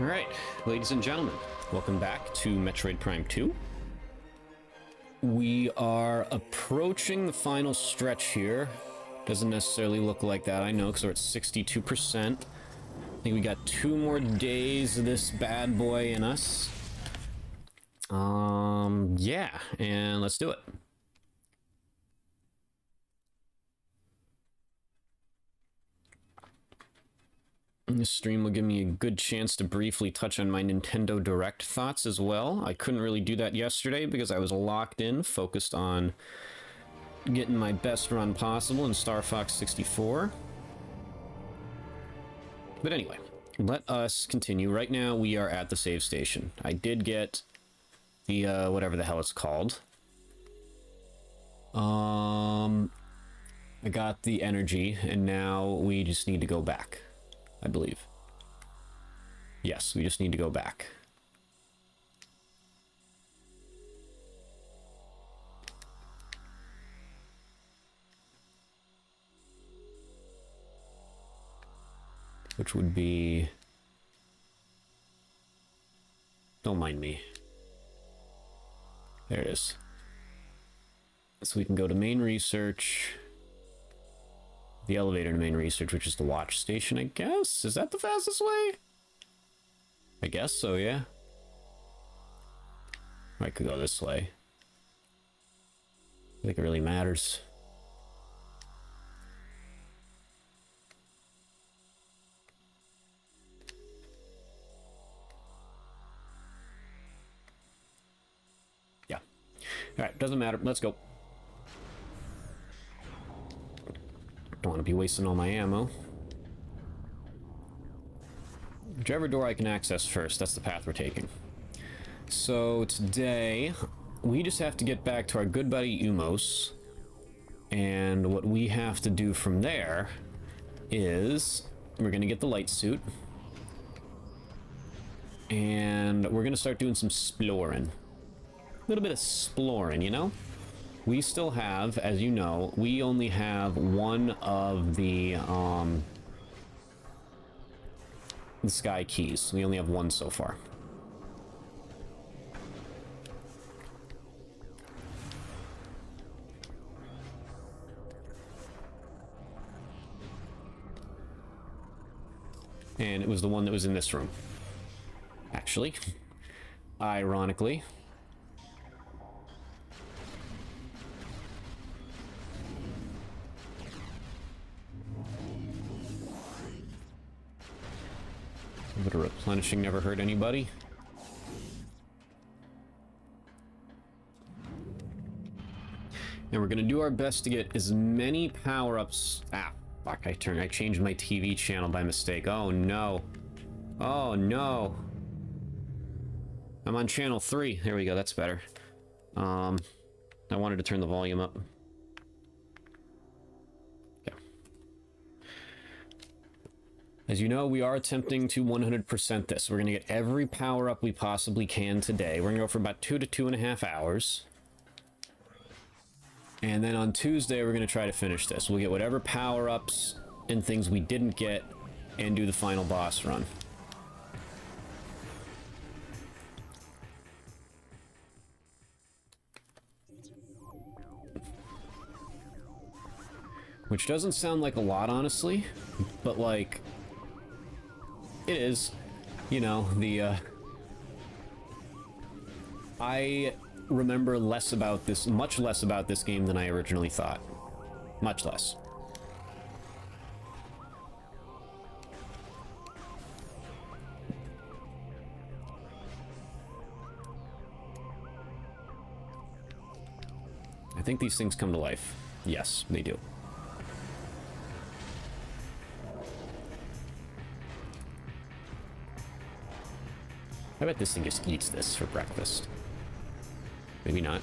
Alright, ladies and gentlemen, welcome back to Metroid Prime 2. We are approaching the final stretch here. Doesn't necessarily look like that, I know, because we're at 62%. I think we got 2 more days of this bad boy in us. Yeah, and let's do it. This stream will give me a good chance to briefly touch on my Nintendo Direct thoughts as well. I couldn't really do that yesterday because I was locked in, focused on getting my best run possible in Star Fox 64. But anyway, let us continue. Right now we are at the save station. I did get the, whatever the hell it's called. I got the energy, and now we just need to go back. I believe. Yes, we just need to go back. Which would be... Don't mind me. There it is. So we can go to main research. The elevator to main research, which is the watch station, I guess? Is that the fastest way? I guess so, yeah. I could go this way. I think it really matters. Yeah. Alright, doesn't matter. Let's go. Don't want to be wasting all my ammo. Whichever door I can access first, that's the path we're taking. So today, we just have to get back to our good buddy Umos. And what we have to do from there is we're going to get the light suit. And we're going to start doing some exploring. A little bit of exploring, you know? We still have, as you know, we only have one of the sky keys. We only have one so far. And it was the one that was in this room. Actually, ironically. A bit of replenishing never hurt anybody. And we're gonna do our best to get as many power-ups. Ah, fuck, I changed my TV channel by mistake. Oh no. Oh no. I'm on channel 3. There we go, that's better. I wanted to turn the volume up. As you know, we are attempting to 100% this. We're going to get every power-up we possibly can today. We're going to go for about 2 to 2.5 hours. And then on Tuesday, we're going to try to finish this. We'll get whatever power-ups and things we didn't get and do the final boss run. Which doesn't sound like a lot, honestly, but like... It is, you know, I remember less about this, much less about this game than I originally thought. Much less. I think these things come to life. Yes, they do. I bet this thing just eats this for breakfast. Maybe not.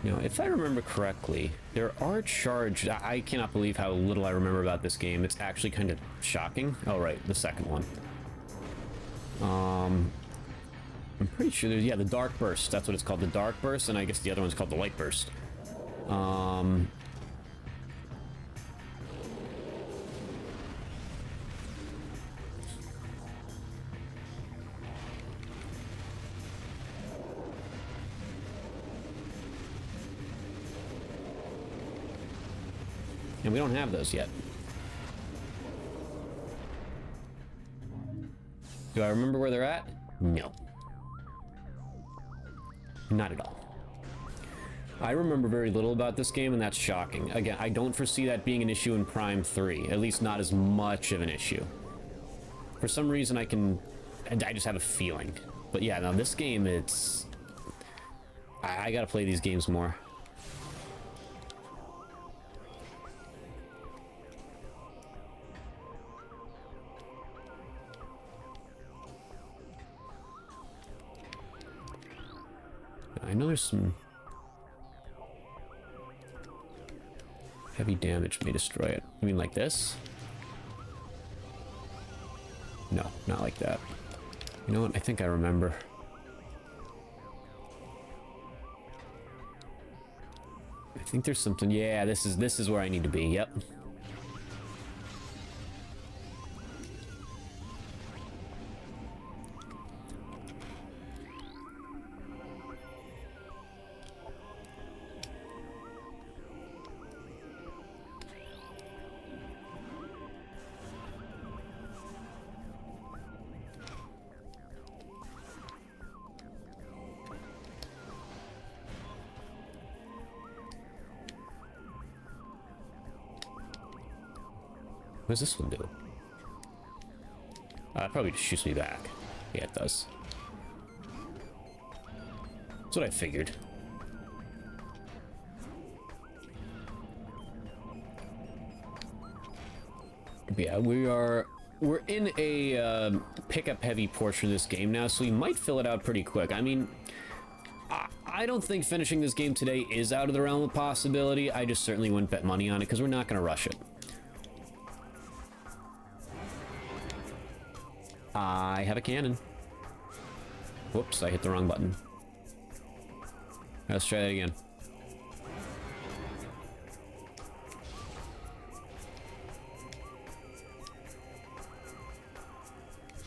You know, if I remember correctly, there are charged... I cannot believe how little I remember about this game. It's actually kind of shocking. Oh, right, the second one. I'm pretty sure there's... Yeah, the Dark Burst. That's what it's called, the Dark Burst, and I guess the other one's called the Light Burst. And we don't have those yet. Do I remember where they're at? No. Not at all. I remember very little about this game, and that's shocking. Again, I don't foresee that being an issue in Prime 3. At least not as much of an issue. For some reason, I just have a feeling. But yeah, now this game, it's... I gotta play these games more. I know there's some heavy damage may destroy it. I mean, like this? No, not like that. You know what? I think I remember. I think there's something. Yeah, this is where I need to be. Yep. What does this one do? It probably just shoots me back. Yeah, it does. That's what I figured. But yeah, we're in a pickup heavy portion of this game now, so we might fill it out pretty quick. I mean, I don't think finishing this game today is out of the realm of possibility. I just certainly wouldn't bet money on it because we're not going to rush it. I have a cannon. Whoops, I hit the wrong button. Let's try that again.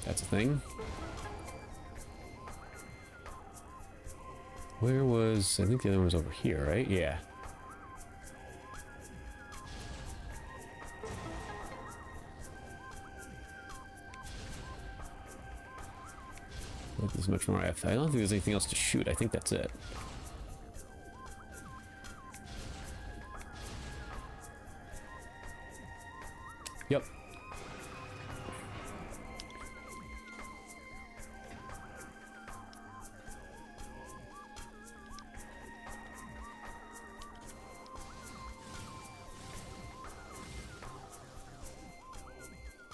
That's a thing. Where was... I think the other one was over here, right? Yeah. There's much more. I don't think there's anything else to shoot. I think that's it. Yep.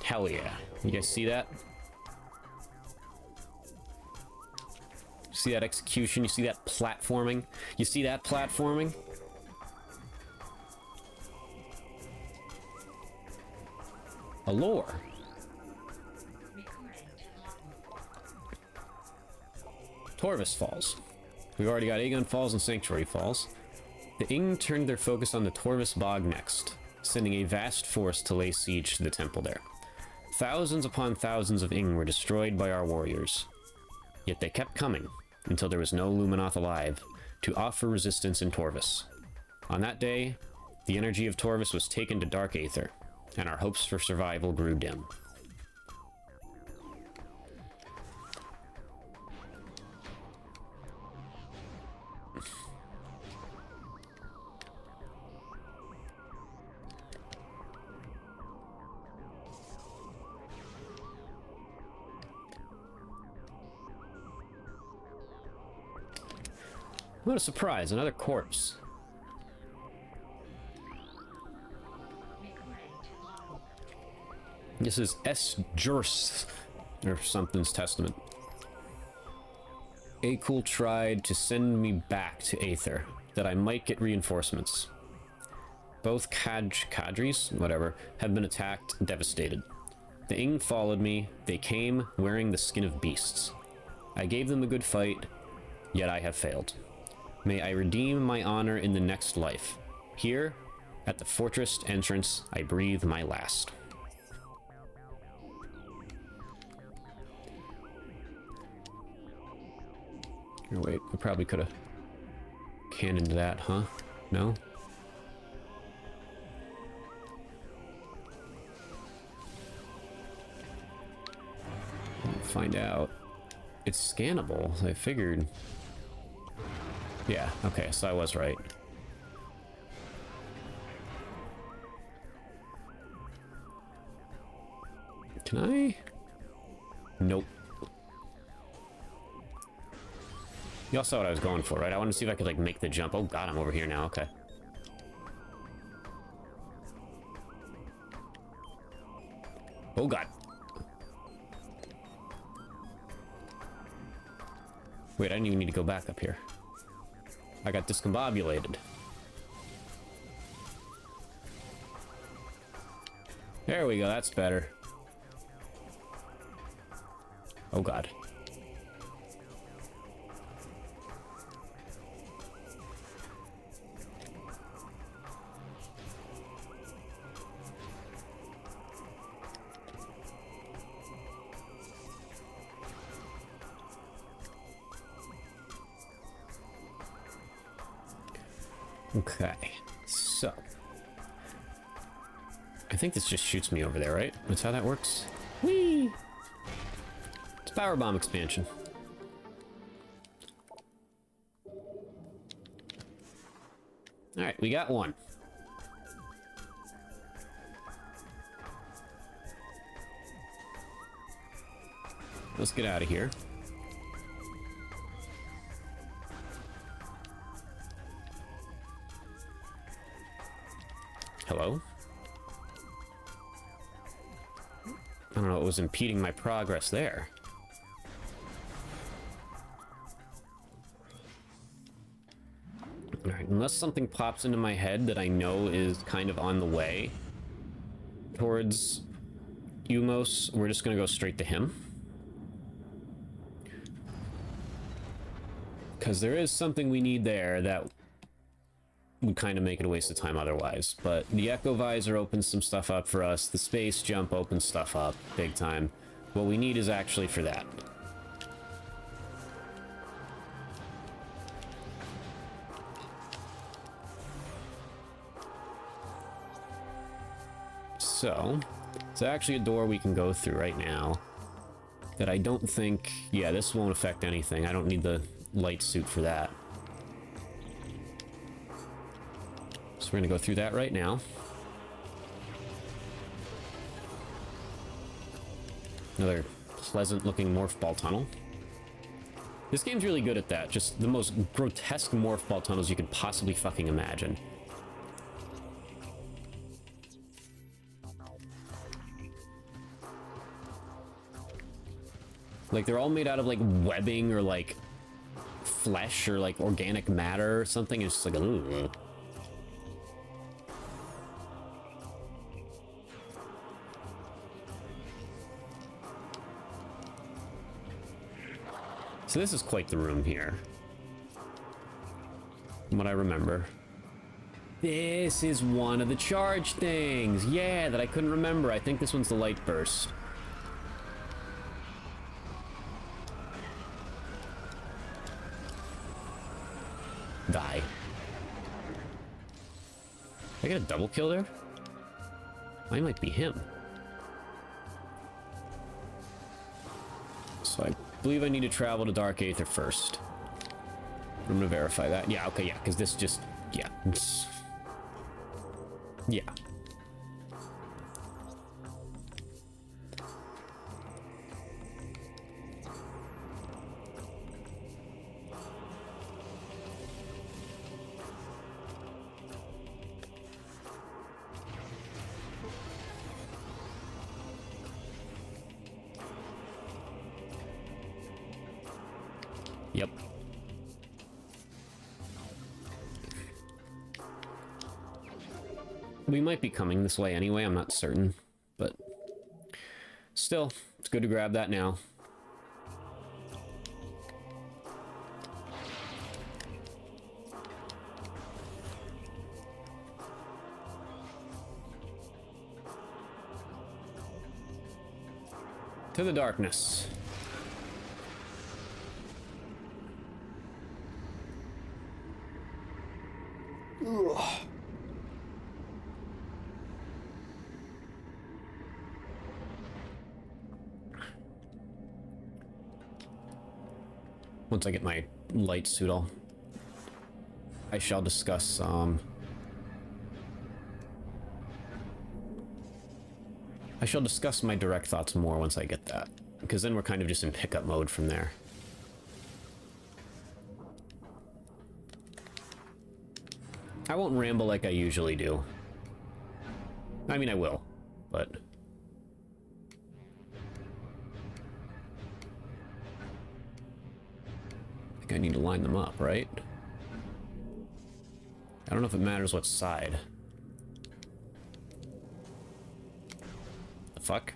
Hell yeah. You guys see that? See that execution? You see that platforming? You see that platforming? A lore. Torvus Falls. We've already got Aegon Falls and Sanctuary Falls. The Ing turned their focus on the Torvus Bog next, sending a vast force to lay siege to the temple there. Thousands upon thousands of Ing were destroyed by our warriors. Yet they kept coming, until there was no Luminoth alive, to offer resistance in Torvus. On that day, the energy of Torvus was taken to dark aether, and our hopes for survival grew dim. What a surprise, another corpse. This is S. Jurs, or something's testament. Akul tried to send me back to Aether. that I might get reinforcements. Both cadres, whatever, have been attacked, devastated. The Ing followed me. They came wearing the skin of beasts. I gave them a good fight, yet I have failed. May I redeem my honor in the next life. Here, at the fortress entrance, I breathe my last. Oh, wait, I probably could have cannoned that, huh? No? Find out. It's scannable, I figured. Yeah, okay, so I was right. Can I? Nope. Y'all saw what I was going for, right? I wanted to see if I could, like, make the jump. Oh god, I'm over here now, okay. Oh god. Wait, I didn't even need to go back up here. I got discombobulated. There we go, that's better. Oh god. Okay, so I think this just shoots me over there, right? That's how that works. Whee! It's power bomb expansion. All right, we got one. Let's get out of here. Hello? I don't know what was impeding my progress there. Alright, unless something pops into my head that I know is kind of on the way towards Umos, we're just gonna go straight to him. Because there is something we need there that would kind of make it a waste of time otherwise. But the Echo Visor opens some stuff up for us. The Space Jump opens stuff up big time. What we need is actually for that. So, it's actually a door we can go through right now that I don't think... Yeah, this won't affect anything. I don't need the light suit for that. So we're gonna go through that right now. Another pleasant looking morph ball tunnel. This game's really good at that. Just the most grotesque morph ball tunnels you could possibly fucking imagine. Like, they're all made out of, like, webbing or, like, flesh or, like, organic matter or something. It's just like, ooh. So this is quite the room here. From what I remember. This is one of the charge things. Yeah, that I couldn't remember. I think this one's the light burst. Die. Did I get a double kill there? I might be him. So I believe I need to travel to Dark Aether first. I'm gonna verify that. Yeah, okay, yeah, because this just... Yeah. Yeah. Yep. We might be coming this way anyway, I'm not certain. But still, it's good to grab that now. To the darkness. Ugh. Once I get my light suit, I shall discuss, I shall discuss my direct thoughts more once I get that, because then we're kind of just in pickup mode from there. I won't ramble like I usually do. I mean, I will, but... I think I need to line them up, right? I don't know if it matters what side. The fuck?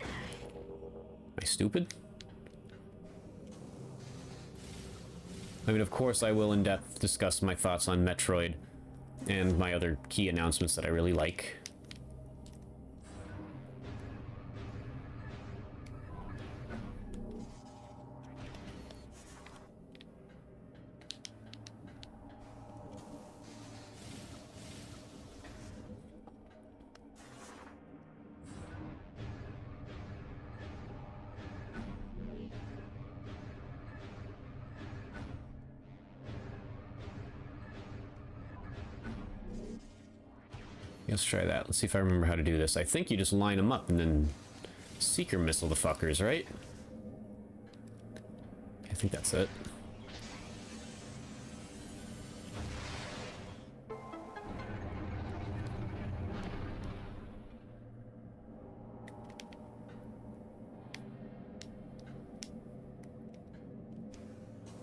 Am I stupid? I mean, of course I will in depth discuss my thoughts on Metroid and my other key announcements that I really like. Let's try that. Let's see if I remember how to do this. I think you just line them up and then seeker missile the fuckers, right? I think that's it.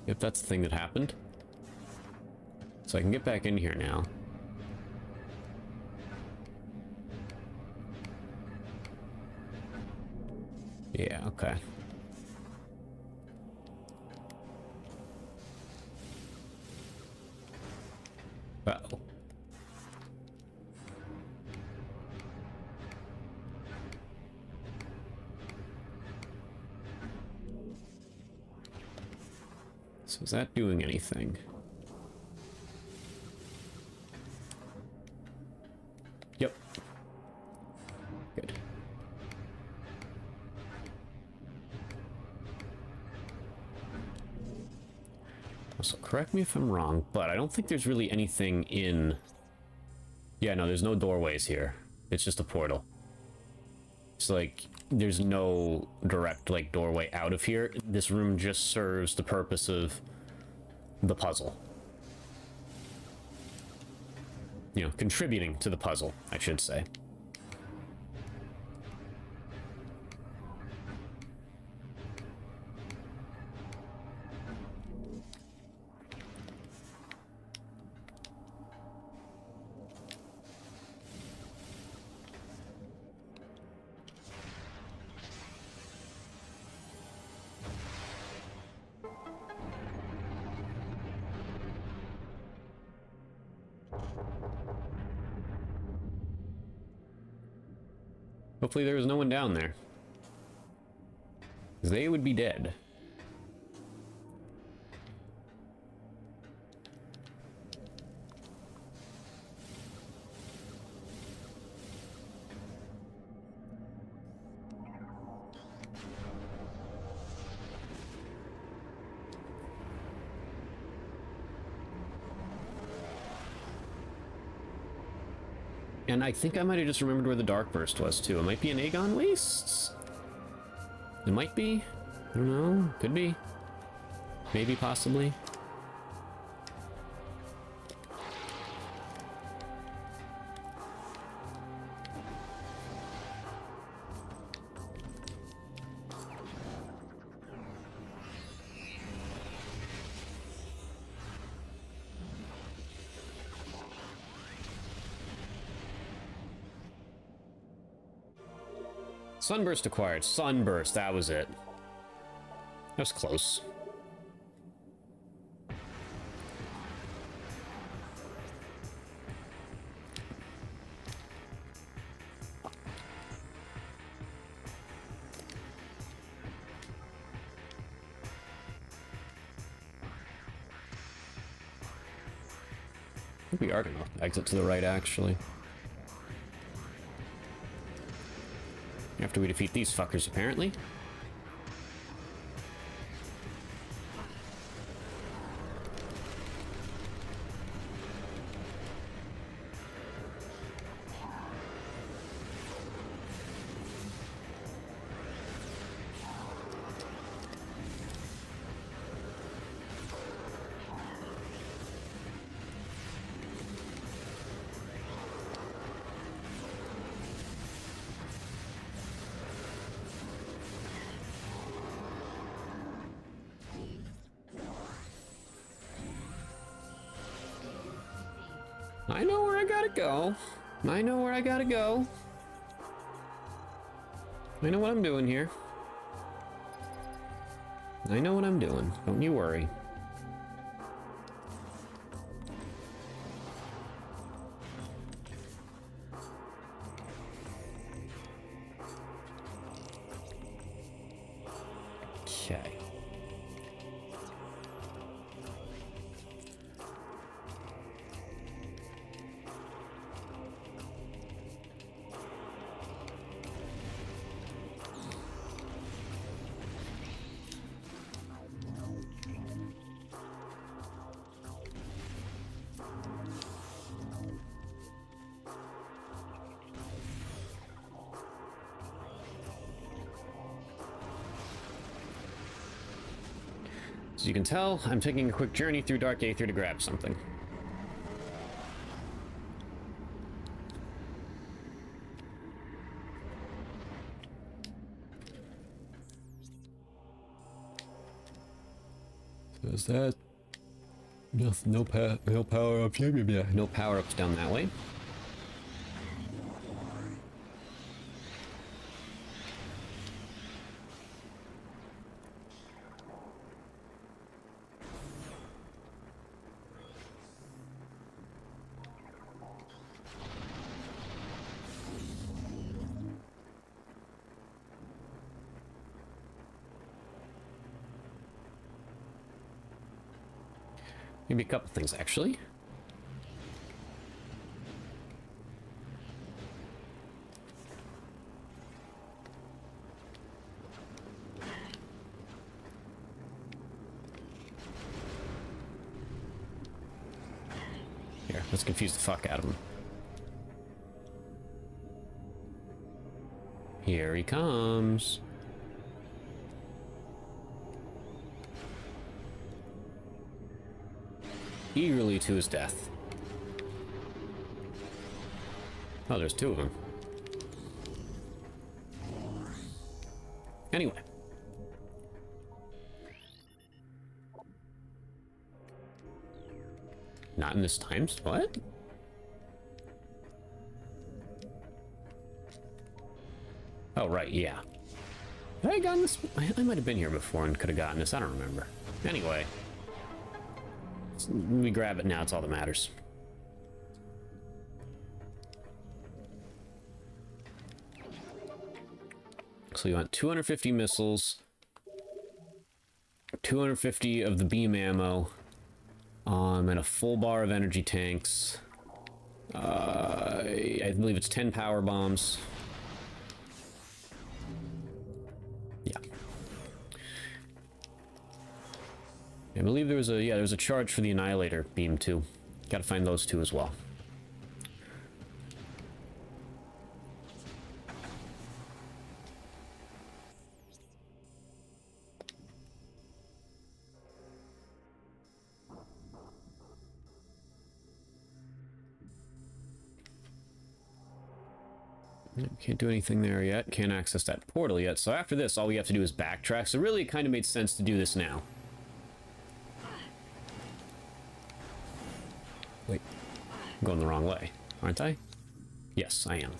Yep, that's the thing that happened. So I can get back in here now. Yeah, okay. Uh-oh. So is that doing anything? Yep. Good. So correct me if I'm wrong, but I don't think there's really anything in... Yeah, no, there's no doorways here. It's just a portal. It's like, there's no direct, like, doorway out of here. This room just serves the purpose of the puzzle. You know, contributing to the puzzle, I should say. Hopefully there was no one down there. 'Cause they would be dead. And I think I might have just remembered where the Dark Burst was, too. It might be in Aegon Wastes? It might be. I don't know. Could be. Maybe, possibly. Sunburst acquired. Sunburst, that was it. That was close. I think we are gonna exit to the right, actually. After we defeat these fuckers, apparently. I know where I gotta go. I know where I gotta go. I know what I'm doing here. I know what I'm doing. Don't you worry. Okay. As you can tell, I'm taking a quick journey through Dark Aether to grab something. So is that... No power-ups. No power-ups down that way. Maybe a couple things, actually. Here, let's confuse the fuck out of him. Here he comes. Eagerly to his death. Oh, there's two of them. Anyway. Not in this times. What? Oh, right, yeah. Have I gotten this? I might have been here before and could have gotten this. I don't remember. Anyway. We grab it now, it's all that matters. So we want 250 missiles, 250 of the beam ammo, and a full bar of energy tanks. I believe it's 10 power bombs. Yeah. I believe there was a charge for the Annihilator beam too. Gotta find those two as well. Can't do anything there yet. Can't access that portal yet. So after this, all we have to do is backtrack. So really, it kind of made sense to do this now. Wait. I'm going the wrong way, aren't I? Yes, I am.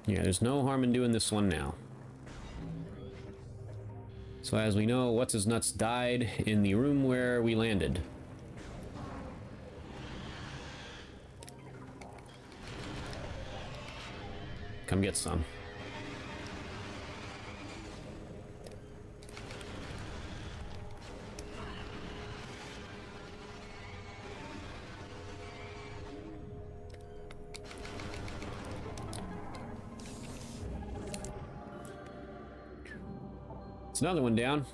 Yeah, there's no harm in doing this one now. So as we know, What's-His-Nuts died in the room where we landed. Come get some. It's another one down.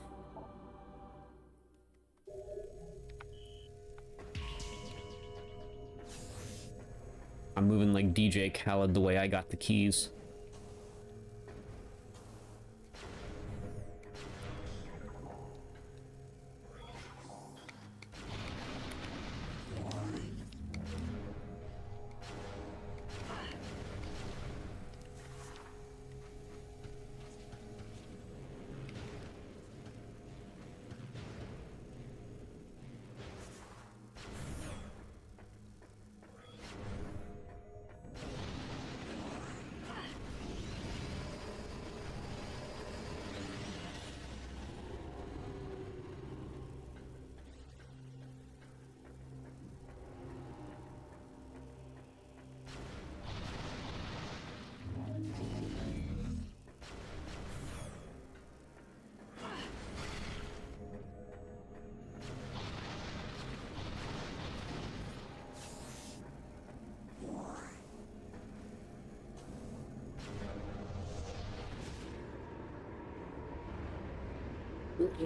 I'm moving like DJ Khaled the way I got the keys.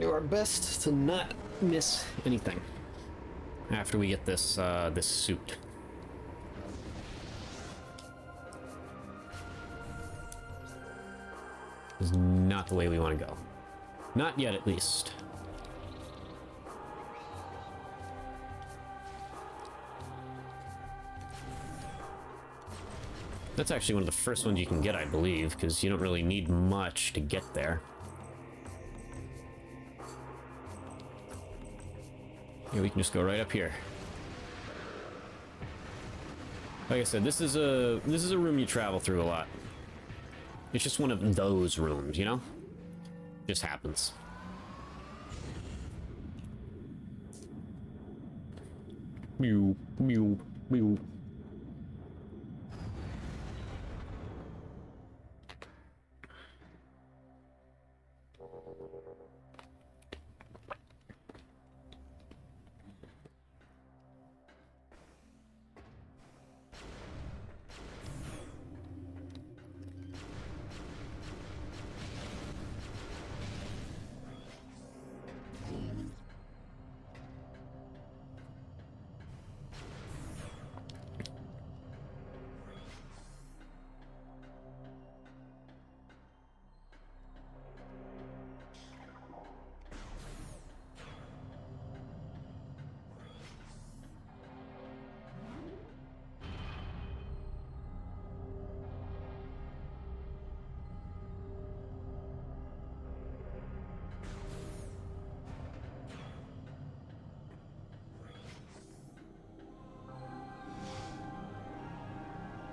Do our best to not miss anything after we get this this suit. This is not the way we want to go. Not yet, at least. That's actually one of the first ones you can get, I believe, because you don't really need much to get there. Yeah, we can just go right up here. Like I said, this is a room you travel through a lot. It's just one of those rooms, you know? Just happens. Mew, mew, mew.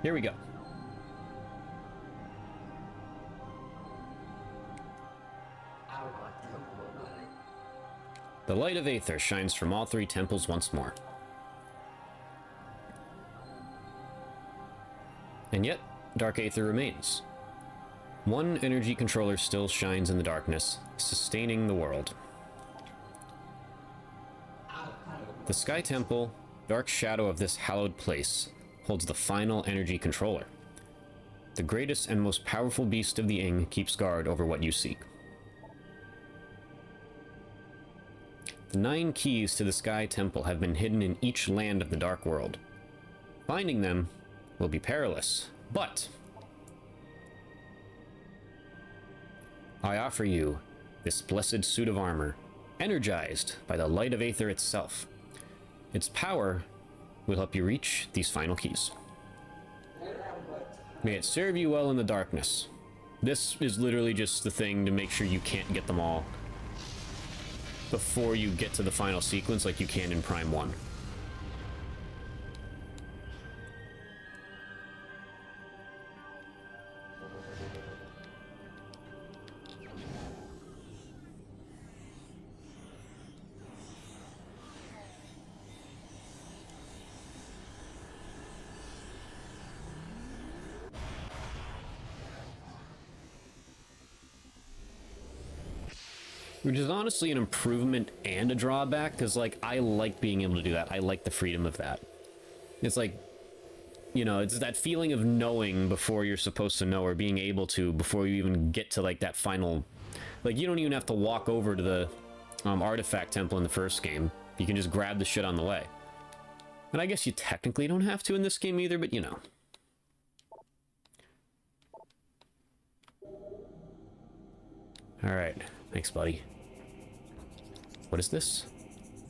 Here we go. The light of Aether shines from all three temples once more. And yet, Dark Aether remains. One energy controller still shines in the darkness, sustaining the world. The Sky Temple, dark shadow of this hallowed place, holds the final energy controller. The greatest and most powerful beast of the Ing keeps guard over what you seek. The 9 keys to the Sky Temple have been hidden in each land of the Dark World. Finding them will be perilous, but I offer you this blessed suit of armor, energized by the light of Aether itself. Its power will help you reach these final keys. May it serve you well in the darkness. This is literally just the thing to make sure you can't get them all before you get to the final sequence like you can in Prime 1. Which is honestly an improvement and a drawback, because, like, I like being able to do that. I like the freedom of that. It's like, you know, it's that feeling of knowing before you're supposed to know, or being able to before you even get to, like, that final... Like, you don't even have to walk over to the artifact temple in the first game. You can just grab the shit on the way. And I guess you technically don't have to in this game either, but you know. Alright. Thanks, buddy. What is this?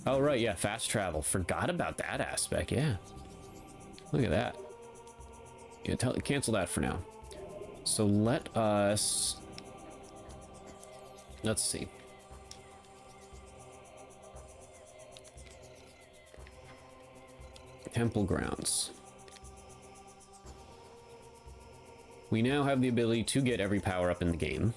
Oh, right, yeah, fast travel. Forgot about that aspect, yeah. Look at that. Yeah, cancel that for now. So let us... Let's see. Temple grounds. We now have the ability to get every power-up in the game.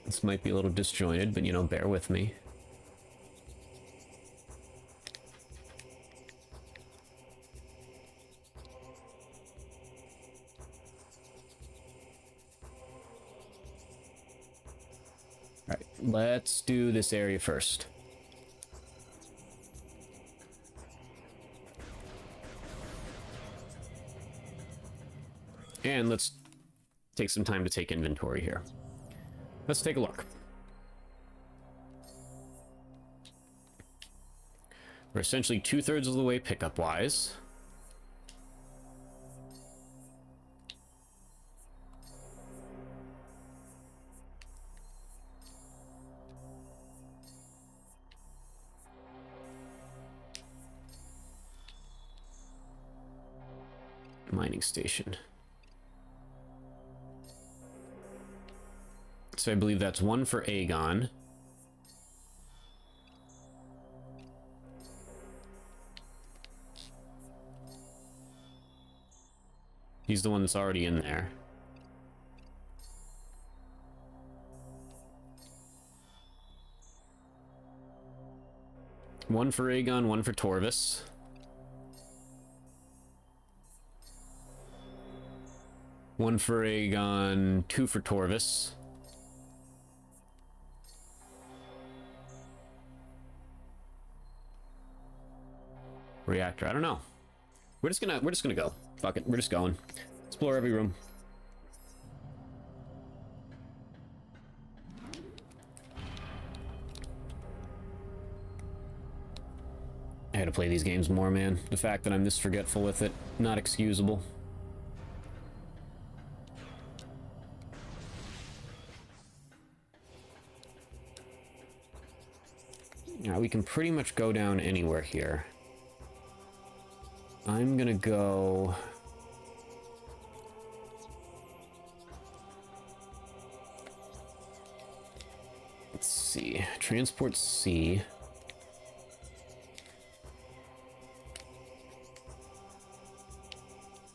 This might be a little disjointed, but, you know, bear with me. Alright, let's do this area first. And let's take some time to take inventory here. Let's take a look. We're essentially 2/3 of the way pickup-wise. Mining station. So I believe that's 1 for Aegon. He's the one that's already in there. One for Aegon, 1 for Torvis. One for Aegon, 2 for Torvis. Reactor, I don't know. We're just gonna go. Fuck it, we're just going. Explore every room. I had to play these games more, man. The fact that I'm this forgetful with it, not excusable. Now we can pretty much go down anywhere here. I'm gonna go... Let's see. Transport C.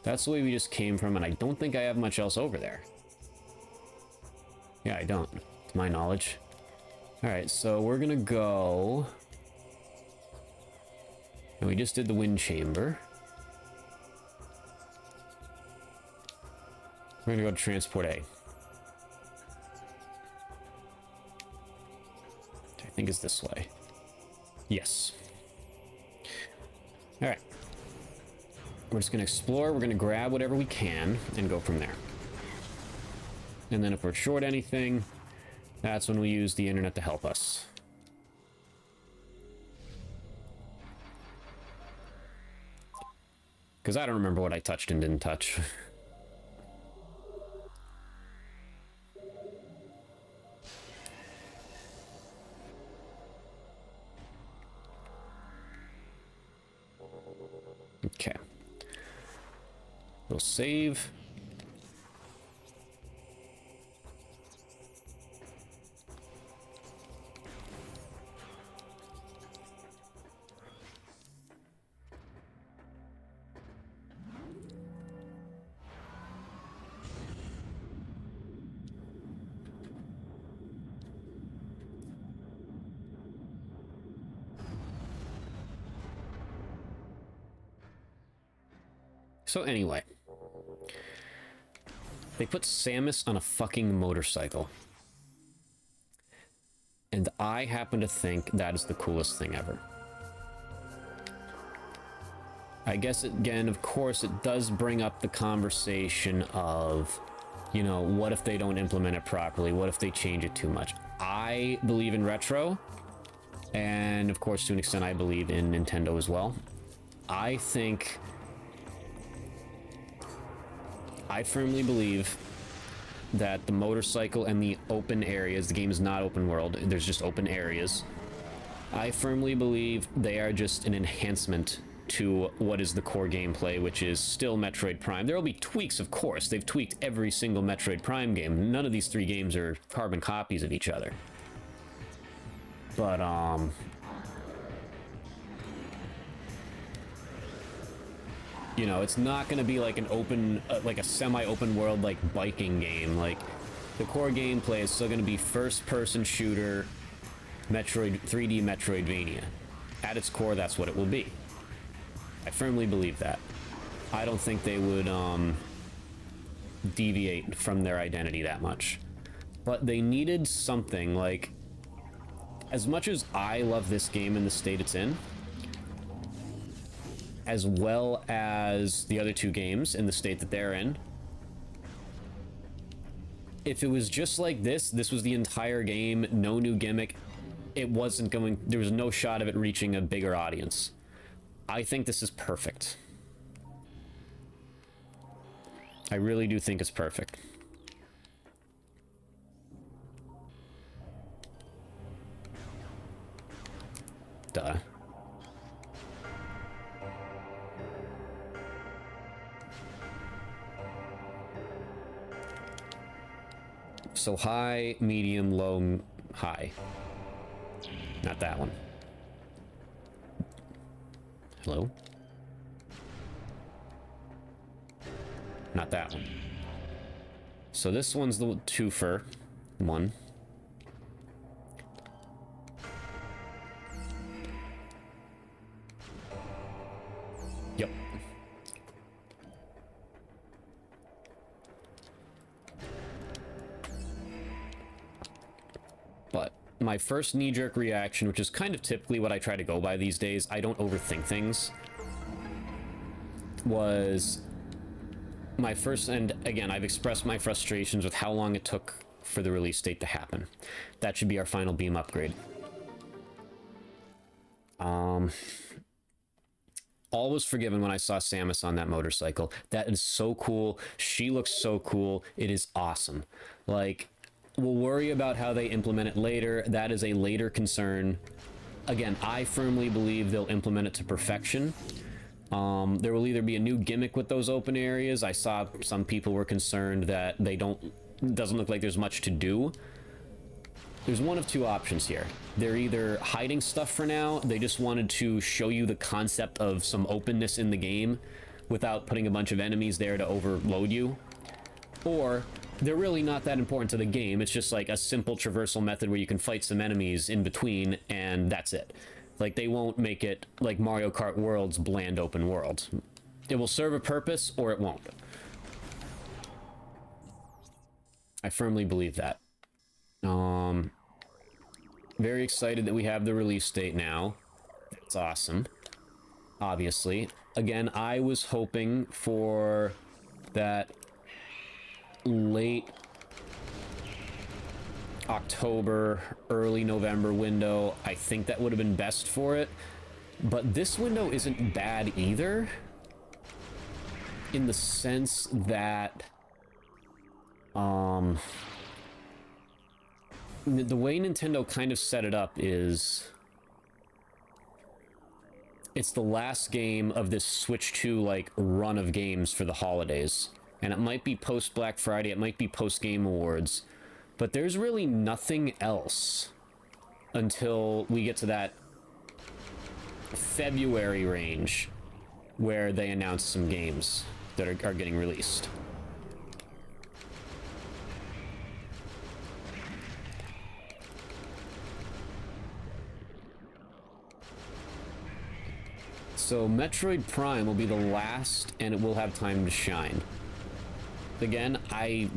That's the way we just came from, and I don't think I have much else over there. Yeah, I don't, to my knowledge. Alright, so we're gonna go... And we just did the wind chamber. We're gonna go to transport A. Which I think is this way. Yes. Alright. We're just gonna explore, we're gonna grab whatever we can, and go from there. And then if we're short anything, that's when we use the internet to help us. Because I don't remember what I touched and didn't touch. Okay. We'll save. So anyway, they put Samus on a fucking motorcycle. And I happen to think that is the coolest thing ever. I guess, again, of course, it does bring up the conversation of, you know, what if they don't implement it properly? What if they change it too much? I believe in retro, and of course, to an extent, I believe in Nintendo as well. I firmly believe that the motorcycle and the open areas, the game is not open world, there's just open areas. I firmly believe they are just an enhancement to what is the core gameplay, which is still Metroid Prime. There will be tweaks, of course. They've tweaked every single Metroid Prime game. None of these three games are carbon copies of each other. But, you know, it's not going to be like an open, like a semi-open world, like biking game. Like, the core gameplay is still going to be first-person shooter, Metroid, 3D Metroidvania. At its core, that's what it will be. I firmly believe that. I don't think they would deviate from their identity that much. But they needed something, like, as much as I love this game in the state it's in, as well as the other two games in the state that they're in, if it was just like this was the entire game, no new gimmick, it wasn't going, there was no shot of it reaching a bigger audience. I think this is perfect. I really do think it's perfect. Duh. So high, medium, low, high. Not that one. Hello? Not that one. So this one's the twofer one. Yep. But my first knee-jerk reaction, which is kind of typically what I try to go by these days, I don't overthink things, was my first, and again, I've expressed my frustrations with how long it took for the release date to happen. That should be our final beam upgrade. All was forgiven when I saw Samus on that motorcycle. That is so cool. She looks so cool. It is awesome. Like, we'll worry about how they implement it later. That is a later concern. Again, I firmly believe they'll implement it to perfection. There will either be a new gimmick with those open areas. I saw some people were concerned that they doesn't look like there's much to do. There's one of two options here. They're either hiding stuff for now, they just wanted to show you the concept of some openness in the game without putting a bunch of enemies there to overload you, or they're really not that important to the game. It's just like a simple traversal method where you can fight some enemies in between, and that's it. Like, they won't make it like Mario Kart World's bland open world. It will serve a purpose, or it won't. I firmly believe that. Very excited that we have the release date now. That's awesome. Obviously. Again, I was hoping for that late October, early November window. I think that would have been best for it. But this window isn't bad either, in the sense that the way Nintendo kind of set it up is it's the last game of this Switch 2 like run of games for the holidays, and it might be post Black Friday, it might be post Game Awards, but there's really nothing else until we get to that February range where they announce some games that are getting released. So Metroid Prime will be the last, and it will have time to shine. Again,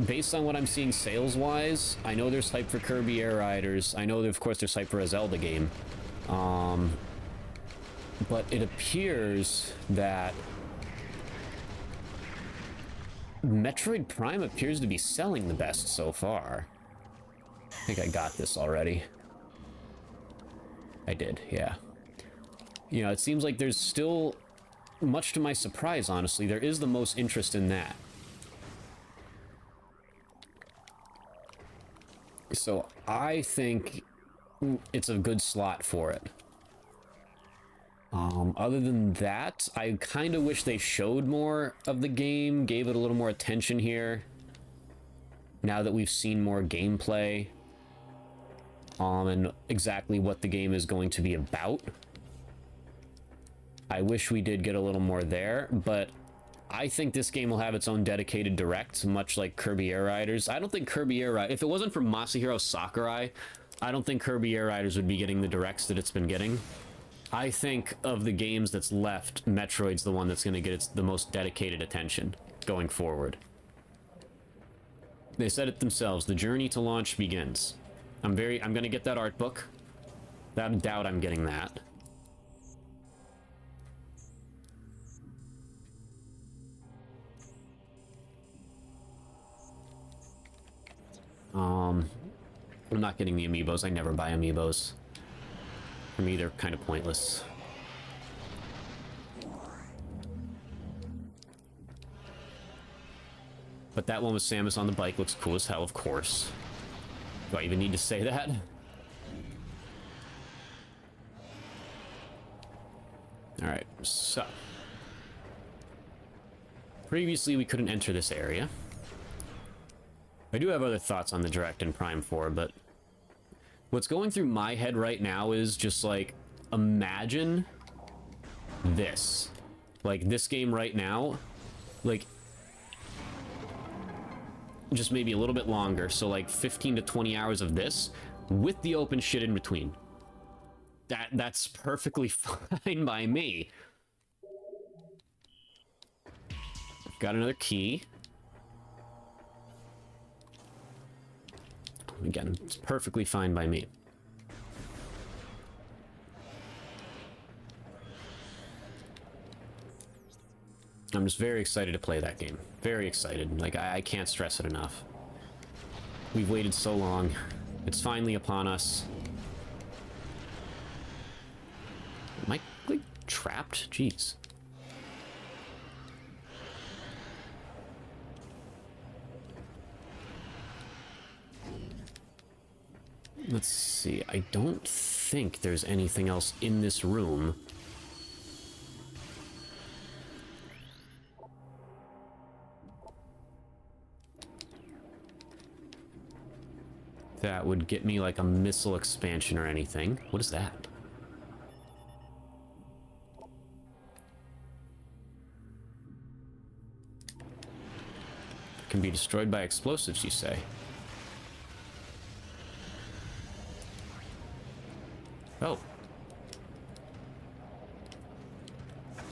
based on what I'm seeing sales-wise, I know there's hype for Kirby Air Riders. I know, of course, there's hype for a Zelda game. But it appears that Metroid Prime appears to be selling the best so far. I think I got this already. I did, yeah. You know, it seems like there's still, much to my surprise, honestly, there is the most interest in that. So I think it's a good slot for it. Other than that, I kind of wish they showed more of the game, gave it a little more attention here. Now that we've seen more gameplay, and exactly what the game is going to be about. I wish we did get a little more there, but I think this game will have its own dedicated direct, much like Kirby Air Riders. I don't think Kirby Air Riders, if it wasn't for Masahiro Sakurai, I don't think Kirby Air Riders would be getting the directs that it's been getting. I think of the games that's left, Metroid's the one that's going to get the most dedicated attention going forward. They said it themselves, the journey to launch begins. I'm going to get that art book. Without a doubt I'm getting that. I'm not getting the amiibos. I never buy amiibos. For me, they're kind of pointless. But that one with Samus on the bike looks cool as hell, of course. Do I even need to say that? Alright, so. Previously, we couldn't enter this area. I do have other thoughts on the Direct and Prime 4, but what's going through my head right now is just like, imagine this. Like, this game right now, like, just maybe a little bit longer, so like 15 to 20 hours of this, with the open shit in between. That's perfectly fine by me. Got another key. Again, it's perfectly fine by me. I'm just very excited to play that game. Very excited. Like, I can't stress it enough. We've waited so long. It's finally upon us. Am I, like, trapped? Jeez. Let's see. I don't think there's anything else in this room. That would get me like a missile expansion or anything. What is that? Can be destroyed by explosives, you say? Oh.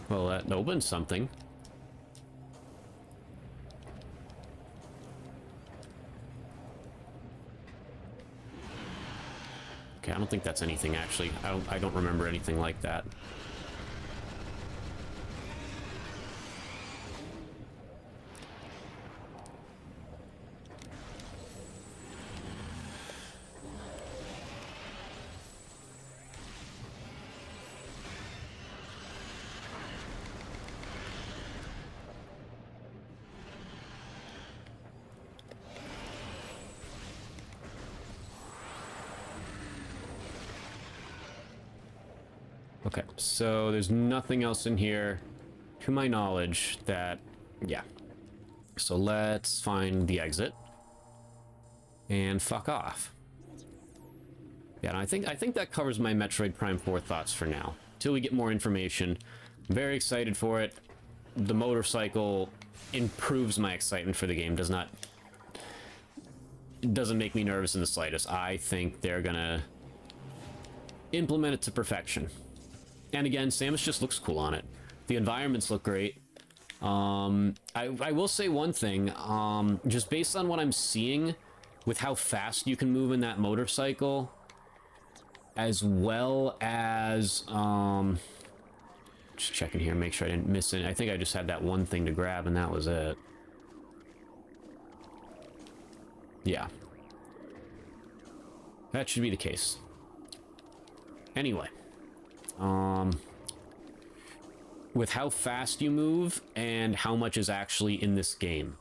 Well, that opens something. Okay, I don't think that's anything, actually. I don't remember anything like that. Okay, so there's nothing else in here, to my knowledge, that... yeah. So let's find the exit. And fuck off. Yeah, and I think that covers my Metroid Prime 4 thoughts for now. Till we get more information. I'm very excited for it. The motorcycle improves my excitement for the game. It doesn't make me nervous in the slightest. I think they're gonna implement it to perfection. And again, Samus just looks cool on it. The environments look great. I will say one thing, just based on what I'm seeing with how fast you can move in that motorcycle, as well as, just checking here, make sure I didn't miss it. I think I just had that one thing to grab and that was it. Yeah. That should be the case. Anyway. With how fast you move and how much is actually in this game.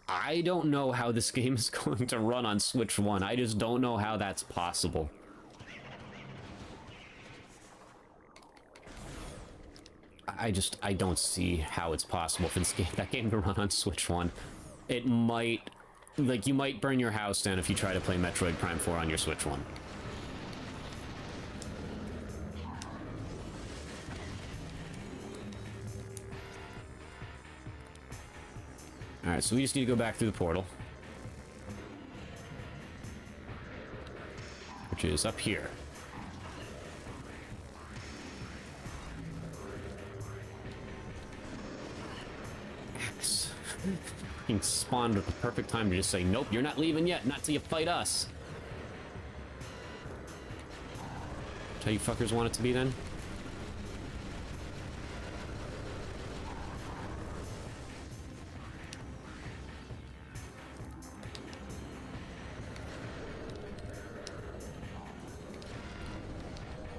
I don't know how this game is going to run on Switch 1. I just don't know how that's possible. I don't see how it's possible for this game, that game to run on Switch 1. It might, like, you might burn your house down if you try to play Metroid Prime 4 on your Switch 1. Alright, so we just need to go back through the portal. Which is up here. He spawned at the perfect time to just say, nope, you're not leaving yet, not till you fight us. That's how you fuckers want it to be then?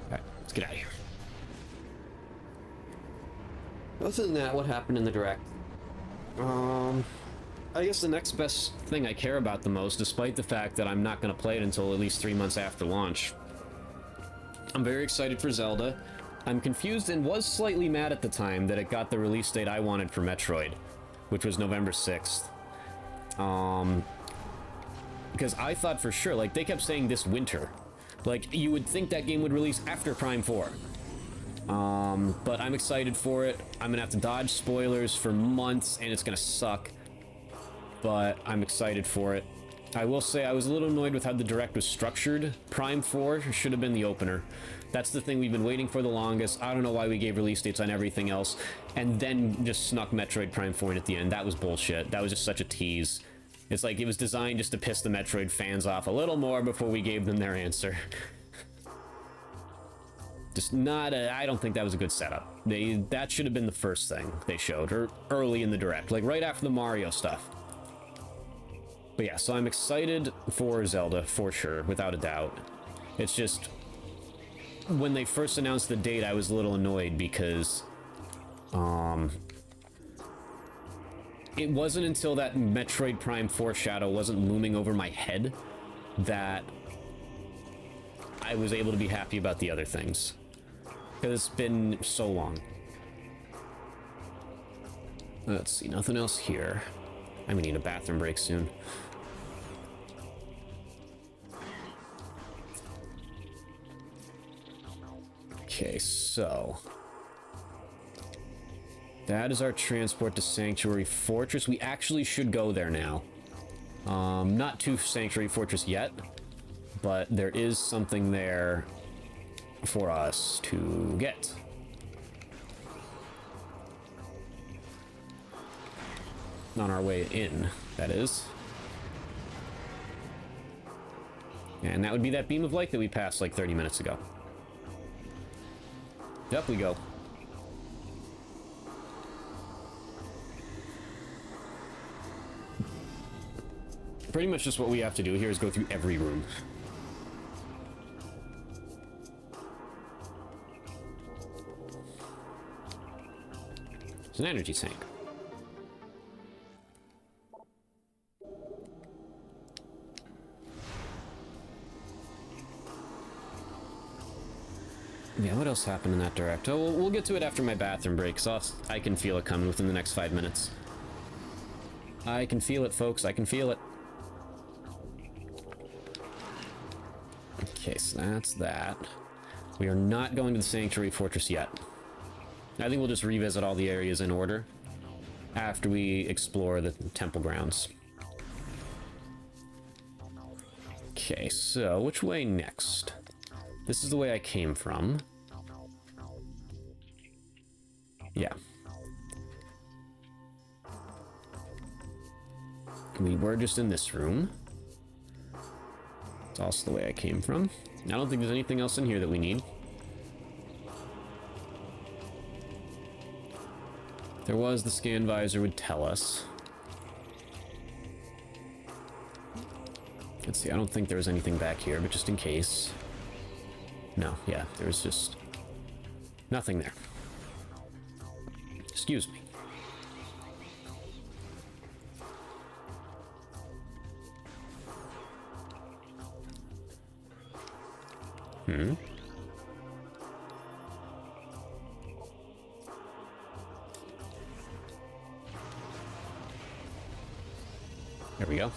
Alright, let's get out of here. Other than that, what happened in the direct? I guess the next best thing I care about the most, despite the fact that I'm not going to play it until at least 3 months after launch. I'm very excited for Zelda. I'm confused and was slightly mad at the time that it got the release date I wanted for Metroid, which was November 6th. Because I thought for sure, like, they kept saying this winter. Like, you would think that game would release after Prime 4. But I'm excited for it. I'm gonna have to dodge spoilers for months, and it's gonna suck. But I'm excited for it. I will say I was a little annoyed with how the Direct was structured. Prime 4 should have been the opener. That's the thing we've been waiting for the longest. I don't know why we gave release dates on everything else, and then just snuck Metroid Prime 4 in at the end. That was bullshit. That was just such a tease. It's like it was designed just to piss the Metroid fans off a little more before we gave them their answer. Just not a... I don't think that was a good setup. That should have been the first thing they showed, or early in the Direct, like right after the Mario stuff. But yeah, so I'm excited for Zelda, for sure, without a doubt. It's just... when they first announced the date, I was a little annoyed because... it wasn't until that Metroid Prime 4 shadow wasn't looming over my head that I was able to be happy about the other things. Because it's been so long. Let's see, nothing else here. I'm gonna need a bathroom break soon. Okay, so... that is our transport to Sanctuary Fortress. We actually should go there now. Not to Sanctuary Fortress yet, but there is something there for us to get. On our way in, that is. And that would be that beam of light that we passed like 30 minutes ago. Up we go. Pretty much just what we have to do here is go through every room. It's an energy tank. Yeah, what else happened in that direct? Oh, we'll get to it after my bathroom break, so I can feel it coming within the next 5 minutes. I can feel it, folks. I can feel it. Okay, so that's that. We are not going to the Sanctuary Fortress yet. I think we'll just revisit all the areas in order after we explore the temple grounds. Okay, so which way next? This is the way I came from. Yeah. We were just in this room. It's also the way I came from. I don't think there's anything else in here that we need. There was the scan visor would tell us. Let's see, I don't think there was anything back here, but just in case. No, yeah, there's just nothing there. Excuse me. Hmm. There we go.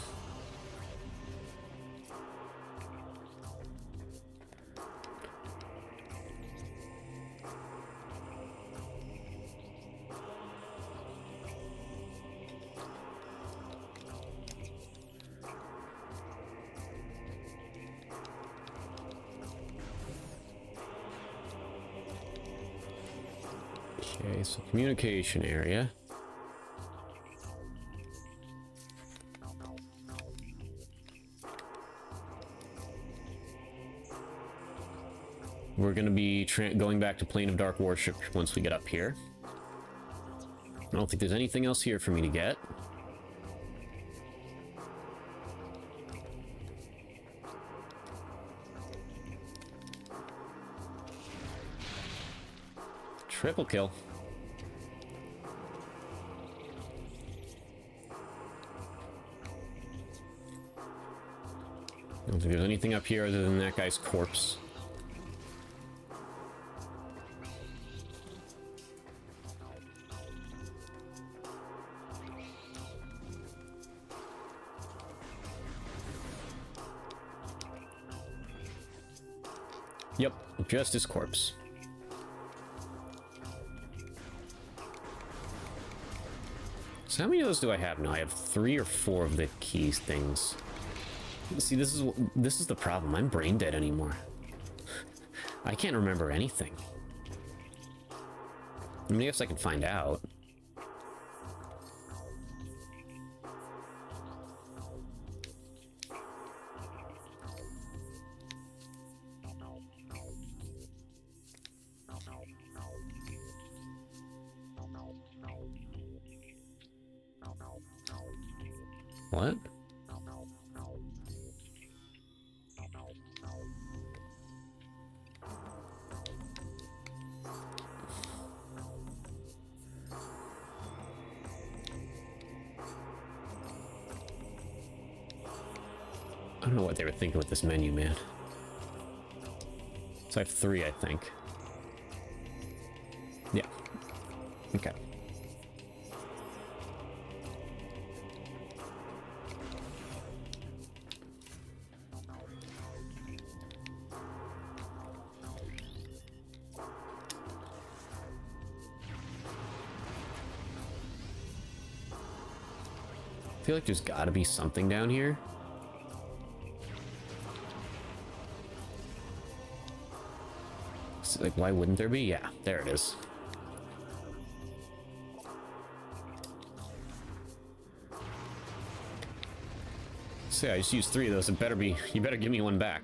Okay, so communication area. We're going to be going back to Plane of Dark Worship once we get up here. I don't think there's anything else here for me to get. Triple kill. I don't think there's anything up here other than that guy's corpse. Yep, just his corpse. So how many of those do I have now? I have 3 or 4 of the keys things. See, this is the problem. I'm brain dead anymore. I can't remember anything. I mean, I guess I can find out. What? I don't know what they were thinking with this menu, man. So I have 3, I think. Yeah. Okay. I feel like there's gotta be something down here. So, like, why wouldn't there be? Yeah, there it is. So yeah, I just used 3 of those. It better be. You better give me one back.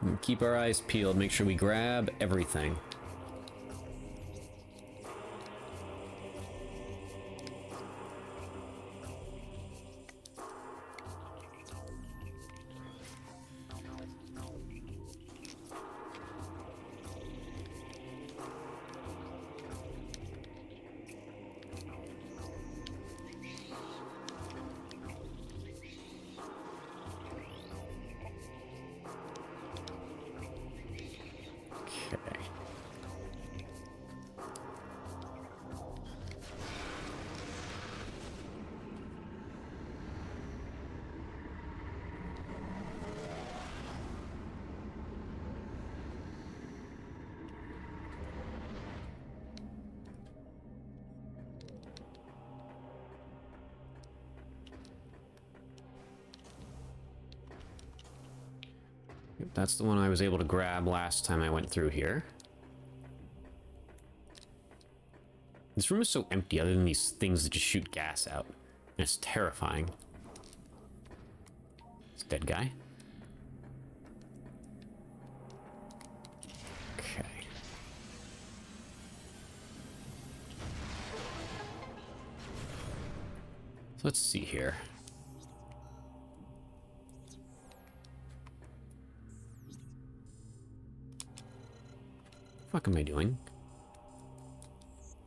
And keep our eyes peeled. Make sure we grab everything. Okay. That's the one I was able to grab last time I went through here. This room is so empty other than these things that just shoot gas out. And it's terrifying. It's a dead guy. Okay. So let's see here. What the fuck am I doing?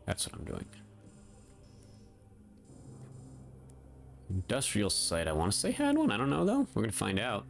That's what I'm doing. Industrial site, I want to say had one. I don't know, though. We're going to find out.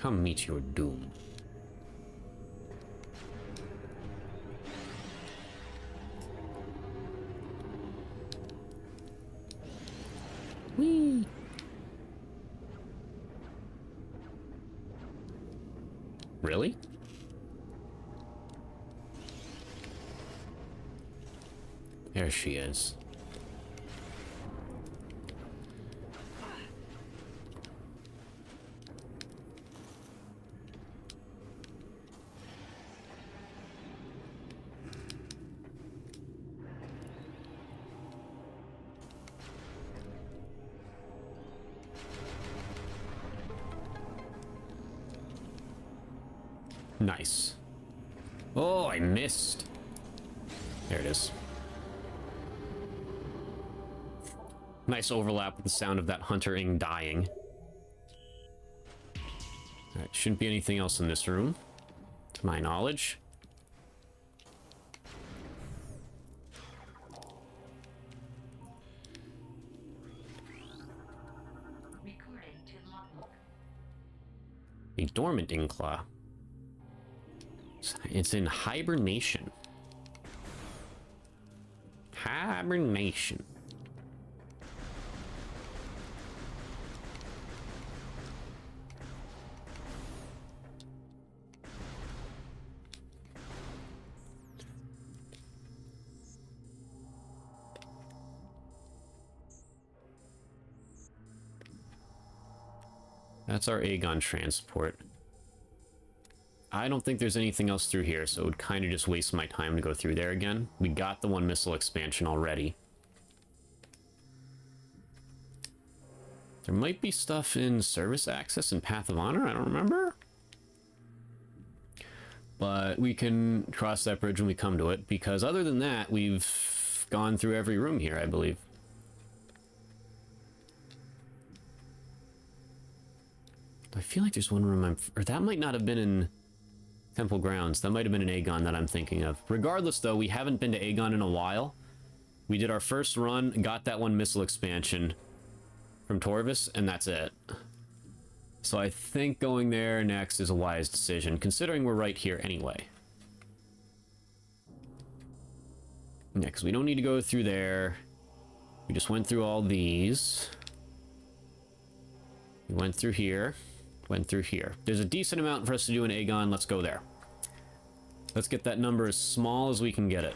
Come meet your doom. Whee! Really? There she is. Nice. Oh, I missed. There it is. Nice overlap with the sound of that hunter-ing dying. Alright, shouldn't be anything else in this room, to my knowledge. A dormant Inkla. It's in hibernation. Hibernation. That's our Aegon transport. I don't think there's anything else through here, so it would kind of just waste my time to go through there again. We got the one missile expansion already. There might be stuff in Service Access and Path of Honor, I don't remember. But we can cross that bridge when we come to it, because other than that, we've gone through every room here, I believe. I feel like there's one room or that might not have been in Temple Grounds. That might have been an Aegon that I'm thinking of. Regardless, though, we haven't been to Aegon in a while. We did our first run, got that one missile expansion from Torvis, and that's it. So I think going there next is a wise decision, considering we're right here anyway. Yeah, because we don't need to go through there. We just went through all these. We went through here. Went through here. There's a decent amount for us to do in Aegon. Let's go there. Let's get that number as small as we can get it.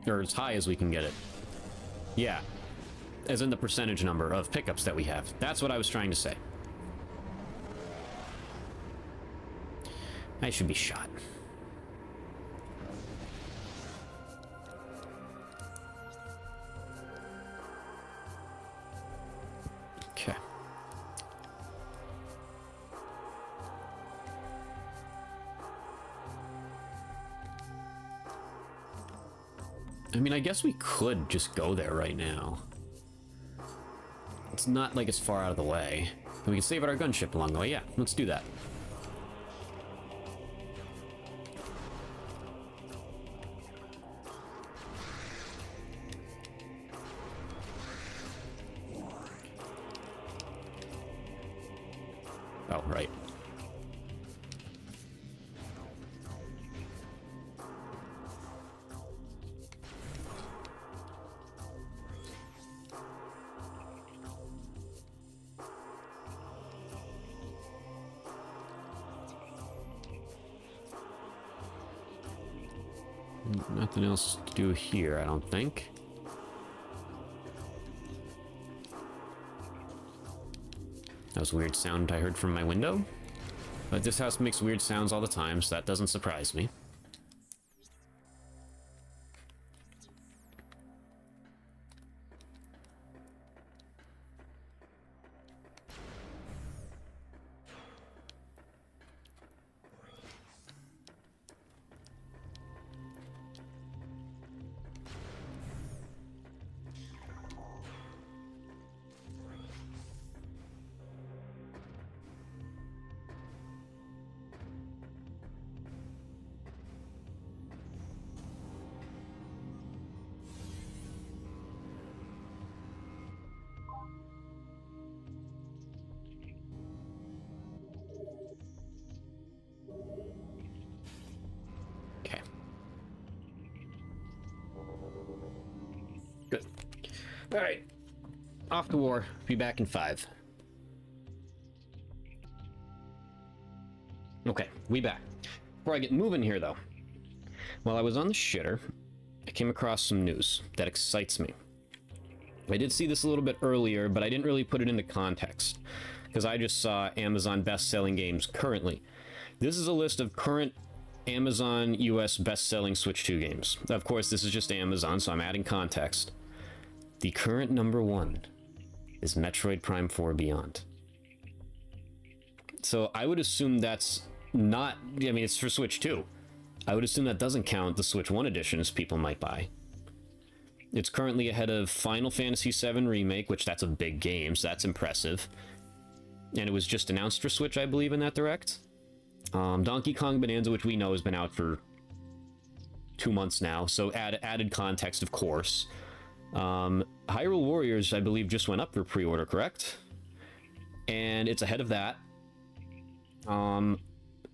Or as high as we can get it. Yeah. As in the percentage number of pickups that we have. That's what I was trying to say. I should be shot. Okay. I mean, I guess we could just go there right now. It's not like it's far out of the way. And we can save our gunship along the way. Yeah, let's do that. right. Nothing else to do here, I don't think. That was a weird sound I heard from my window. But this house makes weird sounds all the time, so that doesn't surprise me. Okay. Good. All right. Off to war. Be back in 5. Okay, we back. Before I get moving here, though, while I was on the shitter, I came across some news that excites me. I did see this a little bit earlier, but I didn't really put it into context, because I just saw Amazon best-selling games currently. This is a list of current Amazon US best-selling Switch 2 games. Of course, this is just Amazon, so I'm adding context. The current number 1 is Metroid Prime 4 Beyond. So I would assume that's not... I mean, it's for Switch 2. I would assume that doesn't count the Switch 1 editions people might buy. It's currently ahead of Final Fantasy VII Remake, which that's a big game, so that's impressive. And it was just announced for Switch, I believe, in that Direct. Donkey Kong Bonanza, which we know has been out for 2 months now, so added context, of course. Hyrule Warriors, I believe, just went up for pre-order, correct? And it's ahead of that.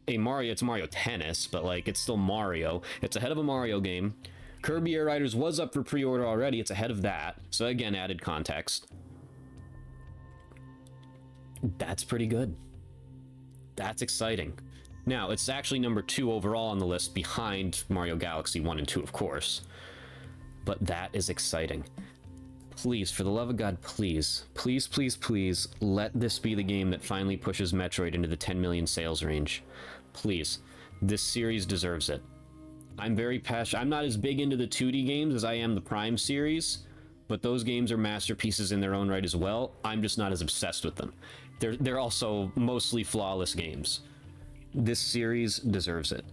It's Mario Tennis, but like it's still Mario. It's ahead of a Mario game. Kirby Air Riders was up for pre-order already. It's ahead of that. So again, added context. That's pretty good. That's exciting. Now, it's actually number 2 overall on the list, behind Mario Galaxy 1 and 2, of course. But that is exciting. Please, for the love of God, please, please, please, please, let this be the game that finally pushes Metroid into the 10 million sales range. Please. This series deserves it. I'm very passionate. I'm not as big into the 2D games as I am the Prime series, but those games are masterpieces in their own right as well. I'm just not as obsessed with them. They're also mostly flawless games. This series deserves it.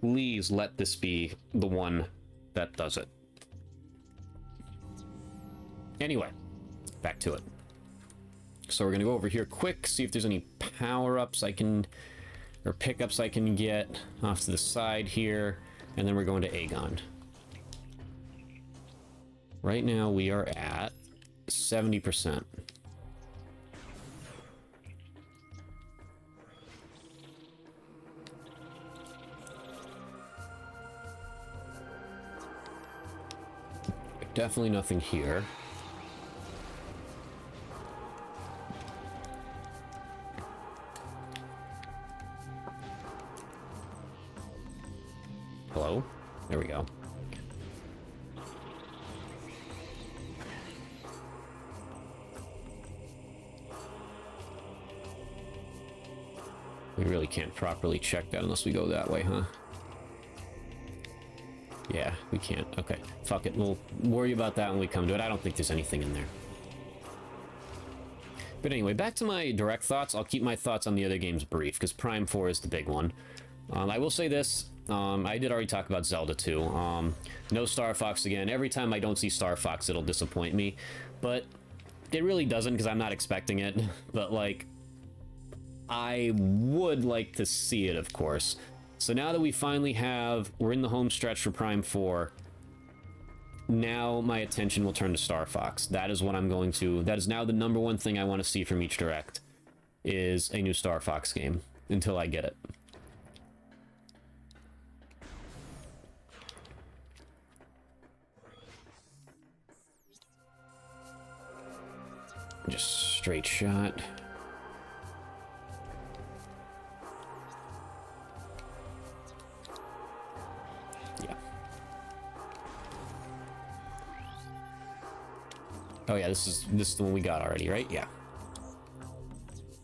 Please let this be the one that does it. Anyway, back to it. So we're gonna go over here quick, see if there's any power-ups I can, or pickups I can get off to the side here, and then we're going to Aegon. Right now we are at 70%. Definitely nothing here. Hello? There we go. We really can't properly check that unless we go that way, huh? Yeah, we can't. Okay, fuck it. We'll worry about that when we come to it. I don't think there's anything in there. But anyway, back to my direct thoughts. I'll keep my thoughts on the other games brief, because Prime 4 is the big one. I will say this. I did already talk about Zelda 2. No Star Fox again. Every time I don't see Star Fox, it'll disappoint me. But it really doesn't, because I'm not expecting it. But, like, I would like to see it, of course. So now that we finally we're in the home stretch for Prime 4, now my attention will turn to Star Fox. That is what I'm going to, that is now the number 1 thing I want to see from each Direct. is a new Star Fox game until I get it. Just straight shot. Yeah. Oh yeah, this is the one we got already, right? Yeah.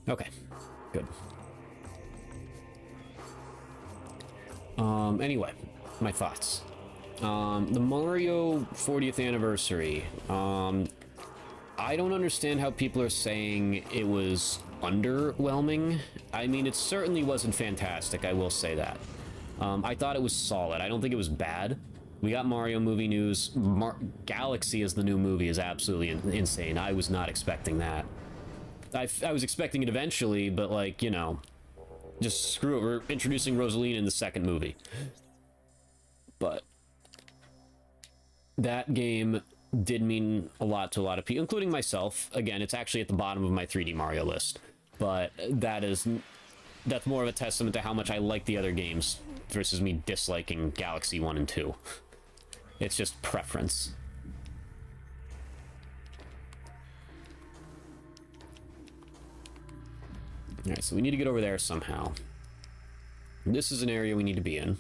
Okay. Good. Anyway, my thoughts. The Mario 40th anniversary. I don't understand how people are saying it was underwhelming. I mean, it certainly wasn't fantastic, I will say that. I thought it was solid. I don't think it was bad. We got Mario movie news. Galaxy as the new movie is absolutely insane. I was not expecting that. I was expecting it eventually, but like, you know, just screw it. We're introducing Rosalina in the second movie. But that game did mean a lot to a lot of people, including myself. Again, it's actually at the bottom of my 3D Mario list, but that's more of a testament to how much I like the other games versus me disliking Galaxy 1 and 2. It's just preference. Alright, so we need to get over there somehow. This is an area we need to be in.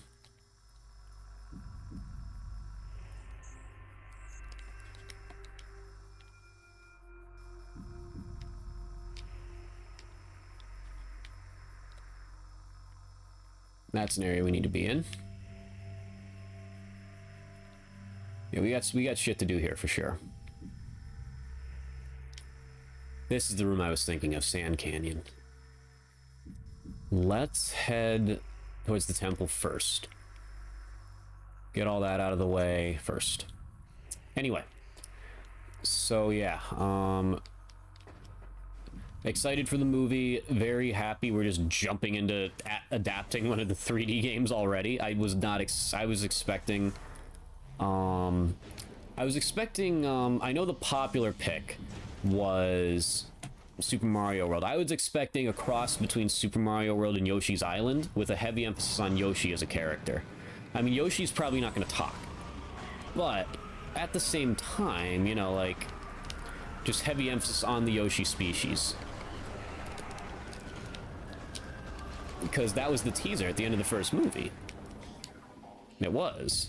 That's an area we need to be in. Yeah, we got shit to do here for sure. This is the room I was thinking of, Sand Canyon. Let's head towards the temple first. Get all that out of the way first. Anyway. So yeah, excited for the movie, very happy we're just jumping into adapting one of the 3D games already. I was expecting I know the popular pick was Super Mario World. I was expecting a cross between Super Mario World and Yoshi's Island with a heavy emphasis on Yoshi as a character. I mean, Yoshi's probably not going to talk, but at the same time, you know, like, just heavy emphasis on the Yoshi species. Because that was the teaser at the end of the first movie. It was.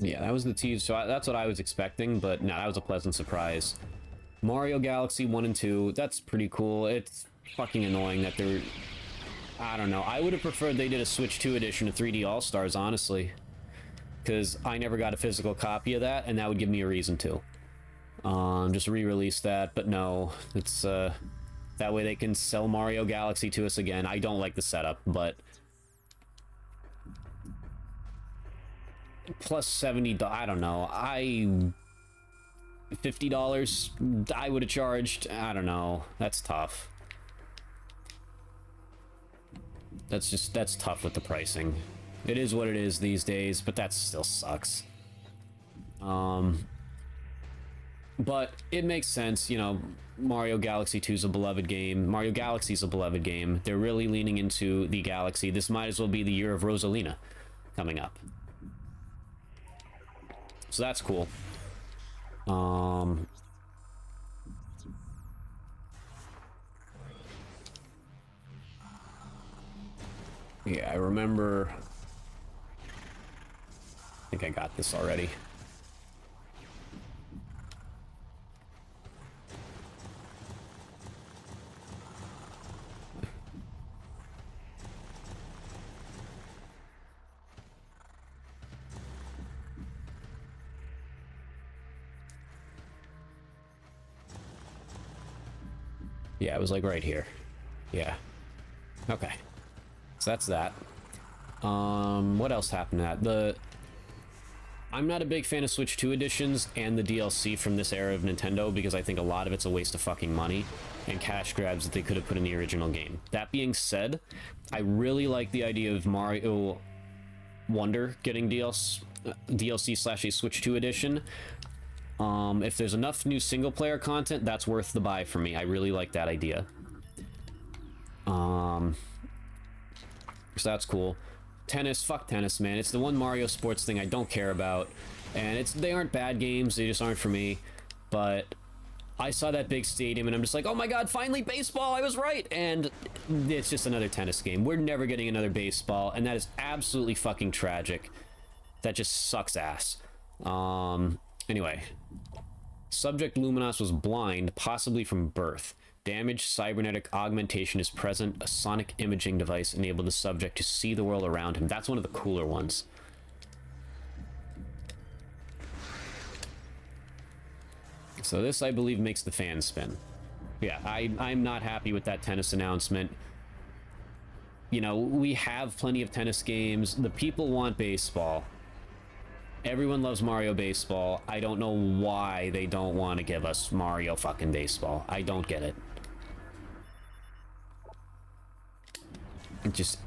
Yeah, that was the tease, so that's what I was expecting, but no, that was a pleasant surprise. Mario Galaxy 1 and 2, that's pretty cool. It's fucking annoying that they're... I don't know. I would have preferred they did a Switch 2 edition of 3D All-Stars, honestly. Because I never got a physical copy of that, and that would give me a reason to. Just re-release that, but no. It's, that way they can sell Mario Galaxy to us again. I don't like the setup, but... Plus 70, I don't know. $50 I would have charged. I don't know. That's tough. That's tough with the pricing. It is what it is these days, but that still sucks. But it makes sense, you know, Mario Galaxy 2 is a beloved game. Mario Galaxy is a beloved game. They're really leaning into the Galaxy. This might as well be the year of Rosalina coming up. So that's cool. Yeah, I remember... I think I got this already. Yeah, it was like right here. Yeah. Okay. So that's that. What else happened to that? I'm not a big fan of Switch 2 editions and the DLC from this era of Nintendo because I think a lot of it's a waste of fucking money and cash grabs that they could have put in the original game. That being said, I really like the idea of Mario Wonder getting DLC / a Switch 2 edition. If there's enough new single-player content, that's worth the buy for me. I really like that idea. So that's cool. Tennis, fuck tennis, man. It's the one Mario sports thing I don't care about. And they aren't bad games, they just aren't for me. But I saw that big stadium and I'm just like, oh my god, finally baseball, I was right! And it's just another tennis game. We're never getting another baseball, and that is absolutely fucking tragic. That just sucks ass. Anyway. Subject Luminos was blind, possibly from birth. Damaged cybernetic augmentation is present. A sonic imaging device enabled the subject to see the world around him. That's one of the cooler ones. So this, I believe, makes the fans spin. Yeah, I'm not happy with that tennis announcement. You know, we have plenty of tennis games. The people want baseball. Everyone loves Mario Baseball. I don't know why they don't want to give us Mario fucking Baseball. I don't get it. It just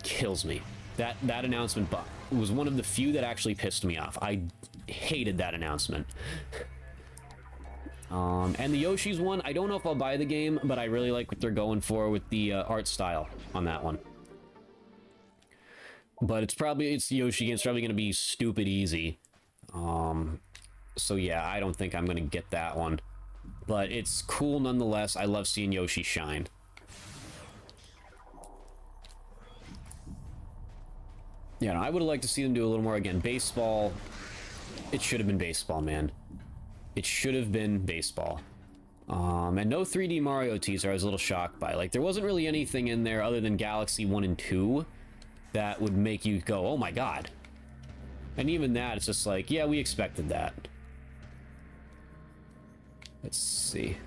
kills me. That announcement was one of the few that actually pissed me off. I hated that announcement. And the Yoshi's one, I don't know if I'll buy the game, but I really like what they're going for with the art style on that one. But it's the Yoshi game. It's probably going to be stupid easy. So yeah, I don't think I'm going to get that one. But it's cool nonetheless. I love seeing Yoshi shine. Yeah, no, I would have liked to see them do a little more again. Baseball. It should have been baseball, man. It should have been baseball. And no 3D Mario teaser I was a little shocked by. Like, there wasn't really anything in there other than Galaxy 1 and 2 that would make you go, oh my god. And even that, it's just like, yeah, we expected that. Let's see.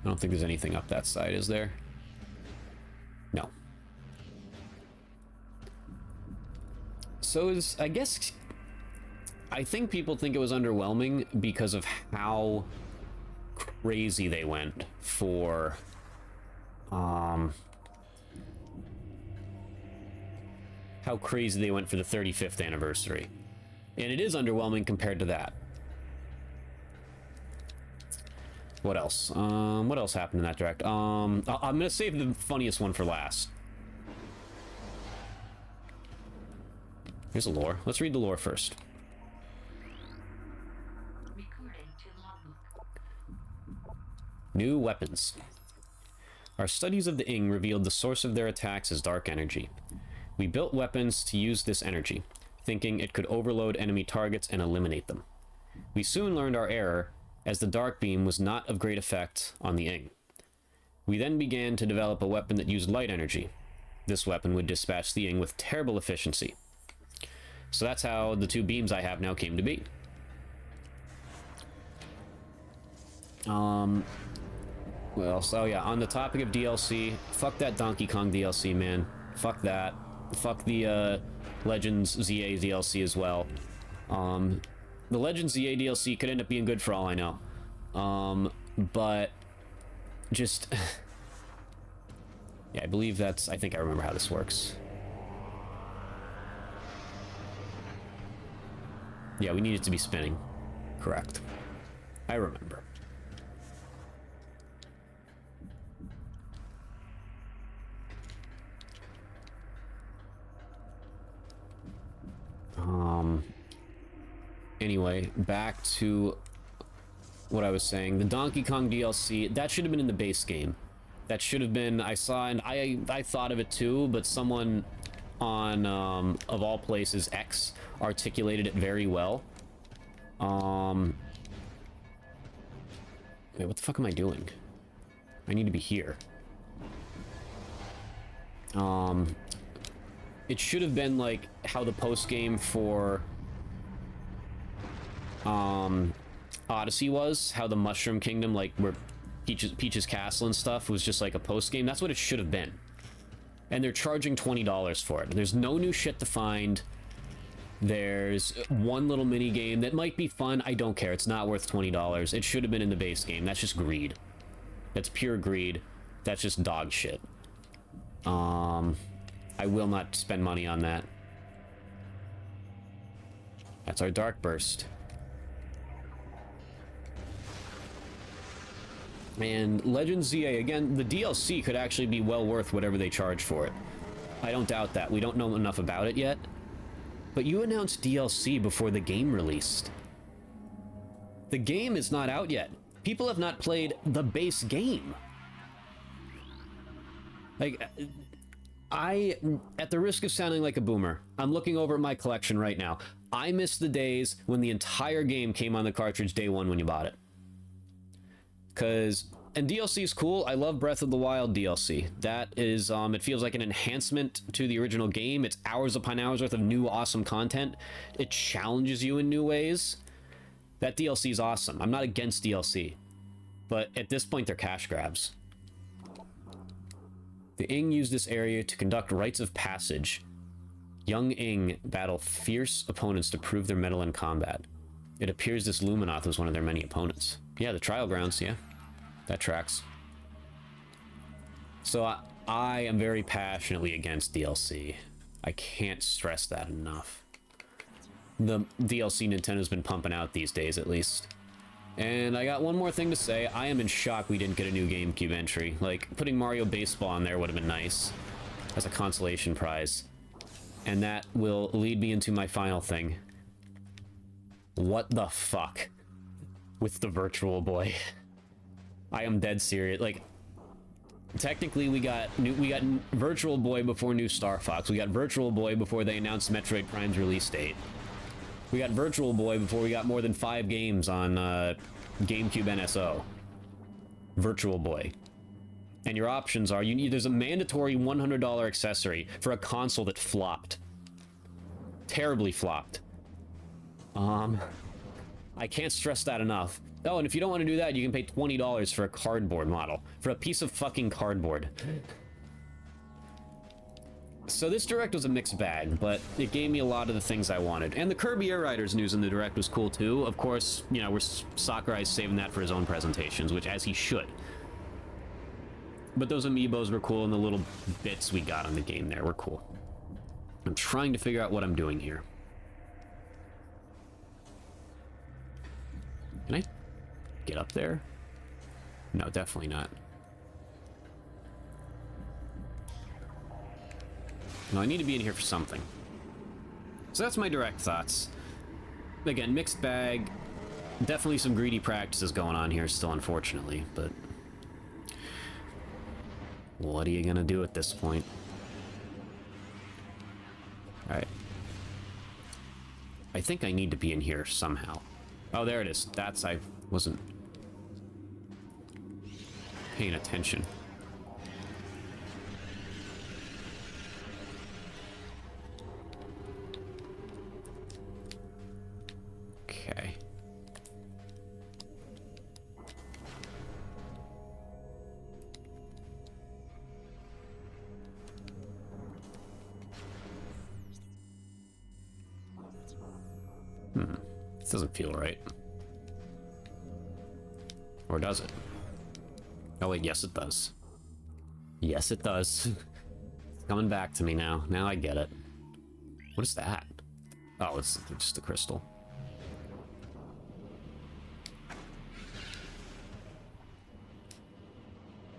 I don't think there's anything up that side, is there? No. So I guess... I think people think it was underwhelming because of how crazy they went for... how crazy they went for the 35th anniversary. And it is underwhelming compared to that. What else? What else happened in that direct? I'm gonna save the funniest one for last. Here's the lore. Let's read the lore first. New weapons. Our studies of the Ing revealed the source of their attacks as dark energy. We built weapons to use this energy, thinking it could overload enemy targets and eliminate them. We soon learned our error, as the dark beam was not of great effect on the Ing. We then began to develop a weapon that used light energy. This weapon would dispatch the Ing with terrible efficiency. So that's how the two beams I have now came to be. Well, so yeah, on the topic of DLC, fuck that Donkey Kong DLC, man. Fuck that. Fuck the Legends ZA DLC as well. The Legends ZA DLC could end up being good for all I know. But just... yeah, I believe that's... I think I remember how this works. Yeah, we need it to be spinning. Correct. I remember. Anyway, back to what I was saying. The Donkey Kong DLC, that should have been in the base game. That should have been, I saw, and I thought of it too, but someone on, of all places, X, articulated it very well. Wait, what the fuck am I doing? I need to be here. It should have been like how the post game for Odyssey was, how the Mushroom Kingdom, like where Peach's Castle and stuff was just like a post game. That's what it should have been. And they're charging $20 for it. There's no new shit to find. There's one little mini game that might be fun. I don't care. It's not worth $20. It should have been in the base game. That's just greed. That's pure greed. That's just dog shit. I will not spend money on that. That's our Dark Burst. And Legend ZA, again, the DLC could actually be well worth whatever they charge for it. I don't doubt that. We don't know enough about it yet. But you announced DLC before the game released. The game is not out yet. People have not played the base game. Like, at the risk of sounding like a boomer, I'm looking over at my collection right now. I miss the days when the entire game came on the cartridge day one when you bought it. And DLC is cool. I love Breath of the Wild DLC. That is, it feels like an enhancement to the original game. It's hours upon hours worth of new awesome content. It challenges you in new ways. That DLC is awesome. I'm not against DLC. But at this point, they're cash grabs. The Ing use this area to conduct rites of passage. Young Ing battle fierce opponents to prove their mettle in combat. It appears this Luminoth was one of their many opponents. Yeah, the Trial Grounds, yeah. That tracks. So I am very passionately against DLC. I can't stress that enough. The DLC Nintendo's been pumping out these days, at least. And I got one more thing to say. I am in shock we didn't get a new GameCube entry. Like, putting Mario Baseball on there would have been nice as a consolation prize. And that will lead me into my final thing. What the fuck with the Virtual Boy? I am dead serious. Like, technically we got Virtual Boy before New Star Fox. We got Virtual Boy before they announced Metroid Prime's release date. We got Virtual Boy before we got more than 5 games on GameCube NSO. Virtual Boy. And your options are, there's a mandatory $100 accessory for a console that flopped. Terribly flopped. I can't stress that enough. Oh, and if you don't want to do that, you can pay $20 for a cardboard model. For a piece of fucking cardboard. So this Direct was a mixed bag, but it gave me a lot of the things I wanted. And the Kirby Air Riders news in the Direct was cool too. Of course, you know, Sakurai's saving that for his own presentations, which as he should. But those amiibos were cool, and the little bits we got on the game there were cool. I'm trying to figure out what I'm doing here. Can I get up there? No, definitely not. No, I need to be in here for something. So that's my Direct thoughts. Again, mixed bag. Definitely some greedy practices going on here still, unfortunately, but what are you gonna do at this point? Alright. I think I need to be in here somehow. Oh, there it is. I wasn't paying attention. Okay. This doesn't feel right. Or does it? Oh wait, yes it does. Yes it does. It's coming back to me now. Now I get it. What is that? Oh, it's just a crystal.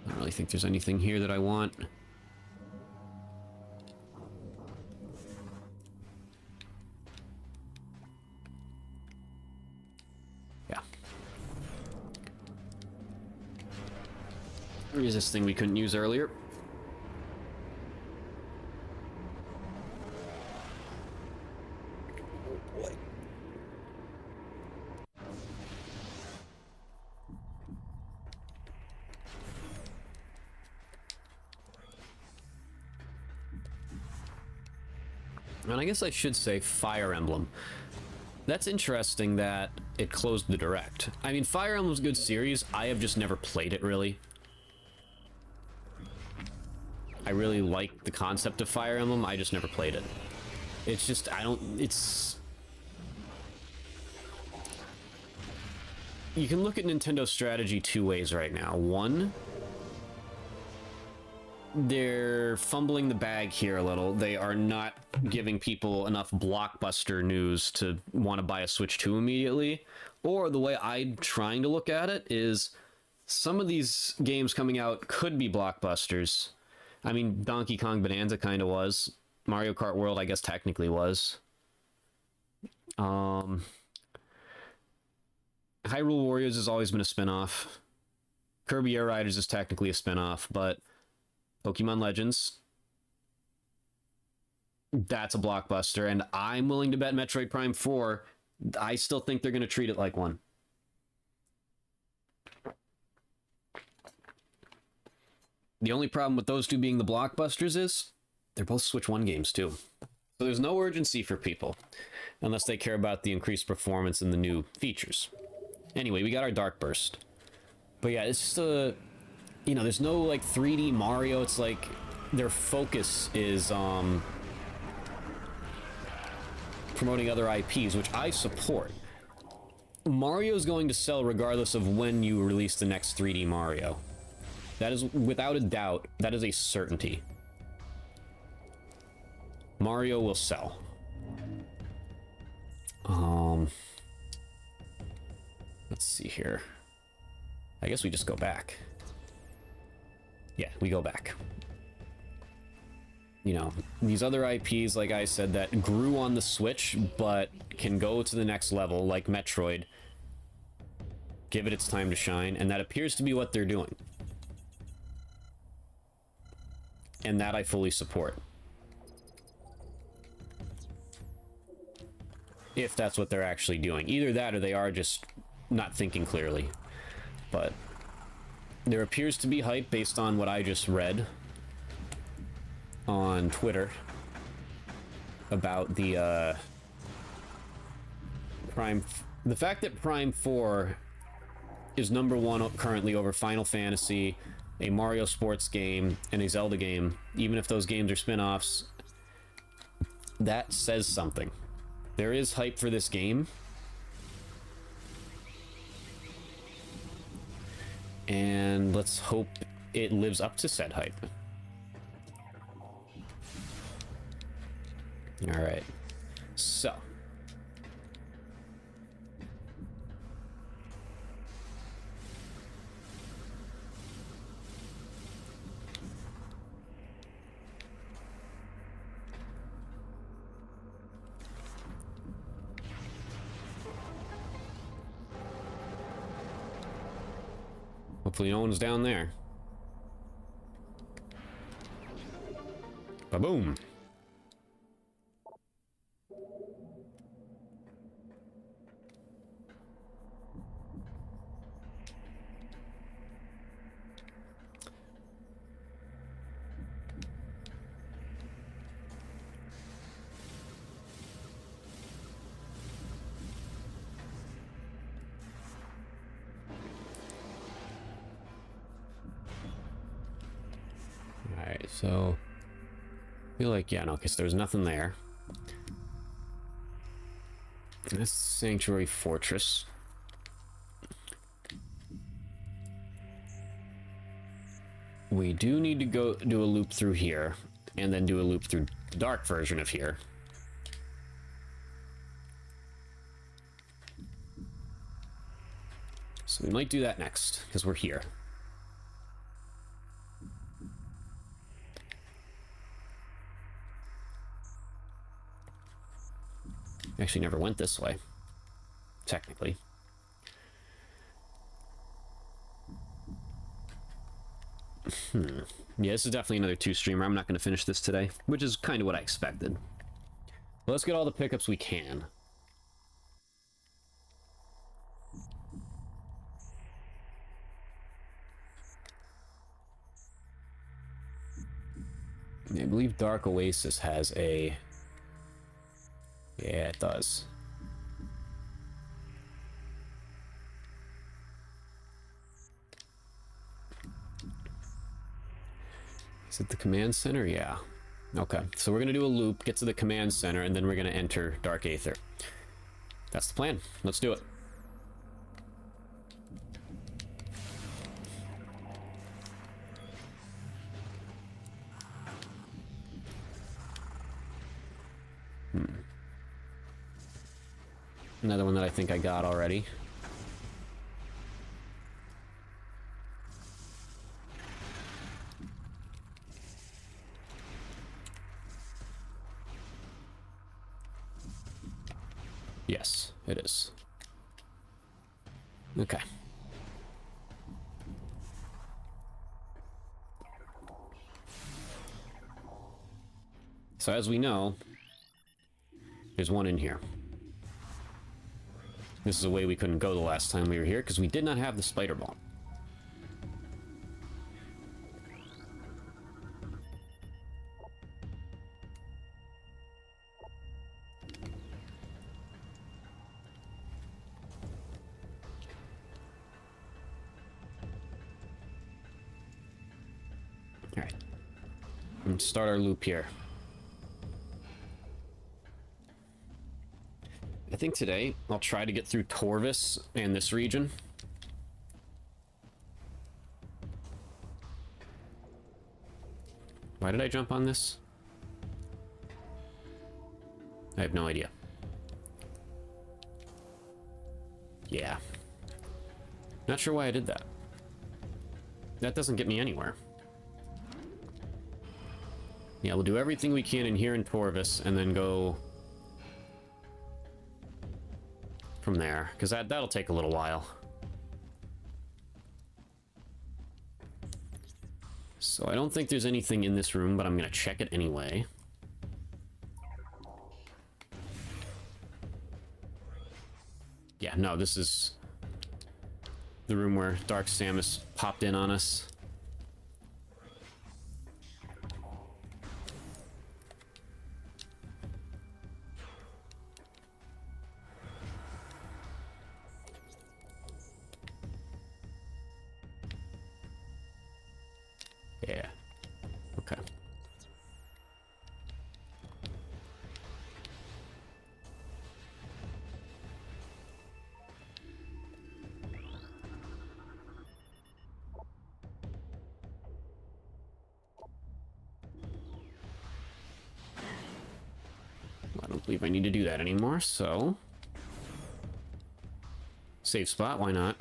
I don't really think there's anything here that I want. Yeah. Where is this thing we couldn't use earlier? Oh boy. And I guess I should say Fire Emblem. That's interesting that it closed the Direct. I mean, Fire Emblem's a good series. I have just never played it, really. I really like the concept of Fire Emblem. I just never played it. It's just, I don't, it's... You can look at Nintendo's strategy two ways right now. One, they're fumbling the bag here a little. They are not giving people enough blockbuster news to want to buy a Switch 2 immediately. Or the way I'm trying to look at it is some of these games coming out could be blockbusters. I mean, Donkey Kong Bonanza kind of was. Mario Kart World, I guess, technically was. Hyrule Warriors has always been a spin-off. Kirby Air Riders is technically a spin-off, but Pokemon Legends, that's a blockbuster, and I'm willing to bet Metroid Prime 4, I still think they're going to treat it like one. The only problem with those two being the blockbusters is they're both Switch 1 games too. So there's no urgency for people, unless they care about the increased performance and the new features. Anyway, we got our Dark Burst. But yeah, it's just a... You know, there's no, like, 3D Mario. It's like their focus is promoting other IPs, which I support. Mario's going to sell regardless of when you release the next 3D Mario. That is, without a doubt, that is a certainty. Mario will sell. Let's see here. I guess we just go back. Yeah, we go back. You know, these other IPs, like I said, that grew on the Switch, but can go to the next level, like Metroid. Give it its time to shine, and that appears to be what they're doing. And that I fully support. If that's what they're actually doing. Either that, or they are just not thinking clearly. But there appears to be hype based on what I just read on Twitter about the the fact that Prime 4 is #1 currently over Final Fantasy, a Mario sports game, and a Zelda game, even if those games are spin-offs. That says something. There is hype for this game. And let's hope it lives up to said hype. Alright. So. Hopefully no one's down there. Ba-boom. Alright, so I feel like, yeah, no, because there's nothing there. This Sanctuary Fortress. We do need to go do a loop through here, and then do a loop through the dark version of here. So we might do that next, because we're here. Actually never went this way, technically. Yeah, this is definitely another 2-streamer. I'm not going to finish this today, which is kind of what I expected. Well, let's get all the pickups we can. I believe Dark Oasis has a... Yeah, it does. Is it the command center? Yeah. Okay, so we're gonna do a loop, get to the command center, and then we're gonna enter Dark Aether. That's the plan. Let's do it. Another one that I think I got already. Yes, it is. Okay. So as we know, there's one in here. This is a way we couldn't go the last time we were here because we did not have the spider bomb. Alright. Let's start our loop here. I think today I'll try to get through Torvis and this region. Why did I jump on this? I have no idea. Yeah. Not sure why I did that. That doesn't get me anywhere. Yeah, we'll do everything we can in here in Torvis and then go from there, because that'll take a little while. So I don't think there's anything in this room, but I'm gonna check it anyway. Yeah, no, this is the room where Dark Samus popped in on us. Yeah. Okay. I don't believe I need to do that anymore, so... Save spot, why not?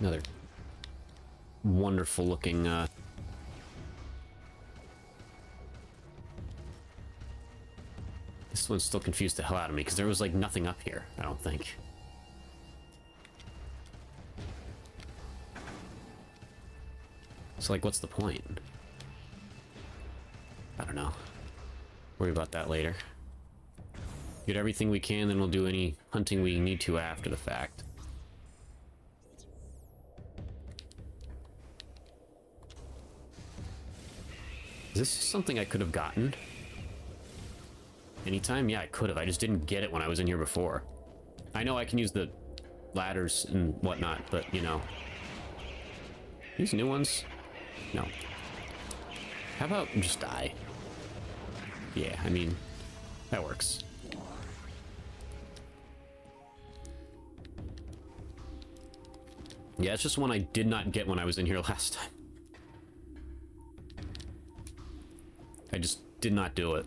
Another wonderful looking this one's still confused the hell out of me because there was like nothing up here, I don't think. So like, what's the point? I don't know. Worry about that later. Get everything we can, then we'll do any hunting we need to after the fact. Is this something I could have gotten? Anytime? Yeah, I could have. I just didn't get it when I was in here before. I know I can use the ladders and whatnot, but, you know. These new ones? No. How about just die? Yeah, I mean, that works. Yeah, it's just one I did not get when I was in here last time. I just did not do it.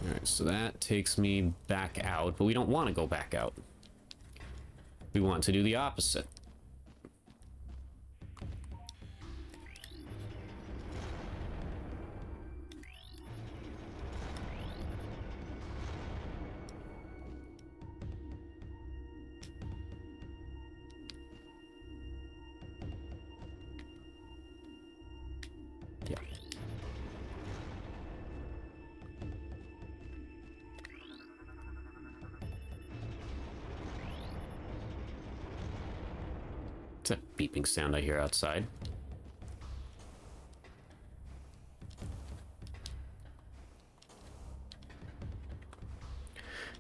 Alright, so that takes me back out, but we don't want to go back out. We want to do the opposite. Yeah. It's a beeping sound I hear outside.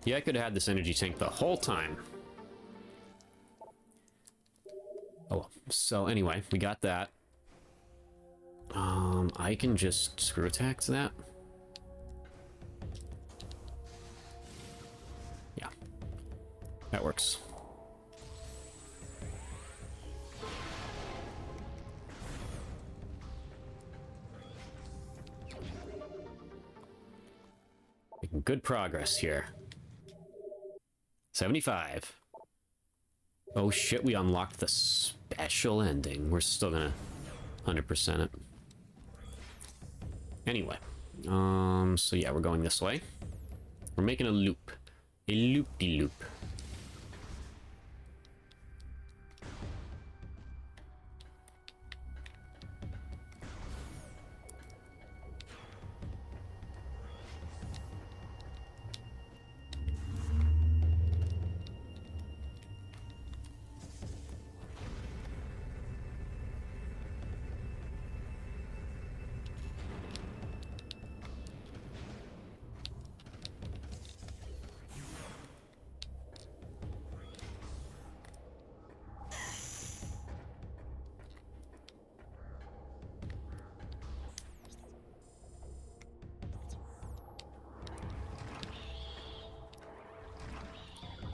Yeah, I could have had this energy tank the whole time. Oh, so anyway, we got that. I can just screw attack to that. Yeah, that works. Making good progress here. 75. Oh shit, we unlocked the special ending. We're still gonna 100% it. Anyway, so yeah, we're going this way. We're making a loop. A loop-de-loop.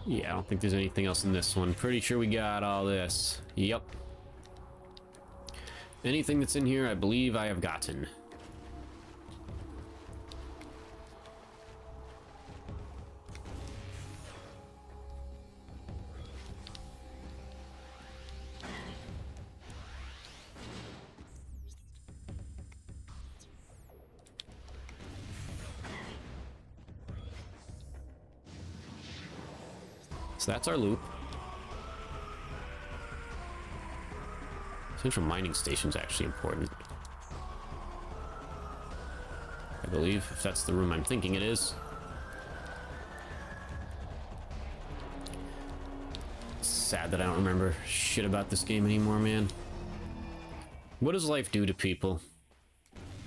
Yeah, I don't think there's anything else in this one. Pretty sure we got all this. Yep. Anything that's in here, I believe I have gotten. So that's our loop. Central mining station's actually important. I believe, if that's the room I'm thinking it is. Sad that I don't remember shit about this game anymore, man. What does life do to people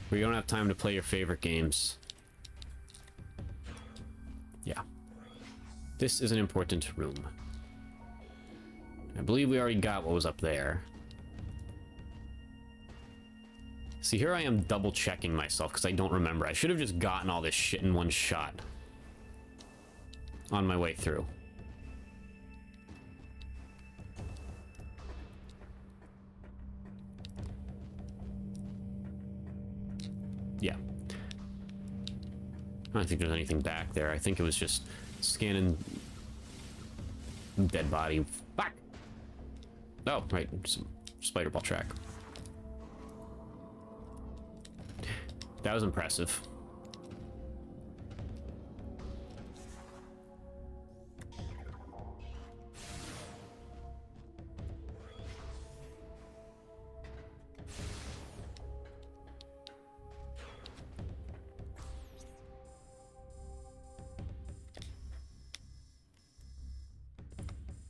where you don't have time to play your favorite games? Yeah. This is an important room. I believe we already got what was up there. See, here I am double checking myself because I don't remember. I should have just gotten all this shit in one shot on my way through. Yeah. I don't think there's anything back there. I think it was just scanning dead body. Back. Oh, right. Some spider ball track. That was impressive.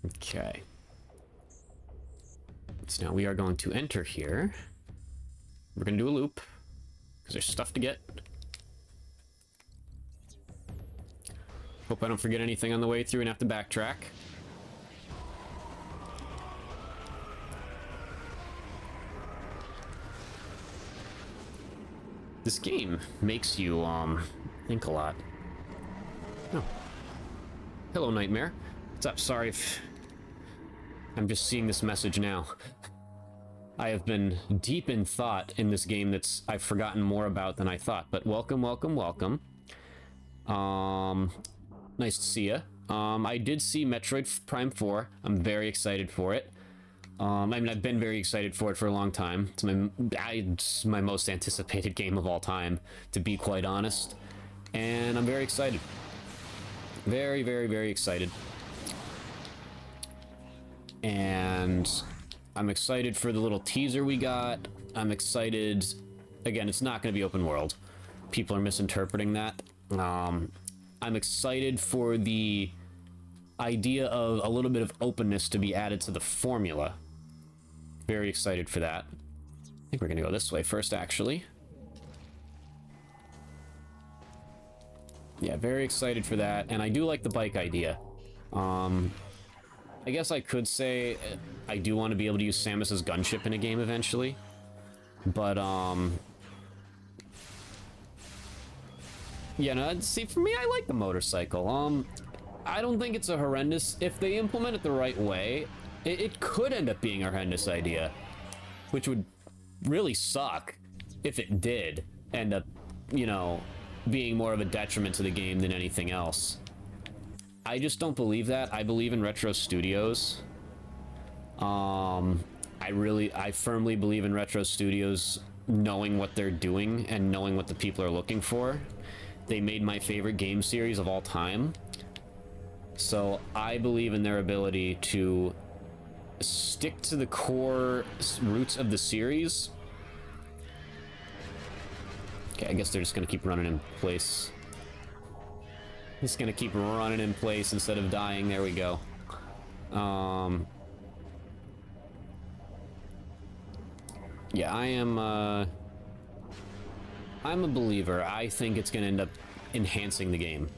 Okay. So now we are going to enter here. We're going to do a loop, because there's stuff to get. Hope I don't forget anything on the way through and have to backtrack. This game makes you, think a lot. Oh. Hello, Nightmare. What's up? Sorry if I'm just seeing this message now. I have been deep in thought in this game that's I've forgotten more about than I thought, but welcome, welcome, welcome. Nice to see ya. I did see Metroid Prime 4. I'm very excited for it. I mean, I've been very excited for it for a long time. It's my most anticipated game of all time, to be quite honest. And I'm very excited. Very, very, very excited. And I'm excited for the little teaser we got. I'm excited again, it's not going to be open world. People are misinterpreting that. I'm excited for the idea of a little bit of openness to be added to the formula. Very excited for that. I think we're going to go this way first, actually. Yeah, very excited for that, and I do like the bike idea. I guess I could say I do want to be able to use Samus's gunship in a game eventually, but yeah, no, see, for me, I like the motorcycle. I don't think it's a horrendous, if they implement it the right way, it could end up being a horrendous idea, which would really suck if it did end up, you know, being more of a detriment to the game than anything else. I just don't believe that. I believe in Retro Studios. I firmly believe in Retro Studios knowing what they're doing and knowing what the people are looking for. They made my favorite game series of all time. So I believe in their ability to stick to the core roots of the series. Okay, I guess they're just gonna keep running in place. Just gonna keep running in place instead of dying. There we go. Yeah, I'm a believer. I think it's gonna end up enhancing the game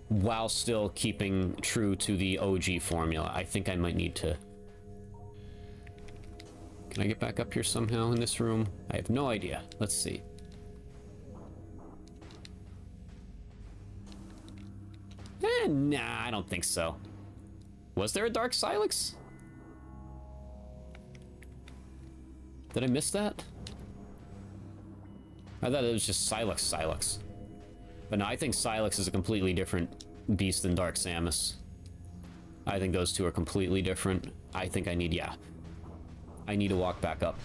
while still keeping true to the OG formula. I think I might need to... Can I get back up here somehow in this room? I have no idea. Let's see. Nah, I don't think so. Was there a Dark Silex? Did I miss that? I thought it was just Silex. But no, I think Silex is a completely different beast than Dark Samus. I think those two are completely different. I think I need, yeah. I need to walk back up.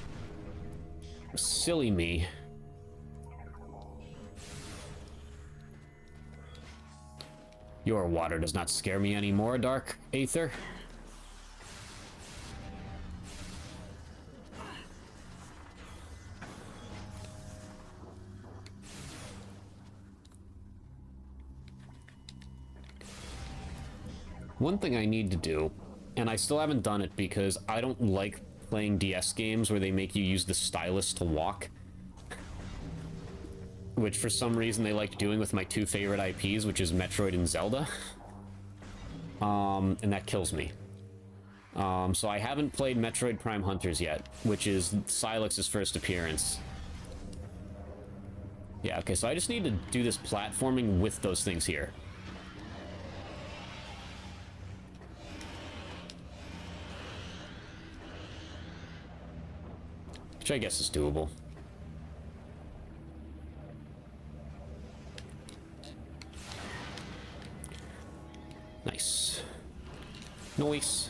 Silly me. Your water does not scare me anymore, Dark Aether. One thing I need to do, and I still haven't done it because I don't like playing DS games where they make you use the stylus to walk. Which for some reason they like doing with my two favorite IPs, which is Metroid and Zelda. And that kills me. So I haven't played Metroid Prime Hunters yet, which is Silex's first appearance. Yeah, okay, so I just need to do this platforming with those things here. Which I guess is doable. Nice. Nice.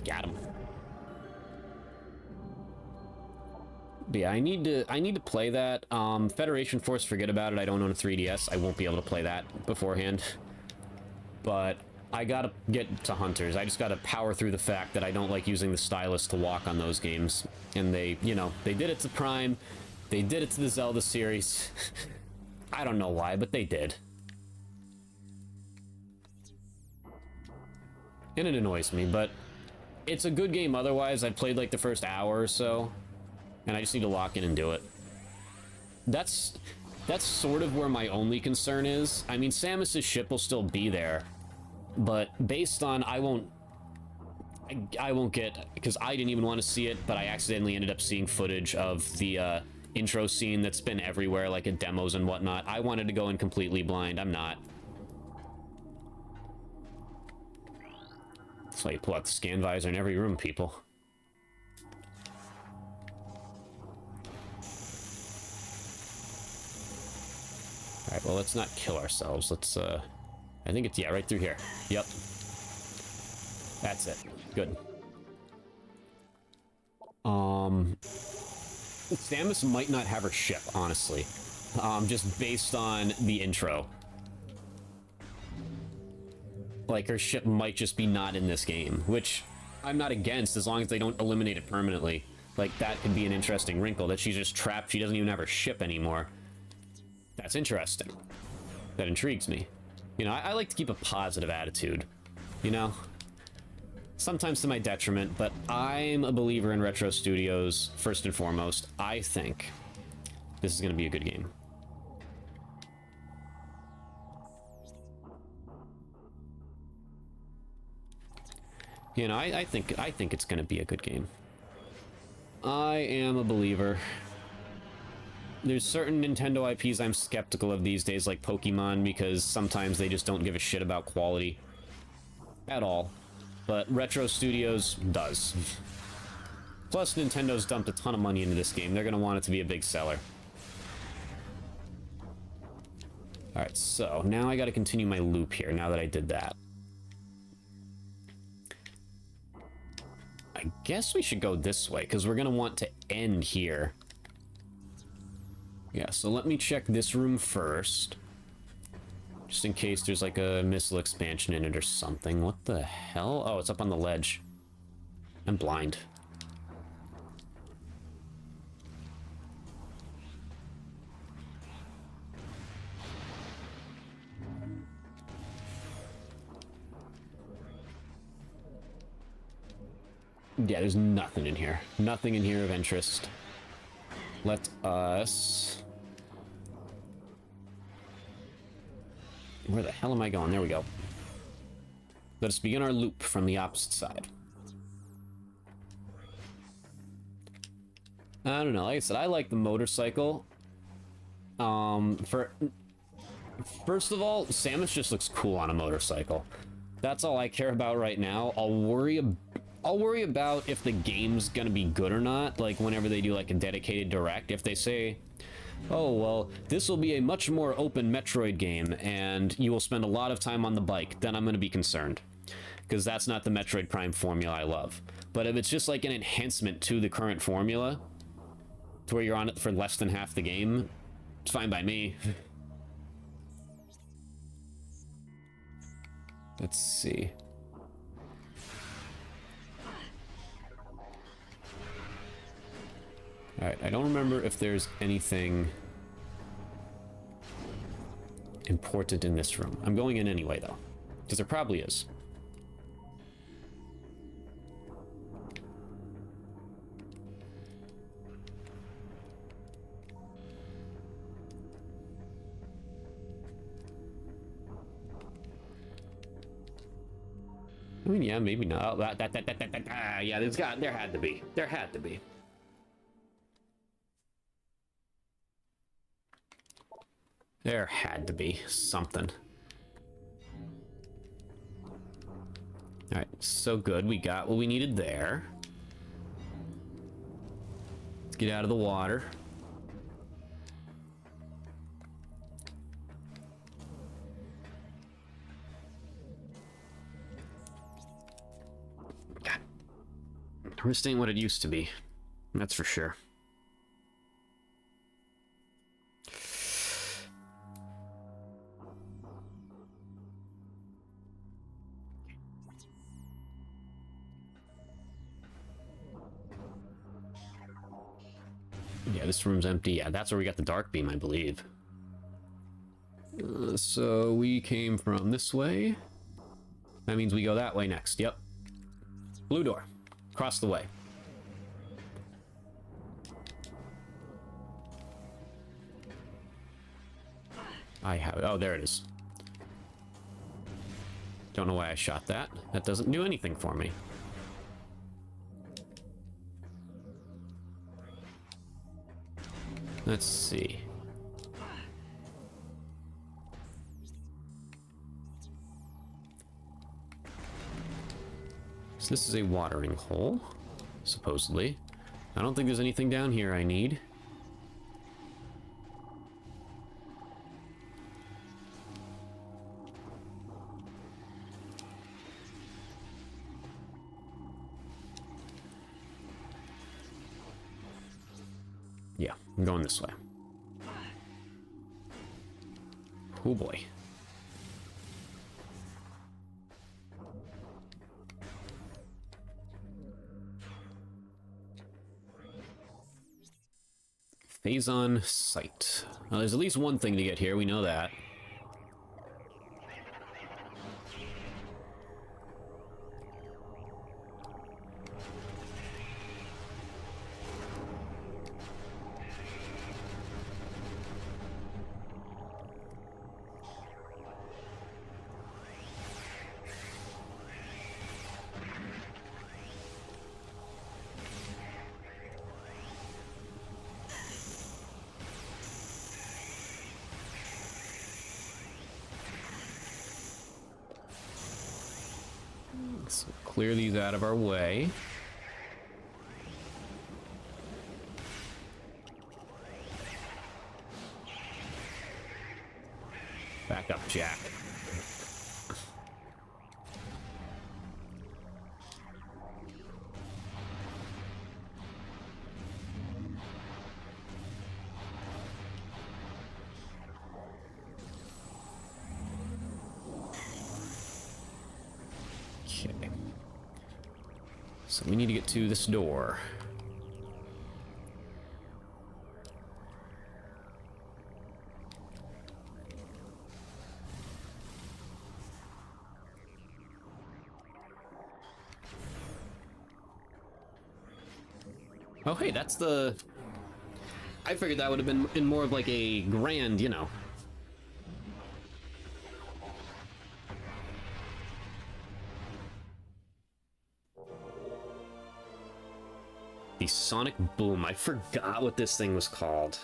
Got him. But yeah, I need to play that. Federation Force, forget about it. I don't own a 3DS. I won't be able to play that beforehand. But I gotta get to Hunters. I just gotta power through the fact that I don't like using the stylus to walk on those games. And they, you know, they did it to Prime. They did it to the Zelda series. I don't know why, but they did. And it annoys me, but it's a good game otherwise. I played like the first hour or so, and I just need to lock in and do it. That's sort of where my only concern is. I mean, Samus's ship will still be there, but based on I won't get, because I didn't even want to see it, but I accidentally ended up seeing footage of the intro scene that's been everywhere, like at demos and whatnot. I wanted to go in completely blind. I'm not. That's why you pull out the scan visor in every room, people. Alright, well, let's not kill ourselves. Let's, I think it's, yeah, right through here. Yep. That's it. Good. Samus might not have her ship, honestly. Just based on the intro. Like, her ship might just be not in this game, which I'm not against, as long as they don't eliminate it permanently. Like, that could be an interesting wrinkle, that she's just trapped, she doesn't even have her ship anymore. That's interesting. That intrigues me. You know, I like to keep a positive attitude, you know? Sometimes to my detriment, but I'm a believer in Retro Studios, first and foremost. I think this is going to be a good game. You know, I think it's going to be a good game. I am a believer. There's certain Nintendo IPs I'm skeptical of these days, like Pokemon, because sometimes they just don't give a shit about quality at all. But Retro Studios does. Plus, Nintendo's dumped a ton of money into this game. They're going to want it to be a big seller. Alright, so now I got to continue my loop here, now that I did that. I guess we should go this way, because we're going to want to end here. Yeah, so let me check this room first. Just in case there's like a missile expansion in it or something. What the hell? Oh, it's up on the ledge. I'm blind. Yeah, there's nothing in here. Nothing in here of interest. Let us... Where the hell am I going? There we go. Let us begin our loop from the opposite side. I don't know. Like I said, I like the motorcycle. First of all, Samus just looks cool on a motorcycle. That's all I care about right now. I'll worry about if the game's gonna be good or not, like whenever they do like a dedicated direct. If they say, oh, well, this will be a much more open Metroid game, and you will spend a lot of time on the bike, then I'm going to be concerned. Because that's not the Metroid Prime formula I love. But if it's just like an enhancement to the current formula, to where you're on it for less than half the game, it's fine by me. Let's see. Alright, I don't remember if there's anything important in this room. I'm going in anyway, though. Because there probably is. I mean, yeah, maybe not. Oh, yeah, there had to be. There had to be. There had to be something. Alright, so good. We got what we needed there. Let's get out of the water. God. This ain't what it used to be. That's for sure. Yeah, this room's empty. Yeah, that's where we got the dark beam, I believe. So we came from this way. That means we go that way next. Yep. Blue door. Across the way. I have it. Oh, there it is. Don't know why I shot that. That doesn't do anything for me. Let's see. So this is a watering hole, supposedly. I don't think there's anything down here I need. Yeah, I'm going this way. Oh boy. Phazon site. Well, there's at least one thing to get here, we know that. Let's clear these out of our way. Back up, Jack. Okay. So we need to get to this door. Oh, hey, that's the... I figured that would have been in more of like a grand, you know. The Sonic Boom. I forgot what this thing was called.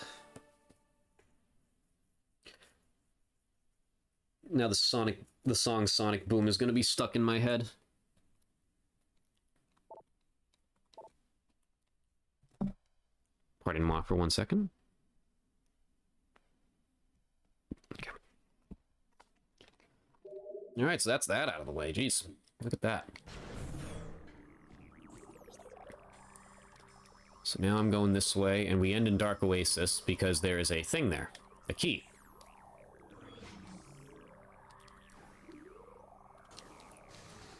Now the song Sonic Boom is going to be stuck in my head. Pardon moi for 1 second. Okay. All right, so that's that out of the way. Jeez, look at that. So now I'm going this way, and we end in Dark Oasis because there is a thing there. A key.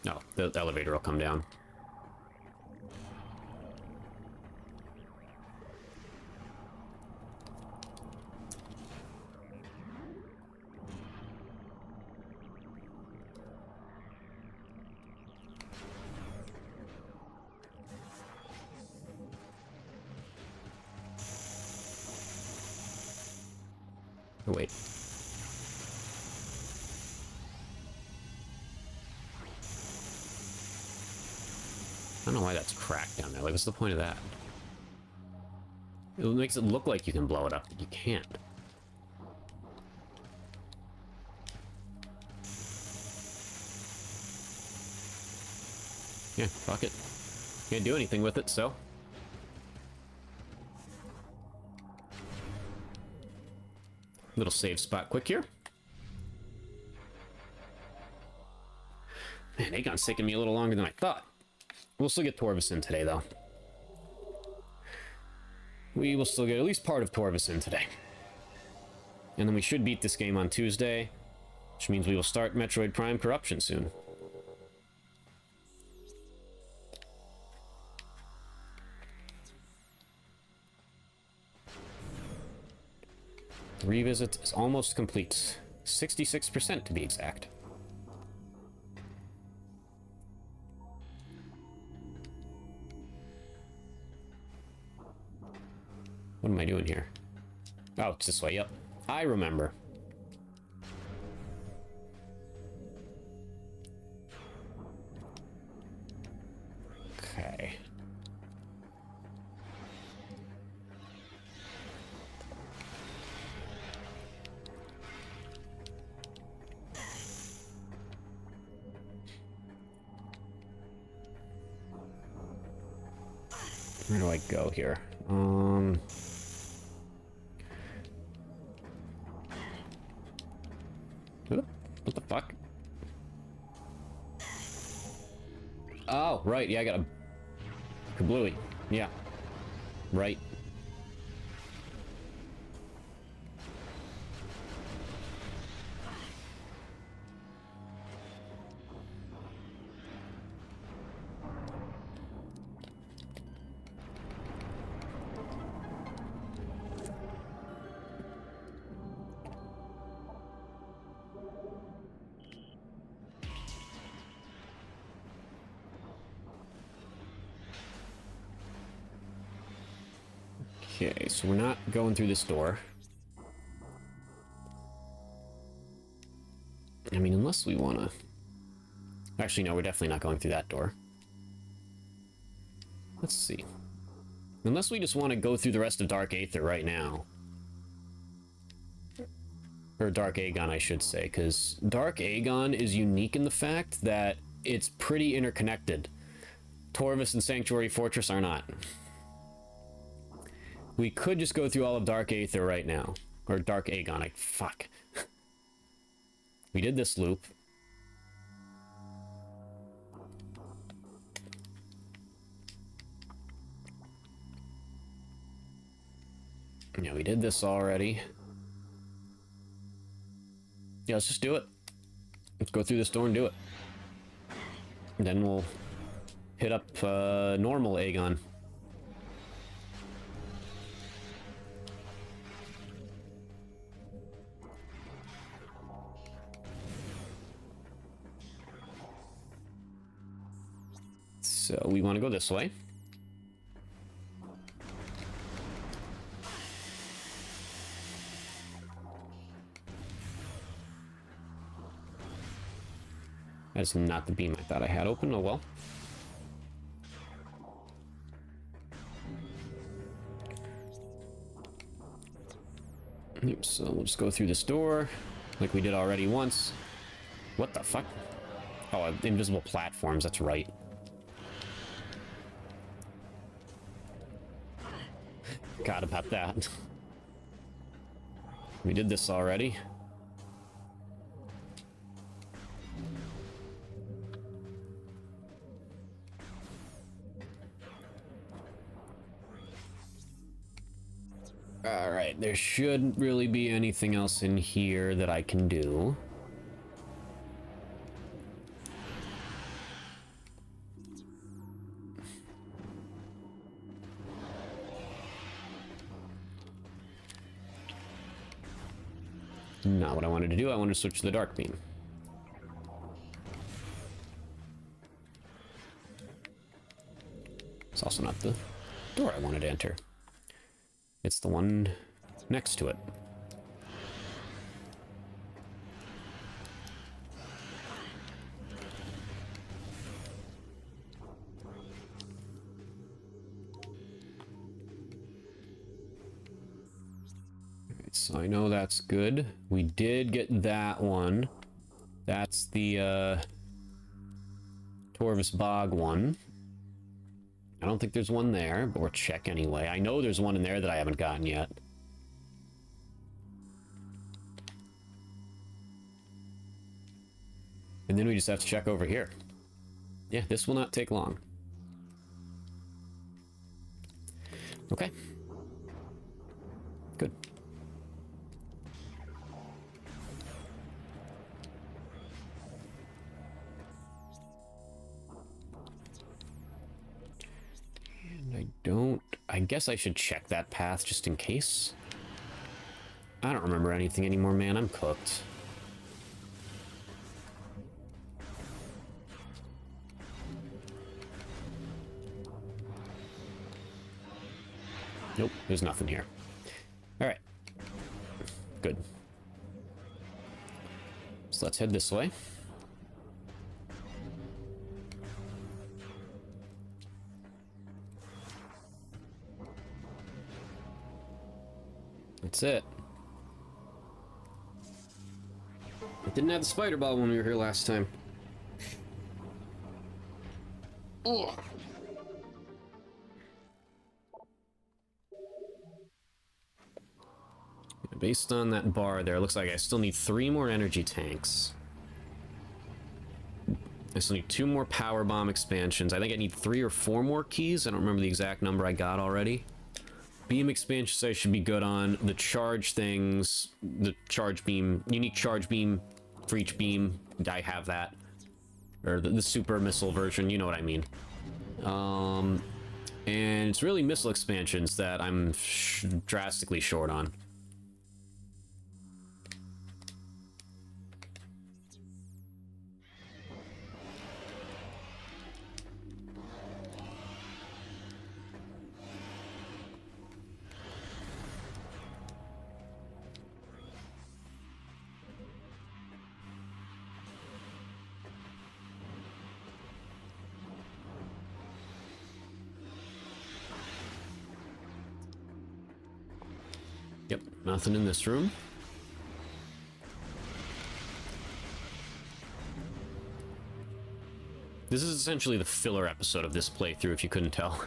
No, the elevator will come down. Oh, wait. I don't know why that's cracked down there. Like, what's the point of that? It makes it look like you can blow it up, but you can't. Yeah, fuck it. Can't do anything with it, so... Little save spot quick here. Man, Aegon's taking me a little longer than I thought. We'll still get Torvesen today, though. We will still get at least part of Torvesen today. And then we should beat this game on Tuesday, which means we will start Metroid Prime Corruption soon. The revisit is almost complete. 66% to be exact. What am I doing here? Oh, it's this way, yep. I remember. Okay. Where do I go here? What the fuck? Oh, right, yeah, I got a kablooey. Yeah. Right. Okay, so we're not going through this door. I mean, unless we want to... Actually, no, we're definitely not going through that door. Let's see. Unless we just want to go through the rest of Dark Aether right now. Or Dark Aegon, I should say, because Dark Aegon is unique in the fact that it's pretty interconnected. Torvus and Sanctuary Fortress are not. We could just go through all of Dark Aether right now. Or Dark Aegon, fuck. We did this loop. Yeah, we did this already. Yeah, let's just do it. Let's go through this door and do it. And then we'll hit up normal Aegon. So we want to go this way. That's not the beam I thought I had open. Oh well. Yep, so we'll just go through this door like we did already once. What the fuck? Oh, invisible platforms, that's right. Forgot about that. We did this already. Alright, there shouldn't really be anything else in here that I can do. Not what I wanted to do. I wanted to switch to the dark beam. It's also not the door I wanted to enter. It's the one next to it. Alright, so I know that's good. We did get that one. That's the Torvus Bog one. I don't think there's one there, but we'll check anyway. I know there's one in there that I haven't gotten yet. And then we just have to check over here. Yeah, this will not take long. Okay. Good. I guess I should check that path just in case. I don't remember anything anymore, man. I'm cooked. Nope, there's nothing here. Alright. Good. So let's head this way. That's it. It didn't have the spider ball when we were here last time. Ugh. Based on that bar there, it looks like I still need 3 more energy tanks. I still need 2 more power bomb expansions. I think I need 3 or 4 more keys. I don't remember the exact number I got already. Beam expansions I should be good on. The charge things, the charge beam, unique charge beam for each beam, I have that. Or the super missile version, you know what I mean. And it's really missile expansions that I'm drastically short on. Nothing in this room. This is essentially the filler episode of this playthrough, if you couldn't tell.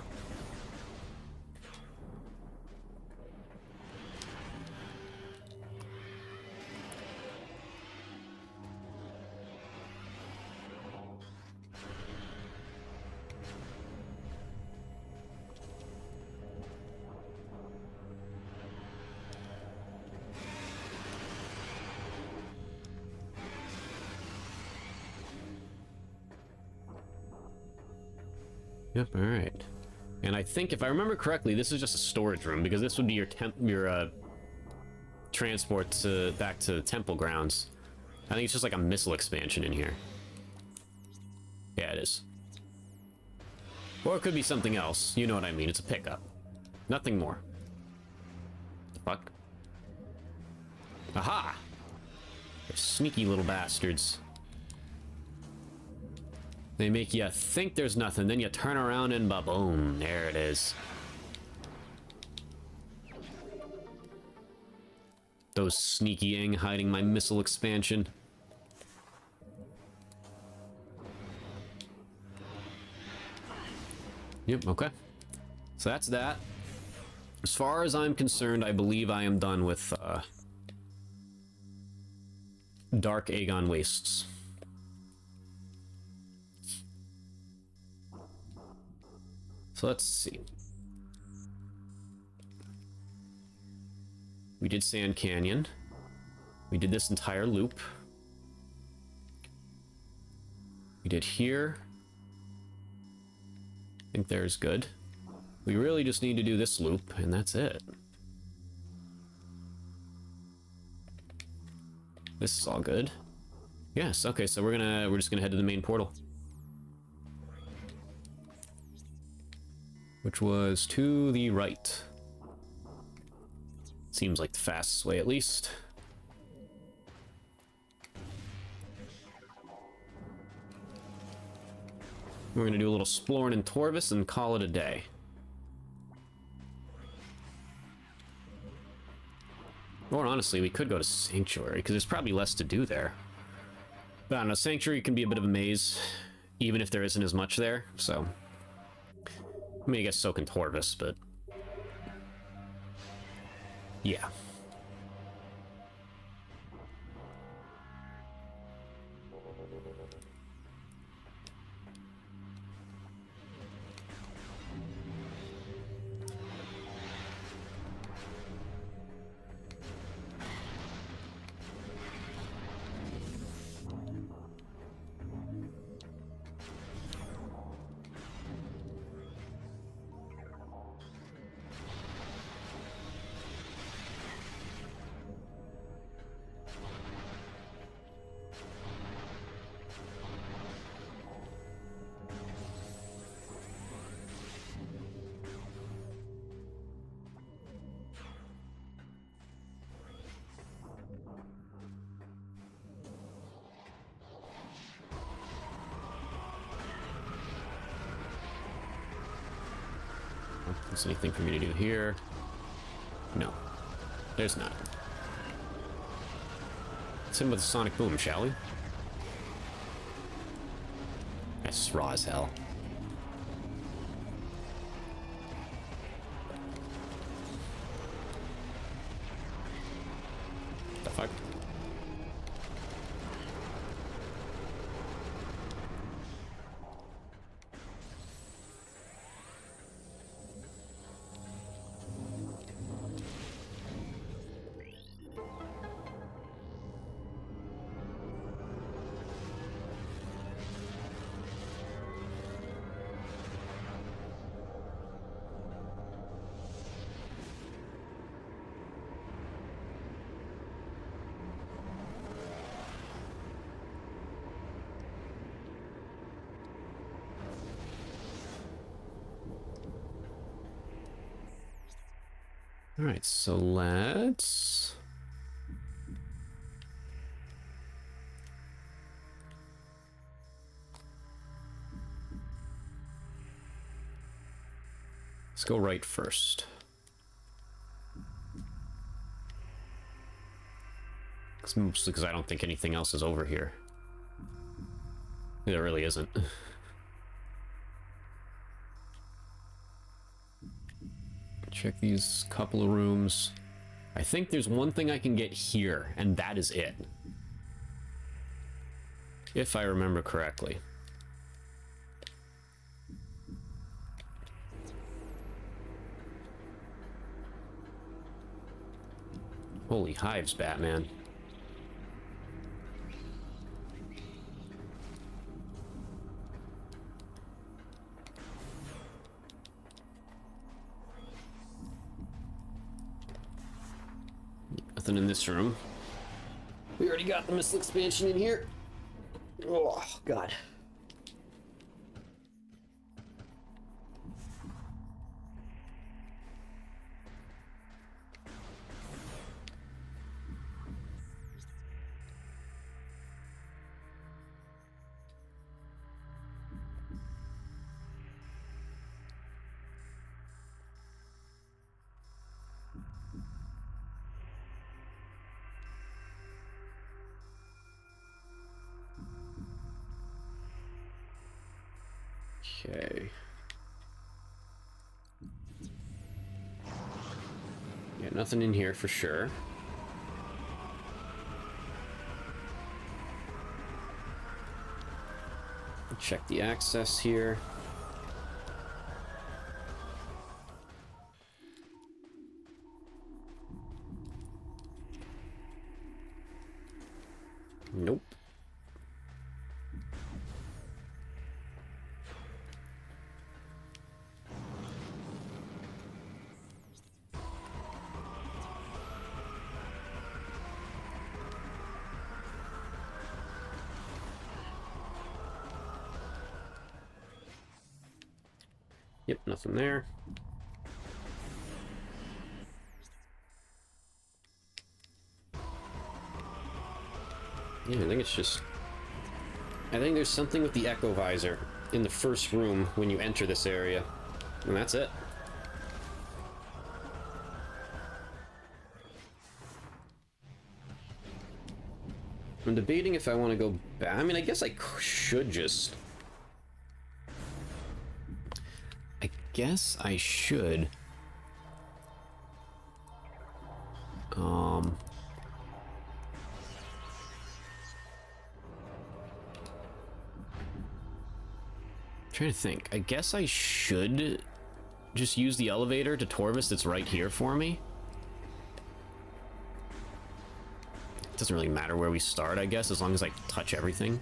Yep, alright. And I think, if I remember correctly, this is just a storage room, because this would be your transport back to Temple Grounds. I think it's just like a missile expansion in here. Yeah, it is. Or it could be something else. You know what I mean. It's a pickup. Nothing more. The fuck? Aha! They're sneaky little bastards. They make you think there's nothing, then you turn around and ba-boom, there it is. Those sneaky Ing hiding my missile expansion. Yep, okay. So that's that. As far as I'm concerned, I believe I am done with Dark Aegon Wastes. So let's see. We did Sand Canyon. We did this entire loop. We did here. I think there's good. We really just need to do this loop, and that's it. This is all good. Yes, okay, so we're just gonna head to the main portal. Which was to the right. Seems like the fastest way, at least. We're gonna do a little exploring in Torvis and call it a day. Or honestly, we could go to Sanctuary, because there's probably less to do there. But I don't know, Sanctuary can be a bit of a maze, even if there isn't as much there, so... I mean, I guess so can Torvis, but... yeah. Is there anything for me to do here? No. There's not. Let's hit him with a sonic boom, shall we? That's raw as hell. The fuck? All right, so let's go right first. mostly because I don't think anything else is over here. There really isn't. Check these couple of rooms. I think there's one thing I can get here, and that is it. If I remember correctly. Holy hives, Batman. Nothing in this room. We already got the missile expansion in here. Oh, God. Okay. Yeah, nothing in here for sure. Check the access here. Nope. Yep, nothing there. Yeah, I think it's just... I think there's something with the echo visor in the first room when you enter this area. And that's it. I'm debating if I want to go back. I mean, I guess I should just... guess I should. Trying to think. I guess I should just use the elevator to Torvis that's right here for me. It doesn't really matter where we start, I guess, as long as I touch everything.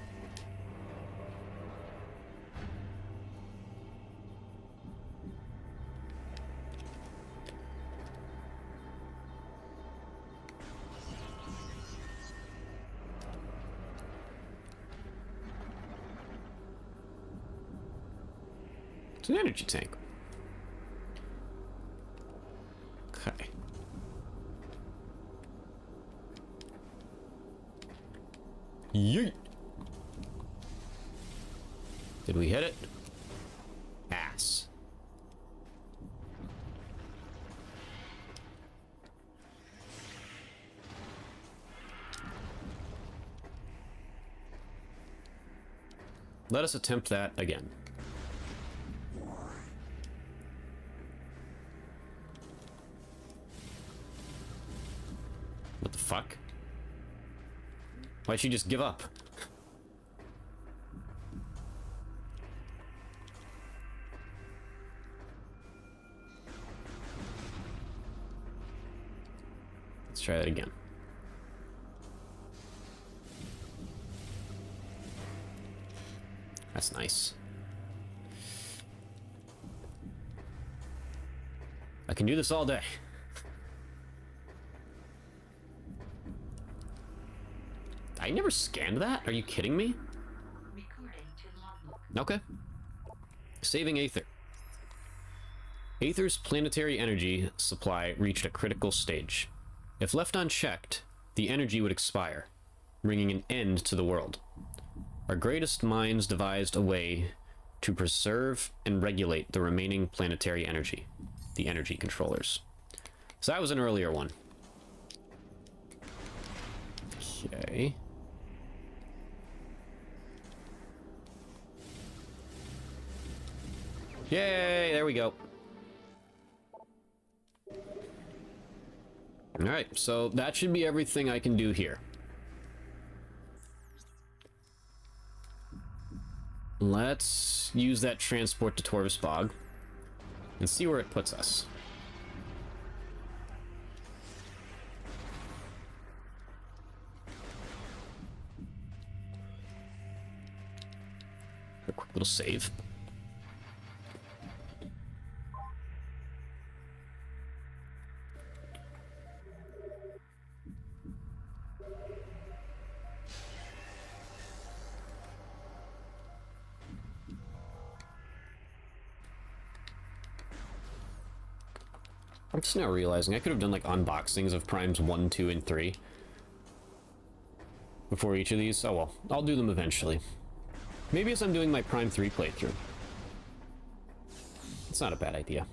It's an energy tank. Okay. Yeet. Did we hit it? Ass. Let us attempt that again. What the fuck? Why'd she just give up? Let's try that again. That's nice. I can do this all day. I never scanned that? Are you kidding me? Okay. Saving Aether. Aether's planetary energy supply reached a critical stage. If left unchecked, the energy would expire, bringing an end to the world. Our greatest minds devised a way to preserve and regulate the remaining planetary energy, the energy controllers. So that was an earlier one. Okay. Yay, there we go. Alright, so that should be everything I can do here. Let's use that transport to Torvus Bog and see where it puts us. A quick little save. I'm just now realizing I could have done like unboxings of Primes 1, 2, and 3 before each of these. Oh well, I'll do them eventually. Maybe as I'm doing my Prime 3 playthrough. It's not a bad idea.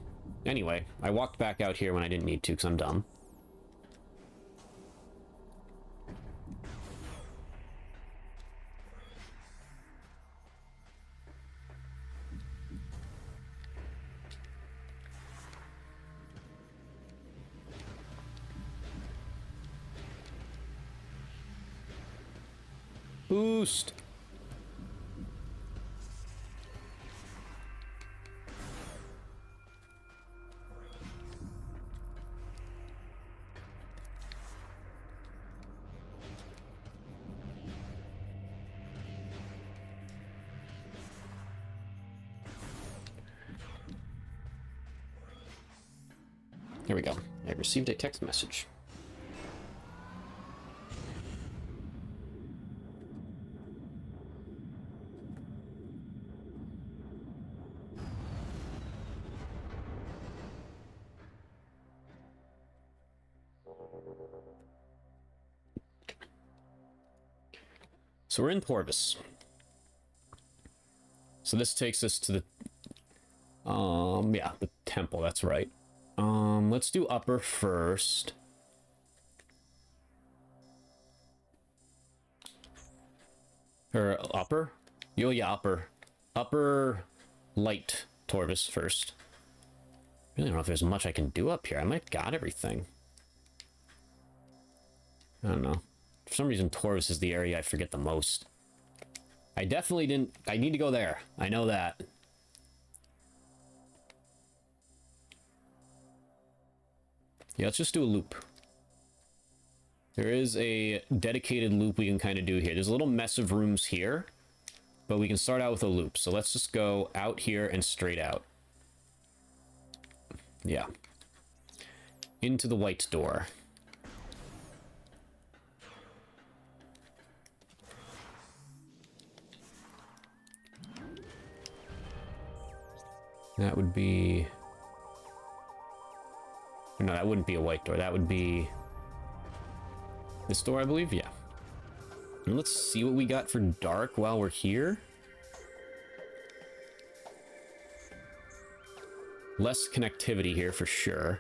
Anyway, I walked back out here when I didn't need to because I'm dumb. Boost! Here we go. I received a text message. So we're in Torvus. So this takes us to the yeah, the temple, that's right. Let's do upper first. Or upper? Oh yeah, upper. Upper light Torvus first. I really don't know if there's much I can do up here. I might have got everything. I don't know. For some reason, Torvus is the area I forget the most. I definitely didn't... I need to go there. I know that. Yeah, let's just do a loop. There is a dedicated loop we can kind of do here. There's a little mess of rooms here, but we can start out with a loop. So let's just go out here and straight out. Yeah. Into the white door. That would be... No, that wouldn't be a white door. That would be... this door, I believe? Yeah. And let's see what we got for dark while we're here. Less connectivity here for sure.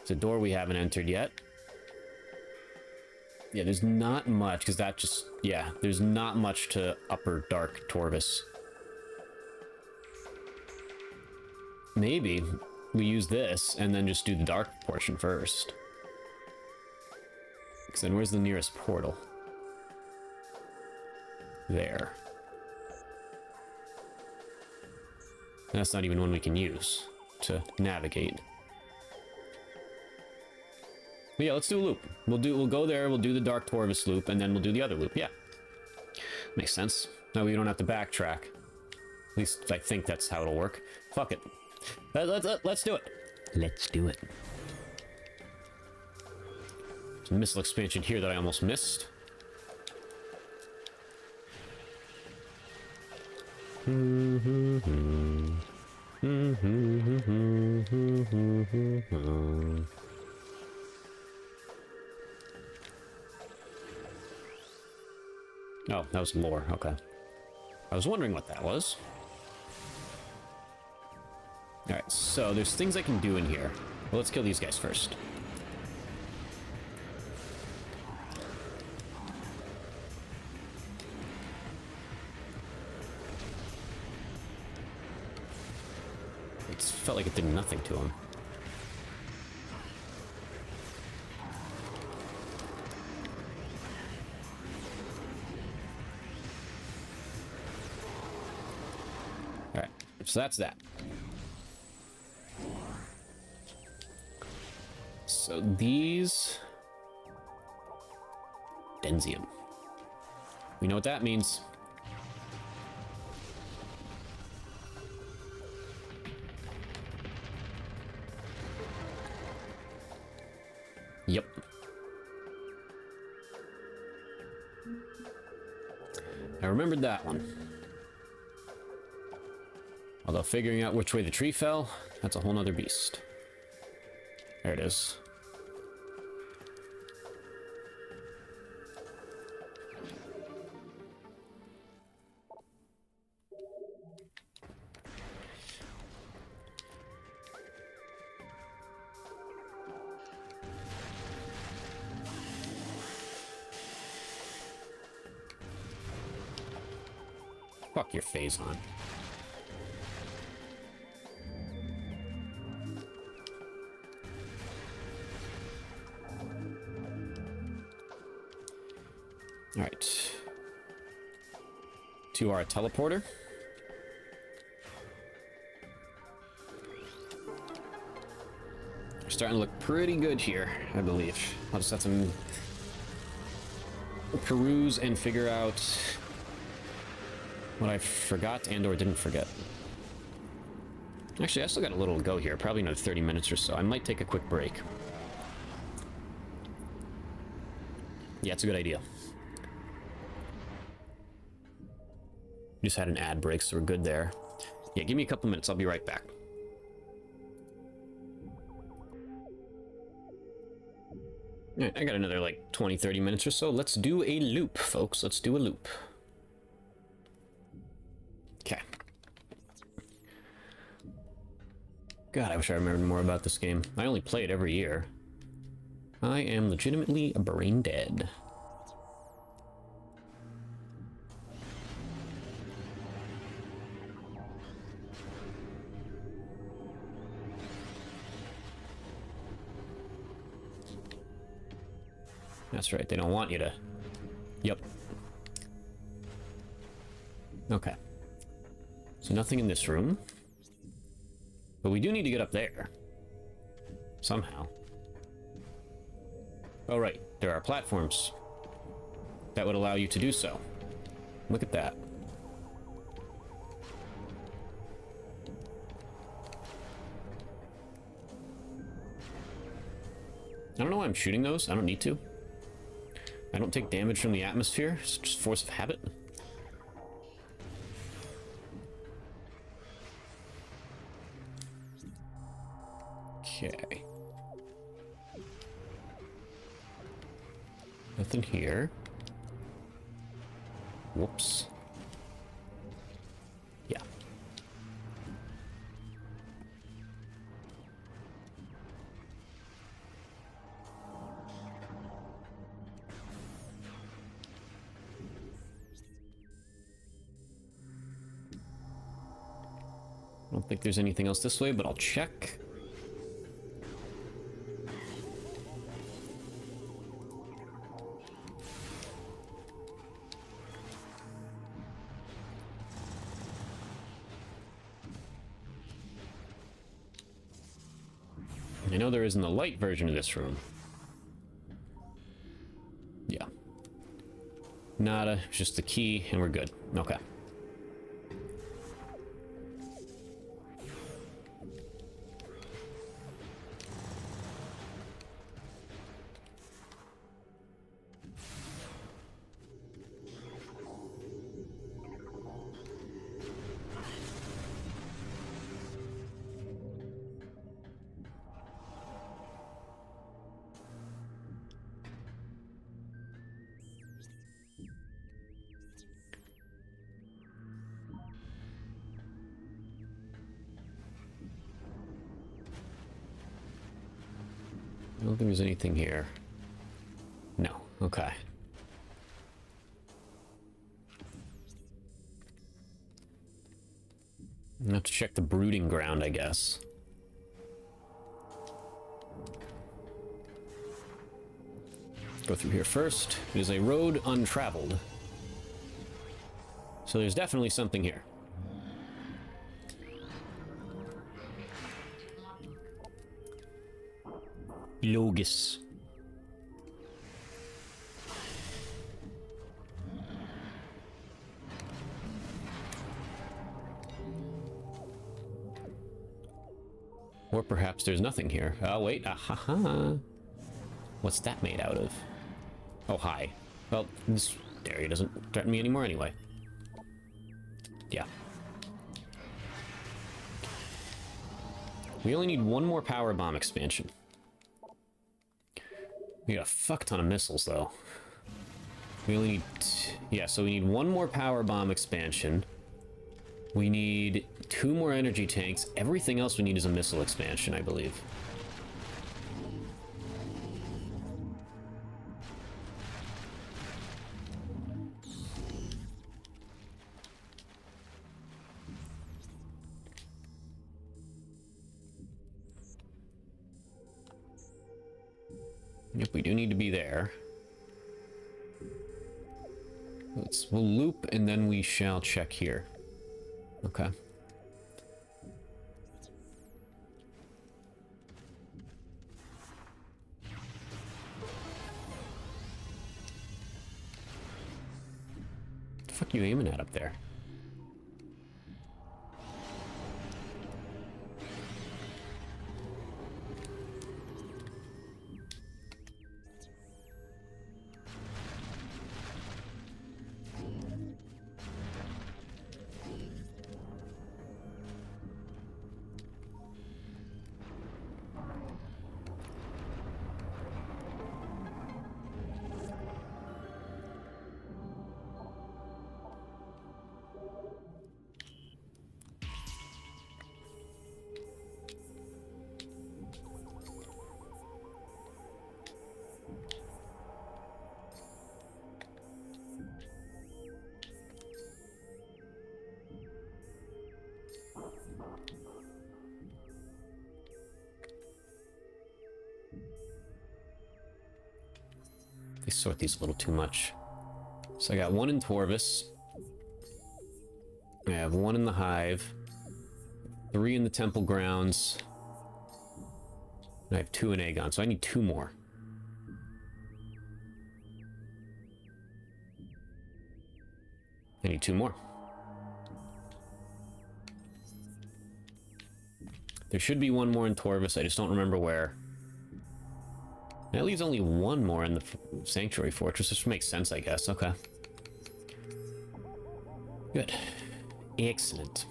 It's a door we haven't entered yet. Yeah, there's not much, because that just... yeah, there's not much to upper dark Torvus. Maybe we use this and then just do the dark portion first. Because then where's the nearest portal? There. And that's not even one we can use to navigate. But yeah, let's do a loop. We'll go there, we'll do the Dark Torvus loop, and then we'll do the other loop. Yeah. Makes sense. Now we don't have to backtrack. At least I think that's how it'll work. Fuck it. Let's do it. Let's do it. There's a missile expansion here that I almost missed. Oh, that was lore. Okay. I was wondering what that was. Alright, so there's things I can do in here. Well, let's kill these guys first. It felt like it did nothing to him. Alright, so that's that. So these... Denzium. We know what that means. Yep. I remembered that one. Although figuring out which way the tree fell, that's a whole nother beast. There it is. Fuck your phase on. Alright. To our teleporter. We're starting to look pretty good here, I believe. I'll just have to peruse and figure out what I forgot and or didn't forget. Actually, I still got a little to go here. Probably another 30 minutes or so. I might take a quick break. Yeah, it's a good idea. Just had an ad break, so we're good there. Yeah, give me a couple minutes. I'll be right back. Alright, I got another like 20-30 minutes or so. Let's do a loop, folks. Let's do a loop. Okay. God, I wish I remembered more about this game. I only play it every year. I am legitimately brain dead. That's right, they don't want you to... Yep. Okay. So nothing in this room. But we do need to get up there. Somehow. Oh right, there are platforms that would allow you to do so. Look at that. I don't know why I'm shooting those. I don't need to. I don't take damage from the atmosphere. It's just force of habit. Okay. Nothing here. Whoops. Yeah. I don't think there's anything else this way, but I'll check. I know there is in the light version of this room. Yeah. Nada, just the key, and we're good. Okay. I don't think there's anything here. No. Okay. I have to check the brooding ground, I guess. Go through here first. It is a road untraveled. So there's definitely something here. Logis. Or perhaps there's nothing here. Oh, wait. Ahaha. What's that made out of? Oh, hi. Well, this area doesn't threaten me anymore anyway. Yeah. We only need one more power bomb expansion. We got a fuck ton of missiles, though. We only need... yeah, so we need one more power bomb expansion. We need 2 more energy tanks. Everything else we need is a missile expansion, I believe. Yep, we do need to be there. We'll loop and then we shall check here. Okay. What the fuck are you aiming at up there? They sort these a little too much. So I got 1 in Torvis. I have 1 in the Hive. 3 in the Temple Grounds. And I have 2 in Aegon, so I need 2 more. I need 2 more. There should be 1 more in Torvis, I just don't remember where. That leaves only 1 more in the Sanctuary Fortress, which makes sense, I guess. Okay. Good. Excellent.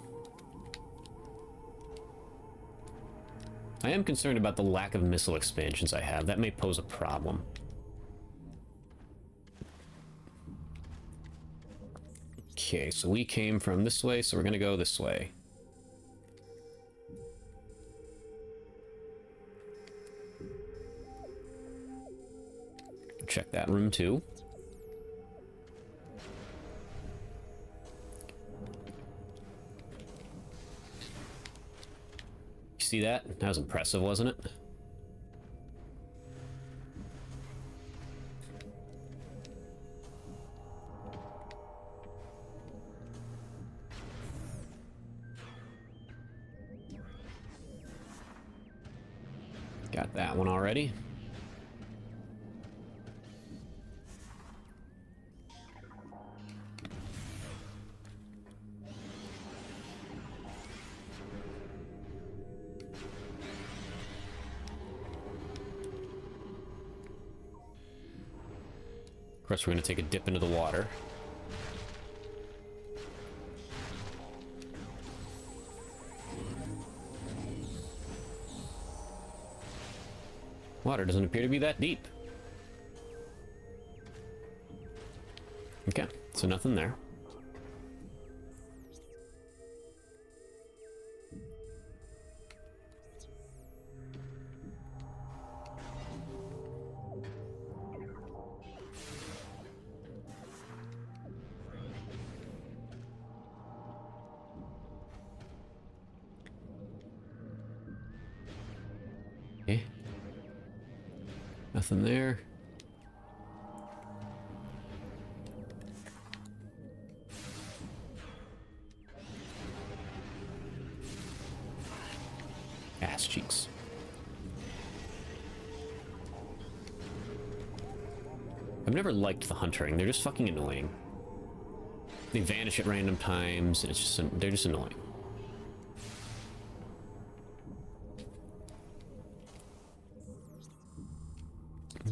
I am concerned about the lack of missile expansions I have. That may pose a problem. Okay, so we came from this way, so we're gonna go this way. Check that room too. You see that? That was impressive, wasn't it? Got that one already. Of course, we're going to take a dip into the water. Water doesn't appear to be that deep. Okay, so nothing there. Nothing there. Ass cheeks. I've never liked the huntering. They're just fucking annoying. They vanish at random times, and it's just they're just annoying.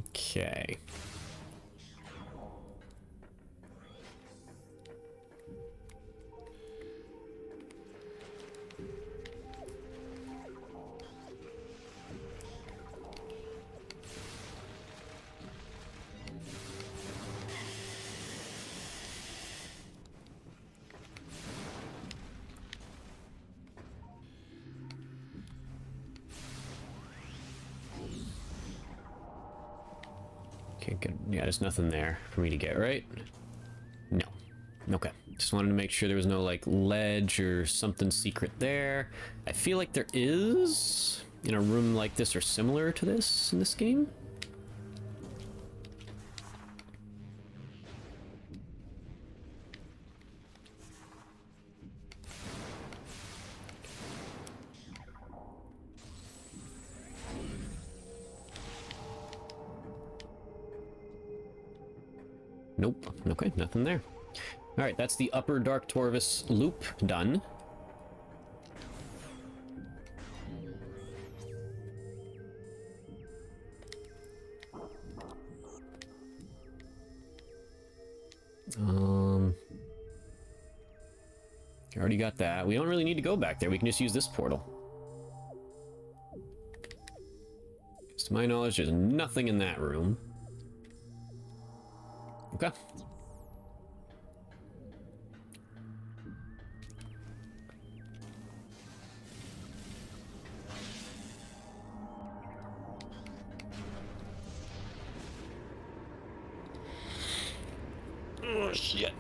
Okay. Okay, good. Yeah, there's nothing there for me to get, right? No. Okay. Just wanted to make sure there was no, like, ledge or something secret there. I feel like there is in a room like this or similar to this in this game. Nope. Okay, nothing there. All right, that's the upper Dark Torvus loop done. Already got that. We don't really need to go back there. We can just use this portal. To my knowledge, there's nothing in that room. Okay. Oh, shit.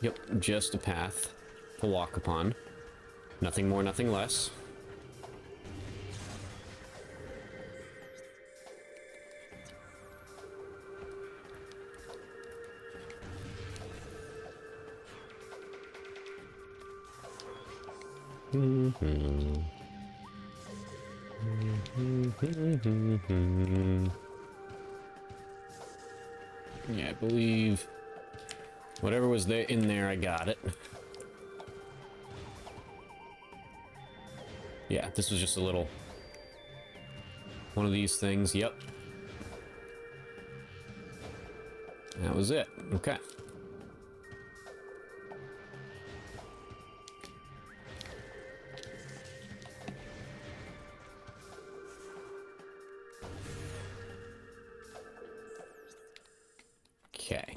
Yep, just a path to walk upon. Nothing more, nothing less. Yeah, I believe whatever was there in there, I got it. Yeah, this was just a little one of these things. Yep. That was it. Okay. Okay.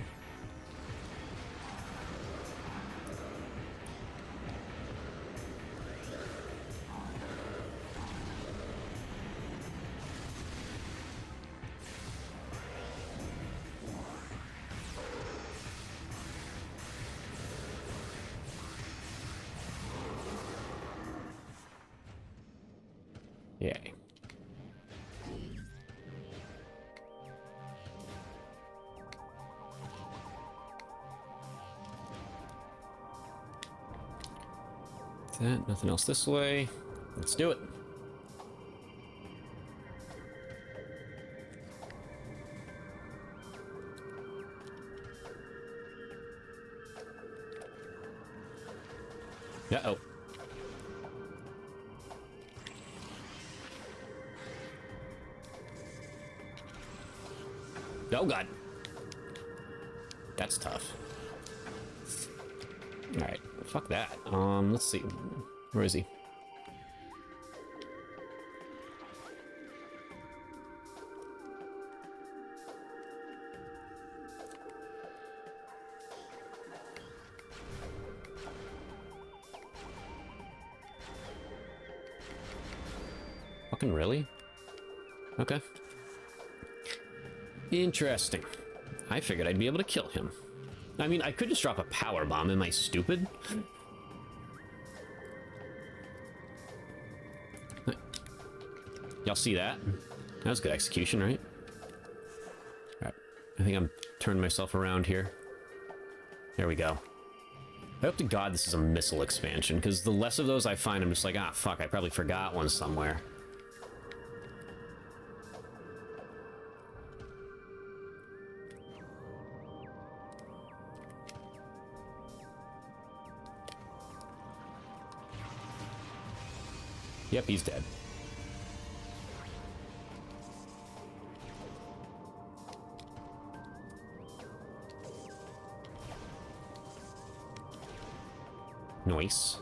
Yay. That, nothing else this way. Let's do it. Uh-oh. Oh god. That's tough. Alright, fuck that. Let's see. Where is he? Fucking really? Okay. Interesting. I figured I'd be able to kill him. I mean, I could just drop a power bomb. Am I stupid? Y'all see that? That was good execution, right? Alright. I think I'm turning myself around here. There we go. I hope to God this is a missile expansion, because the less of those I find, I'm just like, ah, fuck, I probably forgot one somewhere. Yep, he's dead. Nice.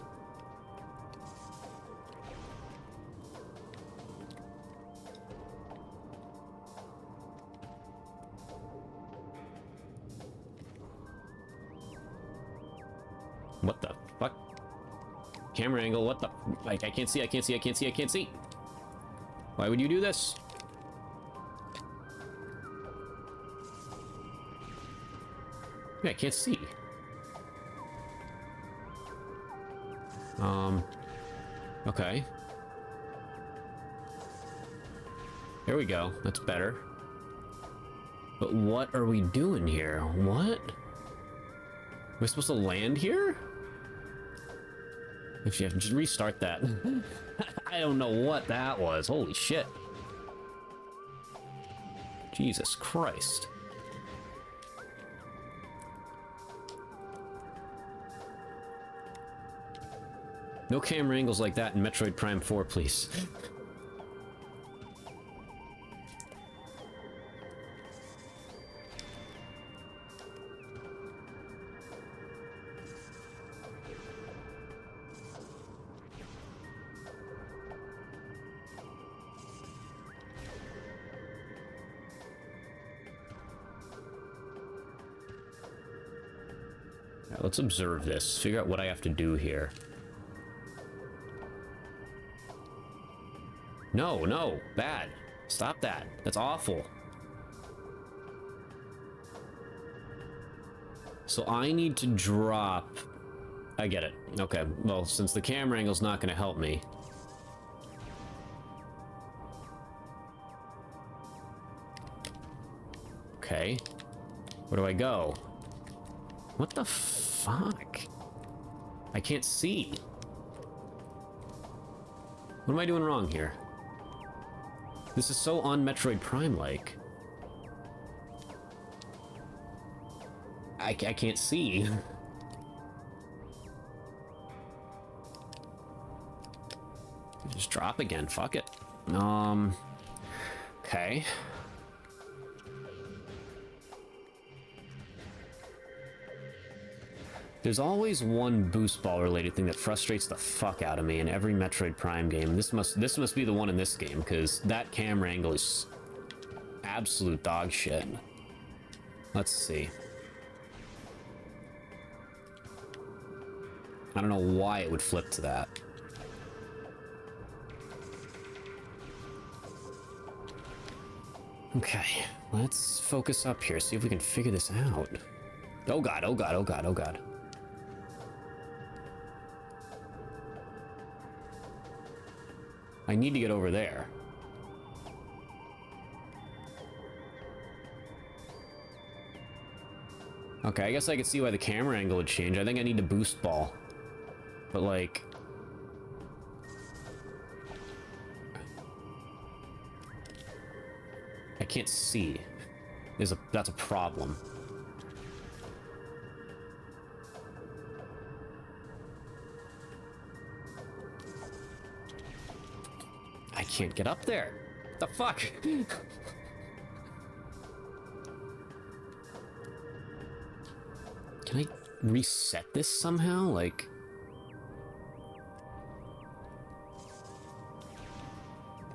What the fuck? Camera angle, what the... Like, I can't see, I can't see, I can't see, I can't see. Why would you do this? Yeah, I can't see. Okay. There we go. That's better. But what are we doing here? What? Am I supposed to land here? If you have to just restart that. I don't know what that was. Holy shit. Jesus Christ. No camera angles like that in Metroid Prime 4, please. Right, let's observe this. Figure out what I have to do here. No, no, bad. Stop that. That's awful. So I need to drop... I get it. Okay, well, since the camera angle's not going to help me... Okay. Where do I go? What the fuck? I can't see. What am I doing wrong here? This is so un-Metroid Prime-like. I can't see. Just drop again, fuck it. Okay. There's always one boost ball related thing that frustrates the fuck out of me in every Metroid Prime game. This must be the one in this game, because that camera angle is absolute dog shit. Let's see. I don't know why it would flip to that. Okay, let's focus up here, see if we can figure this out. Oh god, oh god, oh god, oh god. I need to get over there. Okay, I guess I could see why the camera angle would change. I think I need to boost ball. But like... I can't see. That's a problem. I can't get up there. What the fuck? Can I reset this somehow? Like...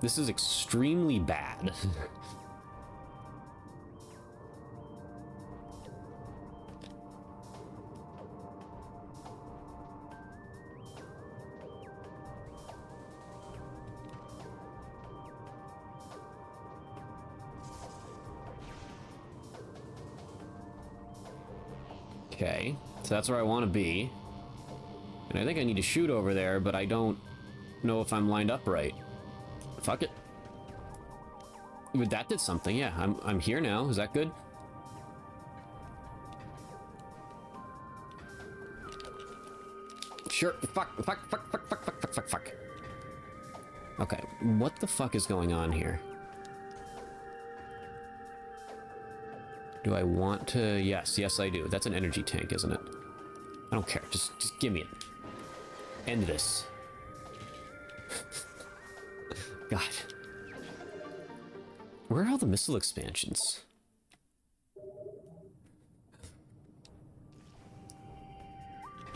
This is extremely bad. Okay, so that's where I want to be. And I think I need to shoot over there, but I don't know if I'm lined up right. Fuck it. But that did something, yeah. I'm here now. Is that good? Sure. Fuck. Okay, what the fuck is going on here? Do I want to... Yes, I do. That's an energy tank, isn't it? I don't care. Just give me it. End this. God. Where are all the missile expansions?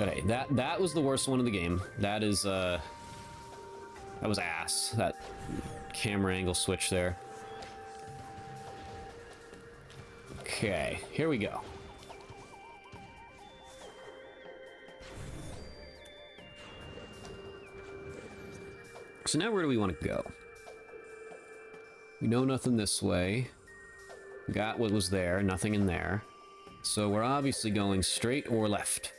Okay, that was the worst one of the game. That is, that was ass. That camera angle switch there. Okay, here we go. So now where do we want to go? We know nothing this way. We got what was there, nothing in there. So we're obviously going straight or left.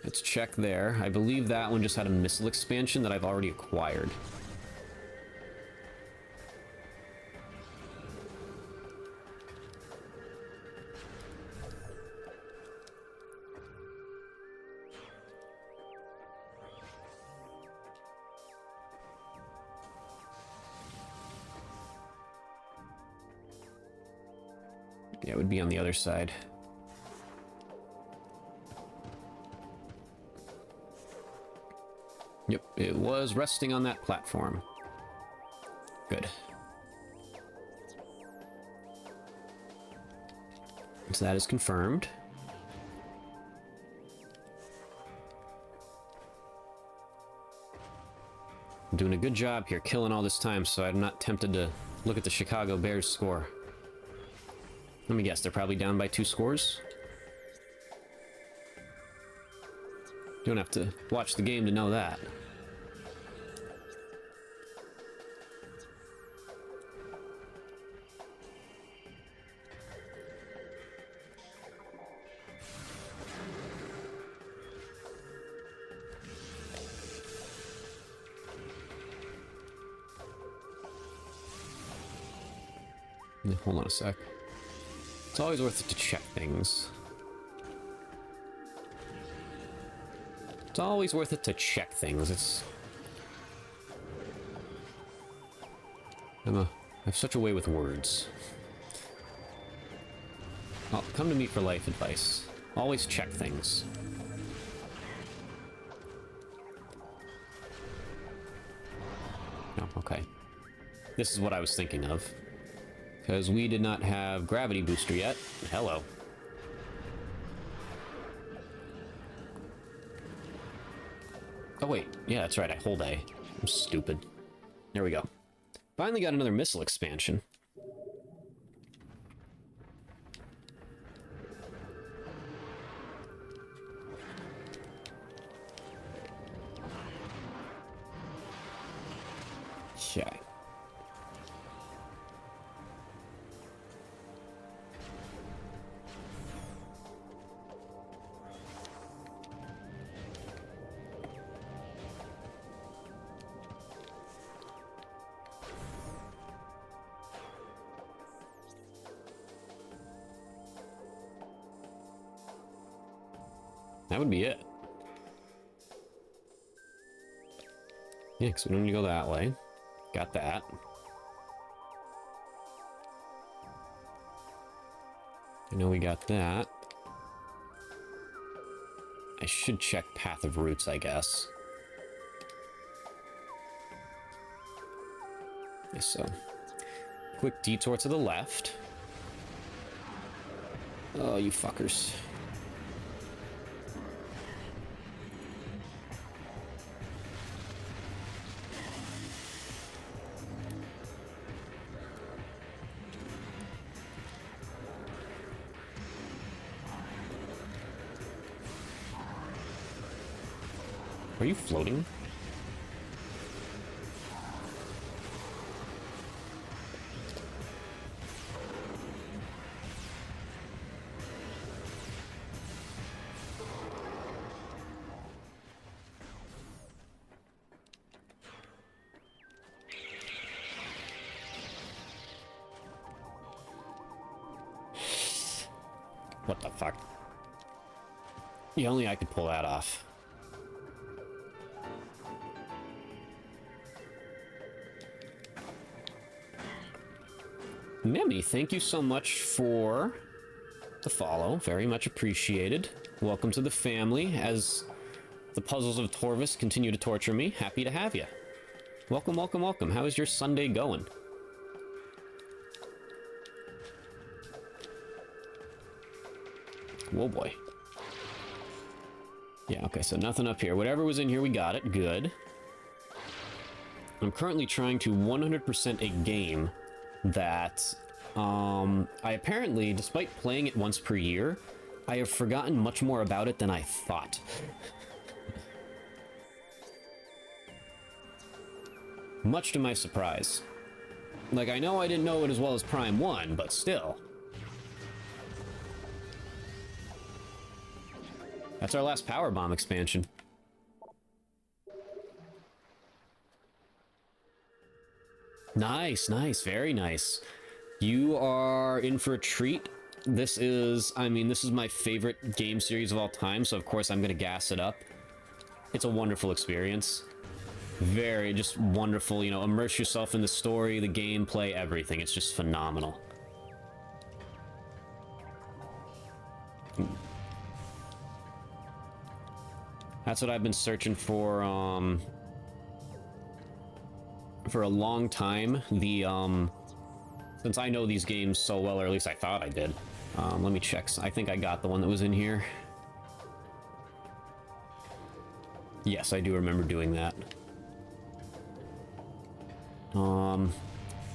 Let's check there. I believe that one just had a missile expansion that I've already acquired. Yeah, it would be on the other side. Yep, it was resting on that platform. Good. So that is confirmed. I'm doing a good job here, killing all this time, so I'm not tempted to look at the Chicago Bears score. Let me guess, they're probably down by 2 scores? You don't have to watch the game to know that. Hold on a sec. It's always worth it to check things. It's always worth it to check things. I have such a way with words. Well, come to me for life advice. Always check things. No, okay. This is what I was thinking of. Because we did not have gravity booster yet. Hello. Oh wait, yeah, that's right, I hold A. I'm stupid. There we go. Finally got another missile expansion. Okay. That would be it. Yeah, because we don't need to go that way. Got that. I know we got that. I should check Path of Roots, I guess. Yes, so. Quick detour to the left. Oh, you fuckers. Are you floating? What the fuck? Yeah, only I could pull that off. Mimi, thank you so much for the follow. Very much appreciated. Welcome to the family. As the puzzles of Torvis continue to torture me, happy to have you. Welcome, welcome, welcome. How is your Sunday going? Whoa, boy. Yeah, okay, so nothing up here. Whatever was in here, we got it. Good. I'm currently trying to 100% a game that I apparently, despite playing it once per year, I have forgotten much more about it than I thought. Much to my surprise. Like, I know I didn't know it as well as Prime 1, but still. That's our last Power Bomb expansion. Nice, nice, very nice. You are in for a treat. This is, I mean, this is my favorite game series of all time, so of course I'm gonna gas it up. It's a wonderful experience. Very, just wonderful, you know, immerse yourself in the story, the gameplay, everything. It's just phenomenal. That's what I've been searching for a long time. The, since I know these games so well, or at least I thought I did. Let me check. I think I got the one that was in here. Yes, I do remember doing that.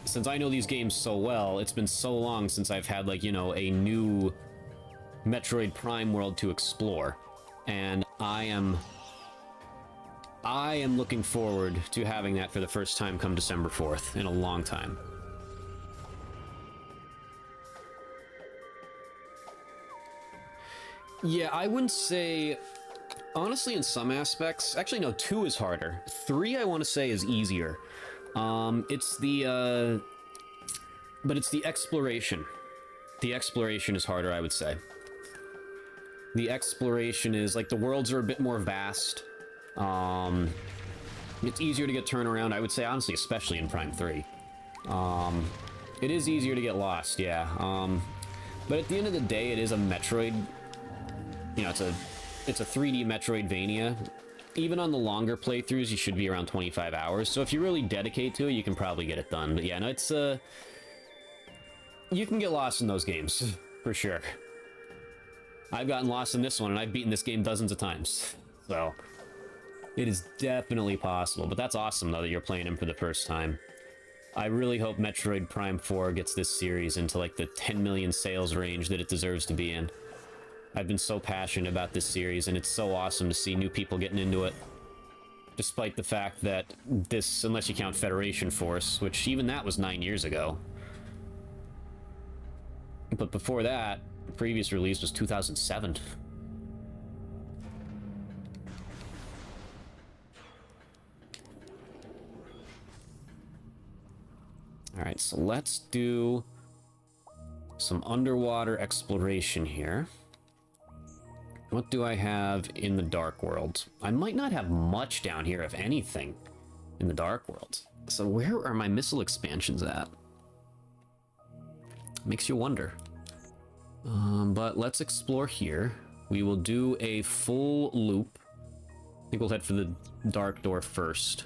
Since I know these games so well, it's been so long since I've had, like, you know, a new Metroid Prime world to explore. And I am looking forward to having that for the first time come December 4th in a long time. Yeah, I wouldn't say... Honestly, in some aspects... Actually, no, 2 is harder. 3, I want to say, is easier. It's the, but it's the exploration. The exploration is harder, I would say. The exploration is, like, the worlds are a bit more vast. It's easier to get turned around, I would say, honestly, especially in Prime 3. It is easier to get lost, yeah. But at the end of the day, it is a Metroid. You know, it's a 3D Metroidvania. Even on the longer playthroughs, you should be around 25 hours. So if you really dedicate to it, you can probably get it done. But yeah, no, it's, you can get lost in those games, for sure. I've gotten lost in this one, and I've beaten this game dozens of times. So, it is definitely possible. But that's awesome, though, that you're playing him for the first time. I really hope Metroid Prime 4 gets this series into, like, the 10 million sales range that it deserves to be in. I've been so passionate about this series, and it's so awesome to see new people getting into it. Despite the fact that this, unless you count Federation Force, which even that was 9 years ago. But before that, the previous release was 2007. Alright, so let's do some underwater exploration here. What do I have in the Dark World? I might not have much down here, if anything, in the Dark World. So where are my missile expansions at? Makes you wonder. But let's explore here. We will do a full loop. I think we'll head for the Dark Door first.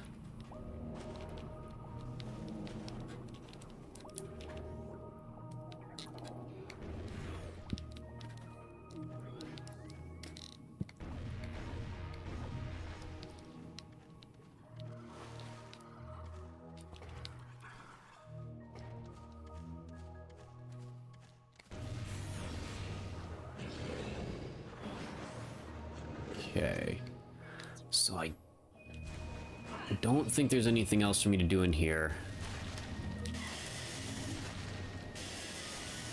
Okay, so I don't think there's anything else for me to do in here.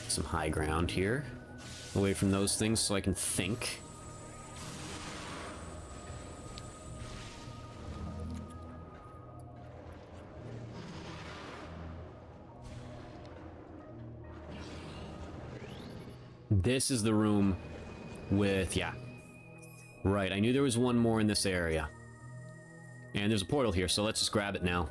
Some high ground here, away from those things so I can think. This is the room with... yeah. Right, I knew there was one more in this area. And there's a portal here, so let's just grab it now.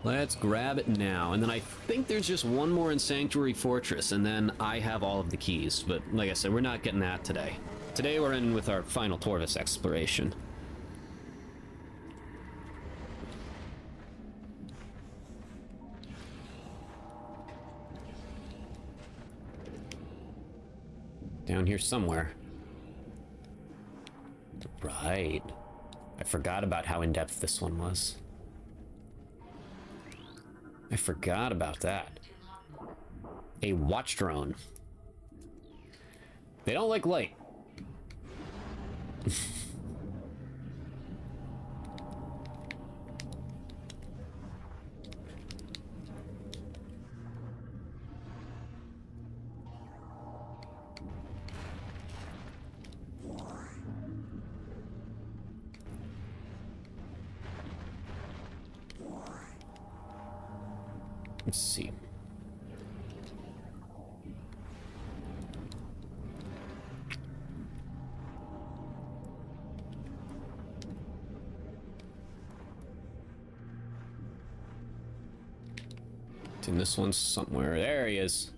Let's grab it now. And then I think there's just one more in Sanctuary Fortress, and then I have all of the keys. But like I said, we're not getting that today. Today we're ending with our final Torvus exploration. Down here somewhere. Right. I forgot about how in-depth this one was. I forgot about that. A watch drone. They don't like light. Let's see. It's in this one somewhere. There he is.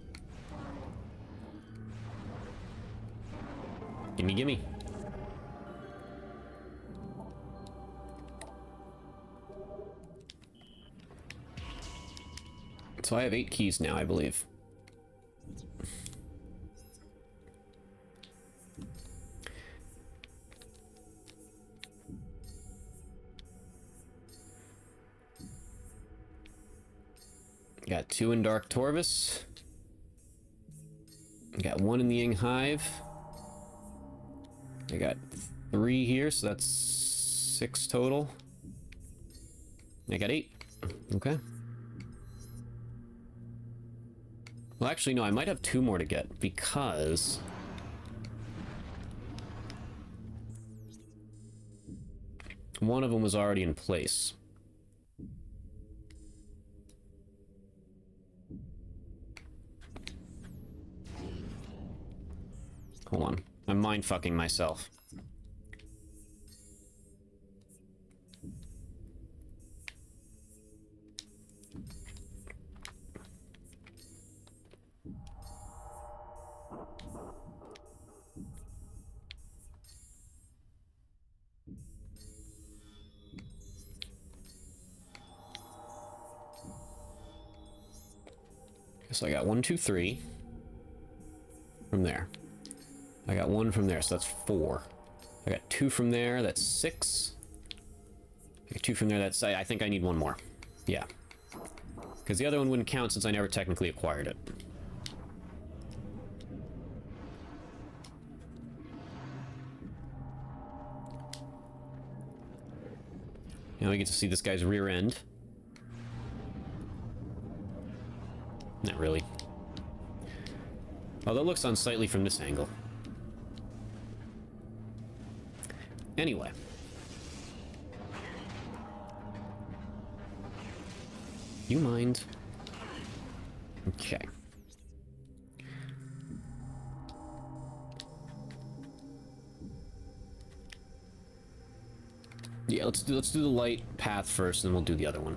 Gimme, gimme. So I have 8 keys now, I believe. Got 2 in Dark Torvus. Got 1 in the Ying Hive. I got 3 here, so that's 6 total. I got 8. Okay. Well, actually, no, I might have 2 more to get, because... one of them was already in place. Hold on. I'm mind-fucking myself. So I got 1, 2, 3 from there. I got 1 from there, so that's 4. I got 2 from there, that's 6. I got 2 from there, that's... I think I need 1 more. Yeah. Because the other one wouldn't count since I never technically acquired it. Now we get to see this guy's rear end. Not really. Although it looks unsightly from this angle. Anyway. You mind? Okay. Yeah, let's do the light path first, and then we'll do the other one.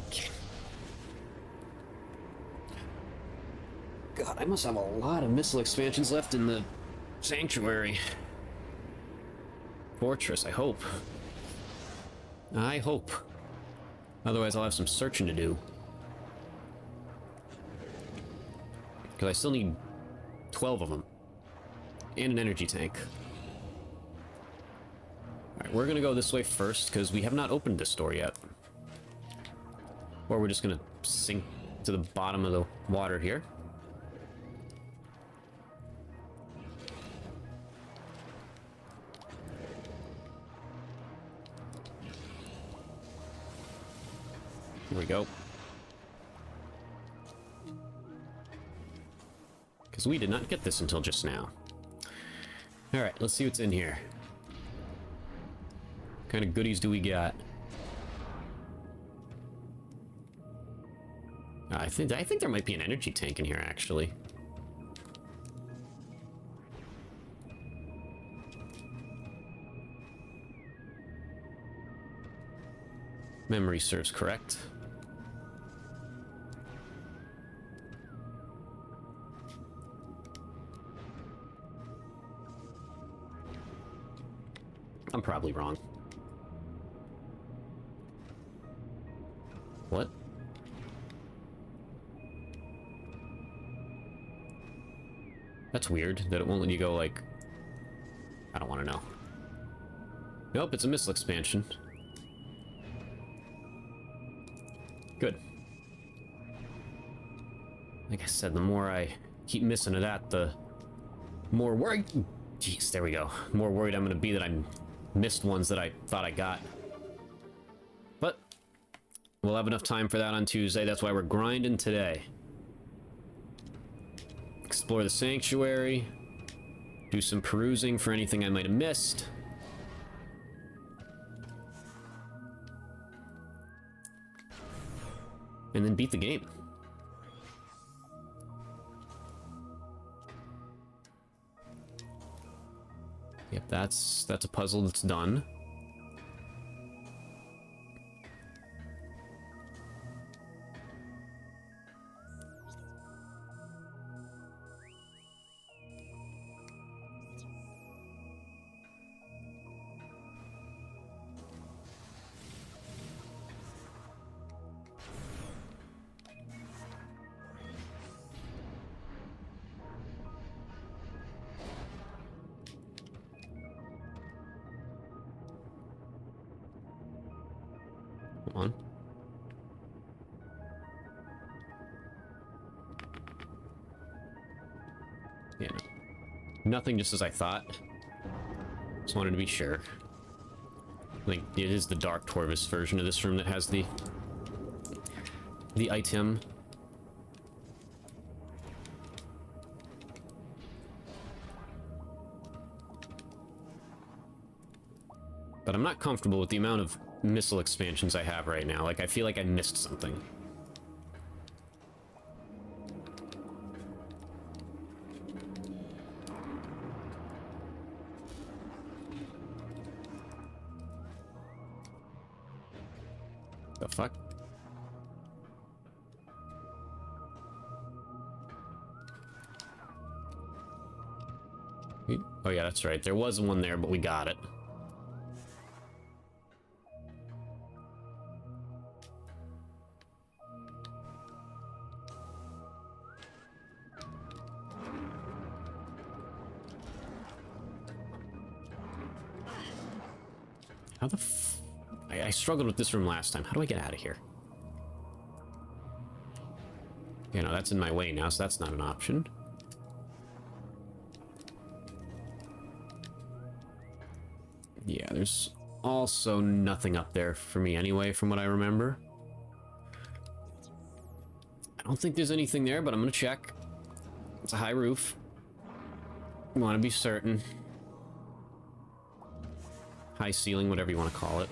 Okay. God, I must have a lot of missile expansions left in the Sanctuary Fortress, I hope. I hope. Otherwise, I'll have some searching to do. Because I still need 12 of them. And an energy tank. Alright, we're gonna go this way first, because we have not opened this door yet. Or we're just gonna sink to the bottom of the water here. Here we go. Because we did not get this until just now. Alright, let's see what's in here. What kind of goodies do we got? I think there might be an energy tank in here, actually. Memory serves correct. I'm probably wrong. What? That's weird that it won't let you go, like... I don't want to know. Nope, it's a missile expansion. Good. Like I said, the more I keep missing it at, the more worried... Jeez, there we go. More worried I'm going to be that I missed ones that I thought I got. But we'll have enough time for that on Tuesday. That's why we're grinding today. Explore the sanctuary. Do some perusing for anything I might have missed. And then beat the game. Yep, that's a puzzle that's done. Come on. Yeah, no. Nothing just as I thought. Just wanted to be sure. I think it is the Dark Torvus version of this room that has the item. But I'm not comfortable with the amount of missile expansions I have right now. Like, I feel like I missed something. The fuck? Oh yeah, that's right. There was one there, but we got it. How the f... I struggled with this room last time. How do I get out of here? You know, that's in my way now, so that's not an option. Yeah, there's also nothing up there for me anyway, from what I remember. I don't think there's anything there, but I'm gonna check. It's a high roof. You want to be certain. High ceiling, whatever you want to call it.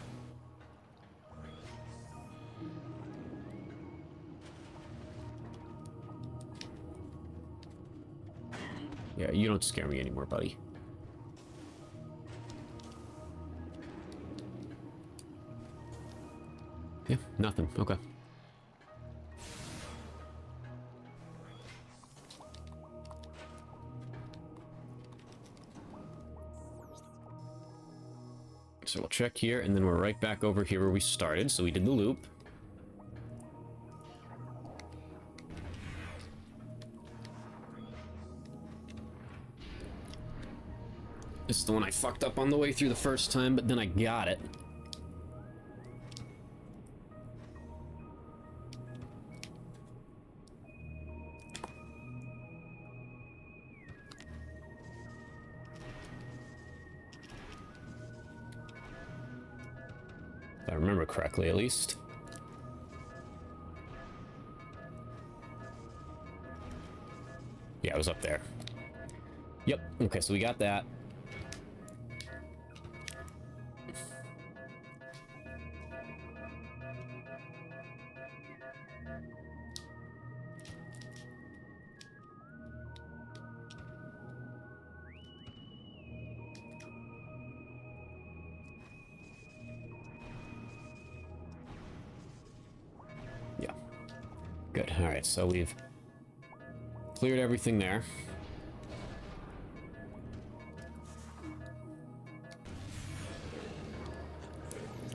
Yeah, you don't scare me anymore, buddy. Yeah, nothing. Okay. So we'll check here, and then we're right back over here where we started. So we did the loop. This is the one I fucked up on the way through the first time, but then I got it. If I remember correctly, at least. Yeah, it was up there. Yep, okay, so we got that. Good. Alright, so we've cleared everything there.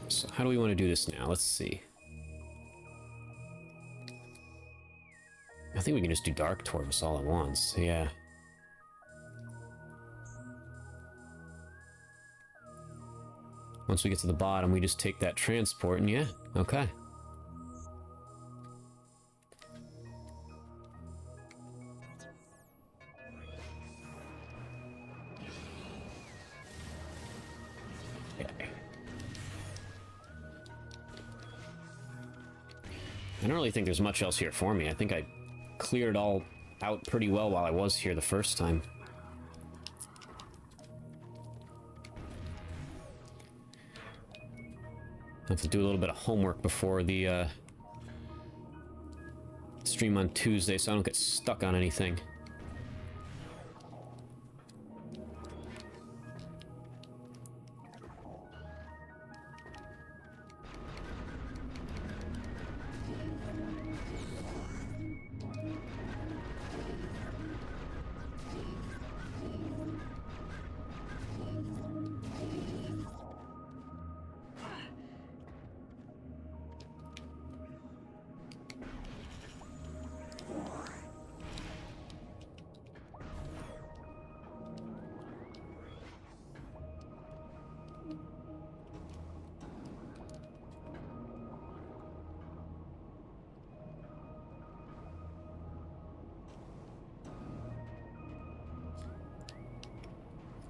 So how do we want to do this now? Let's see. I think we can just do Dark Torvus all at once. Yeah. Once we get to the bottom, we just take that transport and yeah, okay. I don't really think there's much else here for me. I think I cleared it all out pretty well while I was here the first time. I have to do a little bit of homework before the stream on Tuesday so I don't get stuck on anything.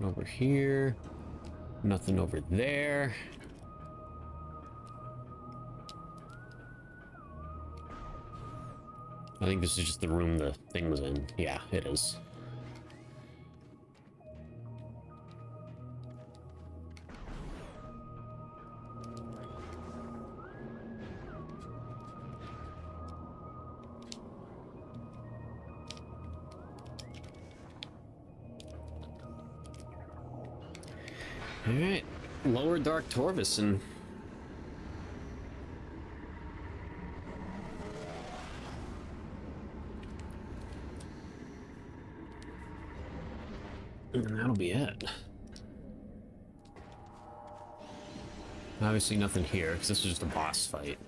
Over here. Nothing over there. I think this is just the room the thing was in. Yeah, it is. Alright, lower Dark Torvus and... and that'll be it. Obviously nothing here, because this is just a boss fight.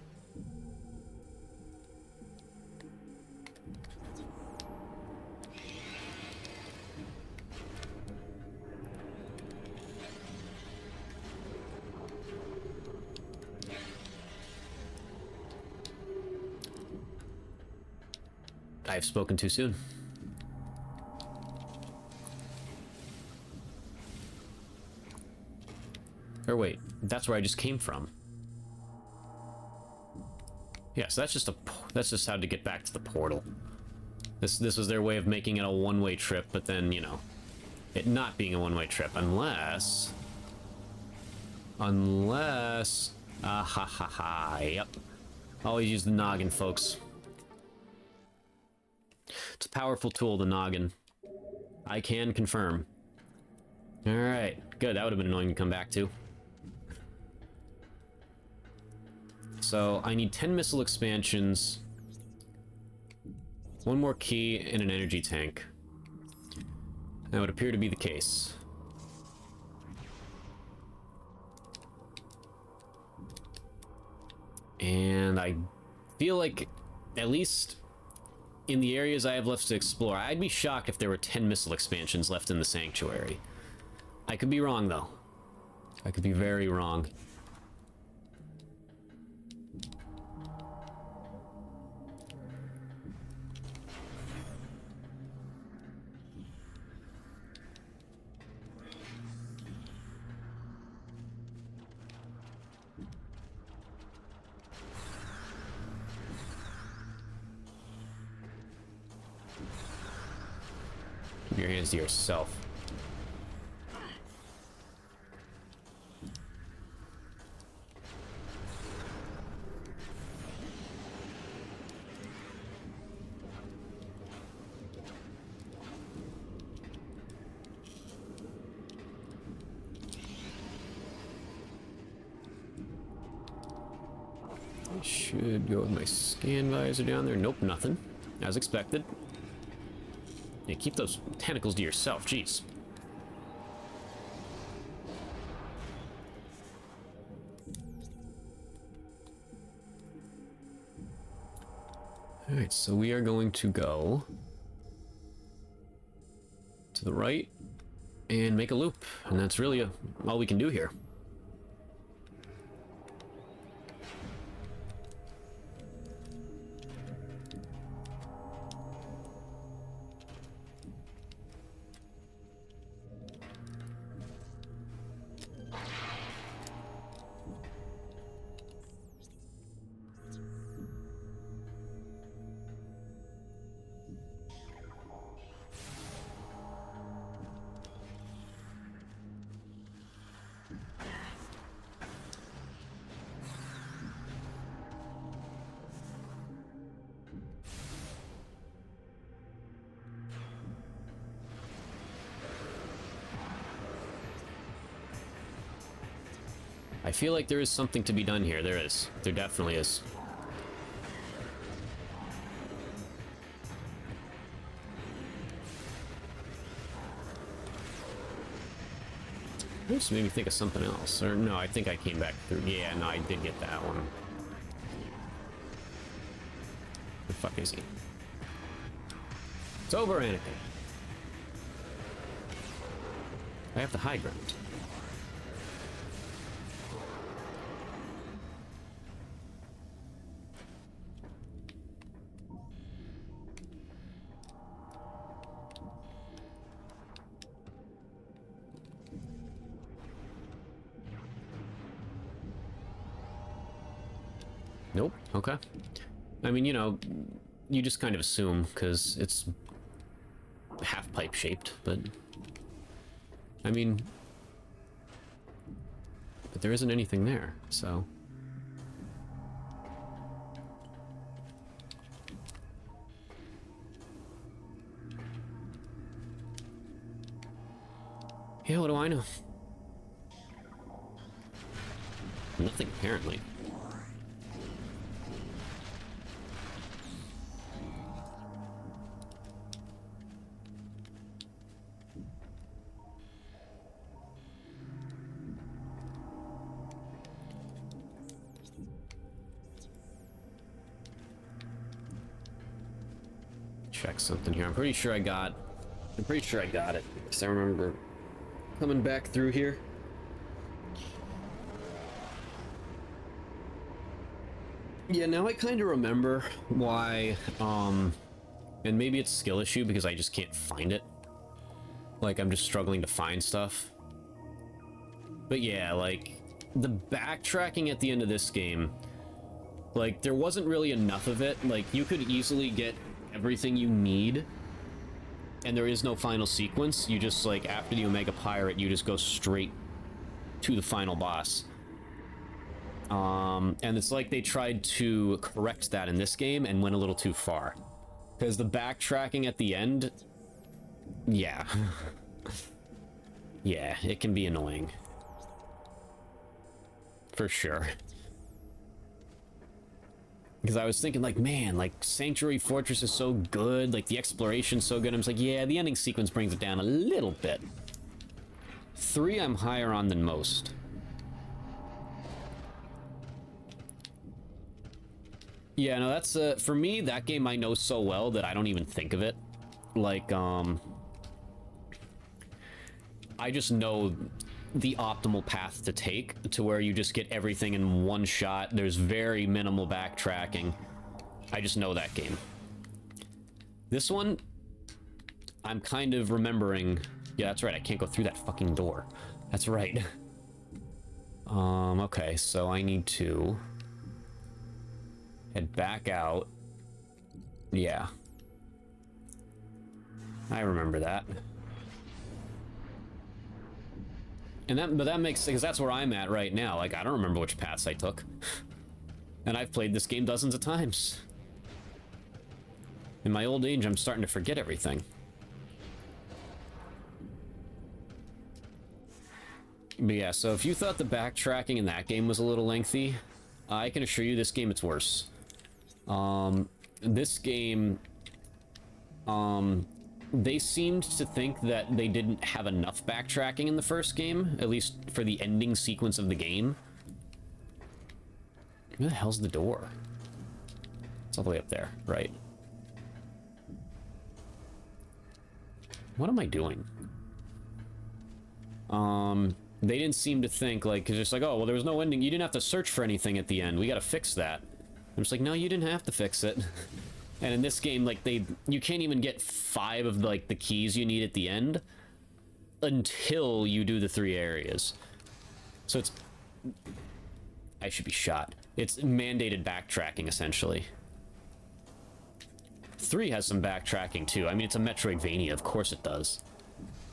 I've spoken too soon. Or wait, that's where I just came from. Yeah, so that's just how to get back to the portal. This was their way of making it a one-way trip, but then, you know, it not being a one-way trip, unless... ah ha ha ha, yep. Always use the noggin, folks. It's a powerful tool, the noggin. I can confirm. Alright, good. That would have been annoying to come back to. So, I need 10 missile expansions, one more key, and an energy tank. That would appear to be the case. And I feel like, at least in the areas I have left to explore, I'd be shocked if there were 10 missile expansions left in the sanctuary. I could be wrong, though. I could be very wrong. Keep your hands to yourself. Should go with my scan visor down there. Nope, nothing. As expected. Yeah, keep those tentacles to yourself, jeez. Alright, so we are going to go to the right and make a loop. And that's really all we can do here. I feel like there is something to be done here. There is. There definitely is. This made me think of something else. Or no, I think I came back through. Yeah, no, I did get that one. The fuck is he? It's over, Anakin. I have the high ground. Nope. Okay. I mean, you know, you just kind of assume, because it's half-pipe shaped, but... I mean... But there isn't anything there, so... Yeah, what do I know? Nothing, apparently. Check something here. I'm pretty sure I got it, because I remember coming back through here. Yeah, now I kind of remember why, and maybe it's a skill issue because I just can't find it. Like, I'm just struggling to find stuff. But yeah, like, the backtracking at the end of this game, like, there wasn't really enough of it. Like, you could easily get everything you need, and there is no final sequence. You just, like, after the Omega Pirate, you just go straight to the final boss. And it's like they tried to correct that in this game and went a little too far. Because the backtracking at the end... Yeah. Yeah, it can be annoying. For sure. Because I was thinking, like, man, like, Sanctuary Fortress is so good, like, the exploration's so good. I'm just like, yeah, the ending sequence brings it down a little bit. 3 I'm higher on than most. Yeah, no, that's, for me, that game I know so well that I don't even think of it. Like, I just know the optimal path to take to where you just get everything in one shot. There's very minimal backtracking. I just know that game. This one, I'm kind of remembering... Yeah, that's right, I can't go through that fucking door. That's right. Okay, so I need to... head back out. Yeah. I remember that. And but that makes sense, because that's where I'm at right now. Like, I don't remember which paths I took. And I've played this game dozens of times. In my old age, I'm starting to forget everything. But yeah, so if you thought the backtracking in that game was a little lengthy, I can assure you this game, it's worse. This game, they seemed to think that they didn't have enough backtracking in the first game, at least for the ending sequence of the game. Where the hell's the door? It's all the way up there, right? What am I doing? They didn't seem to think, like, cause it's like, oh, well, there was no ending. You didn't have to search for anything at the end. We gotta fix that. I'm just like, no, you didn't have to fix it. And in this game, like, you can't even get 5 of, like, the keys you need at the end until you do the 3 areas. So it's... I should be shot. It's mandated backtracking, essentially. 3 has some backtracking, too. I mean, it's a Metroidvania, of course it does.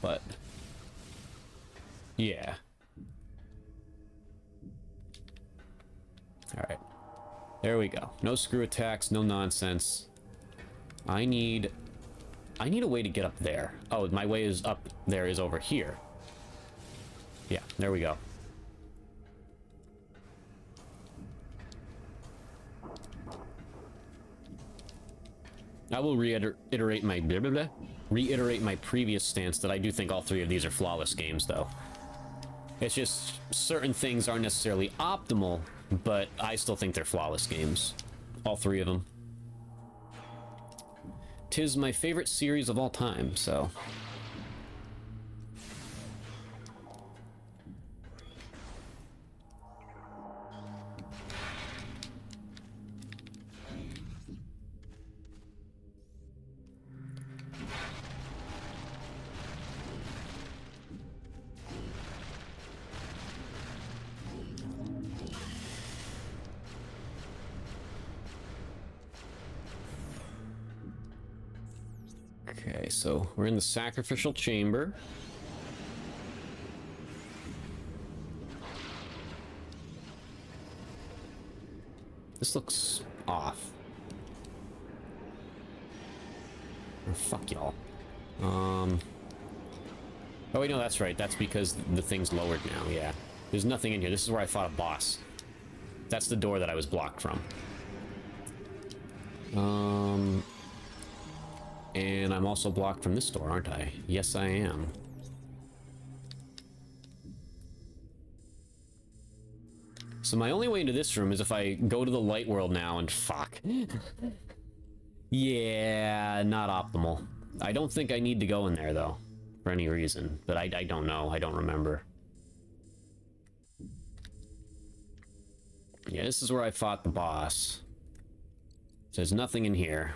But... yeah. Alright. There we go. No screw attacks, no nonsense. I need a way to get up there. Oh, my way is up there is over here. Yeah, there we go. I will reiterate my previous stance that I do think all 3 of these are flawless games, though. It's just certain things aren't necessarily optimal, but I still think they're flawless games. All 3 of them. 'Tis my favorite series of all time, so... Okay, so we're in the sacrificial chamber. This looks off. Oh, fuck y'all. Oh wait, no, that's right. That's because the thing's lowered now, yeah. There's nothing in here. This is where I fought a boss. That's the door that I was blocked from. And I'm also blocked from this door, aren't I? Yes, I am. So my only way into this room is if I go to the light world now and fuck. Yeah, not optimal. I don't think I need to go in there, though. For any reason. But I don't know. I don't remember. Yeah, this is where I fought the boss. So there's nothing in here.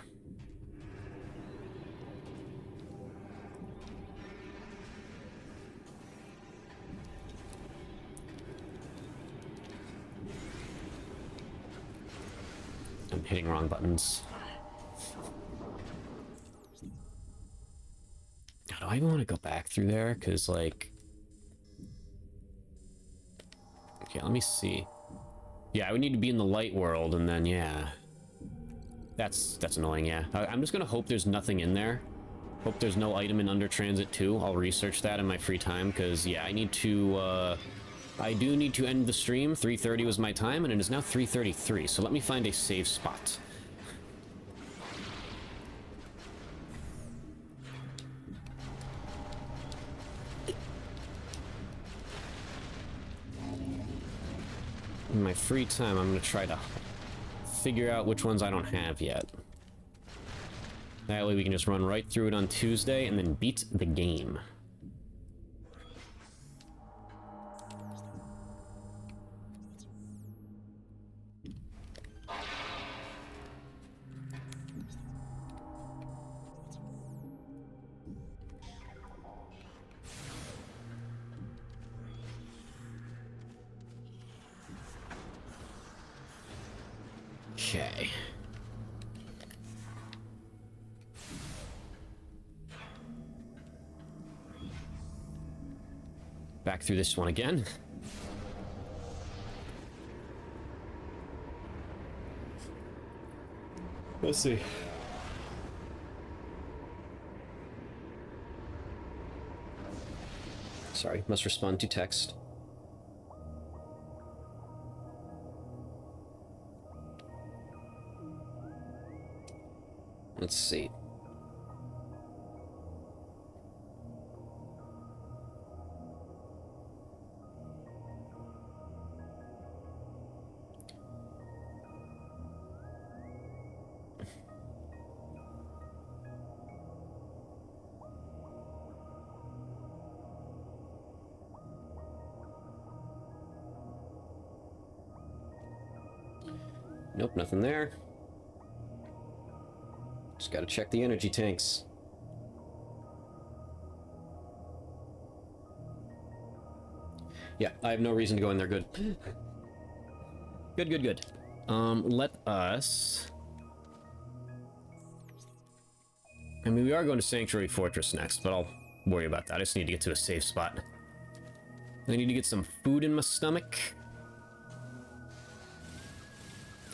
I'm hitting wrong buttons. Do I even want to go back through there? Because, like... okay, let me see. Yeah, I would need to be in the light world, and then, yeah. That's annoying, yeah. I'm just gonna hope there's nothing in there. Hope there's no item in Under Transit 2. I'll research that in my free time, because, yeah, I need to, I do need to end the stream. 3:30 was my time, and it is now 3:33, so let me find a safe spot. In my free time, I'm going to try to figure out which ones I don't have yet. That way we can just run right through it on Tuesday and then beat the game. Okay. Back through this one again. Let's see. Sorry, must respond to text. Let's see. Nope, nothing there. Just gotta check the energy tanks. Yeah, I have no reason to go in there. Good. Good, good, good. Let us... I mean, we are going to Sanctuary Fortress next, but I'll worry about that. I just need to get to a safe spot. I need to get some food in my stomach.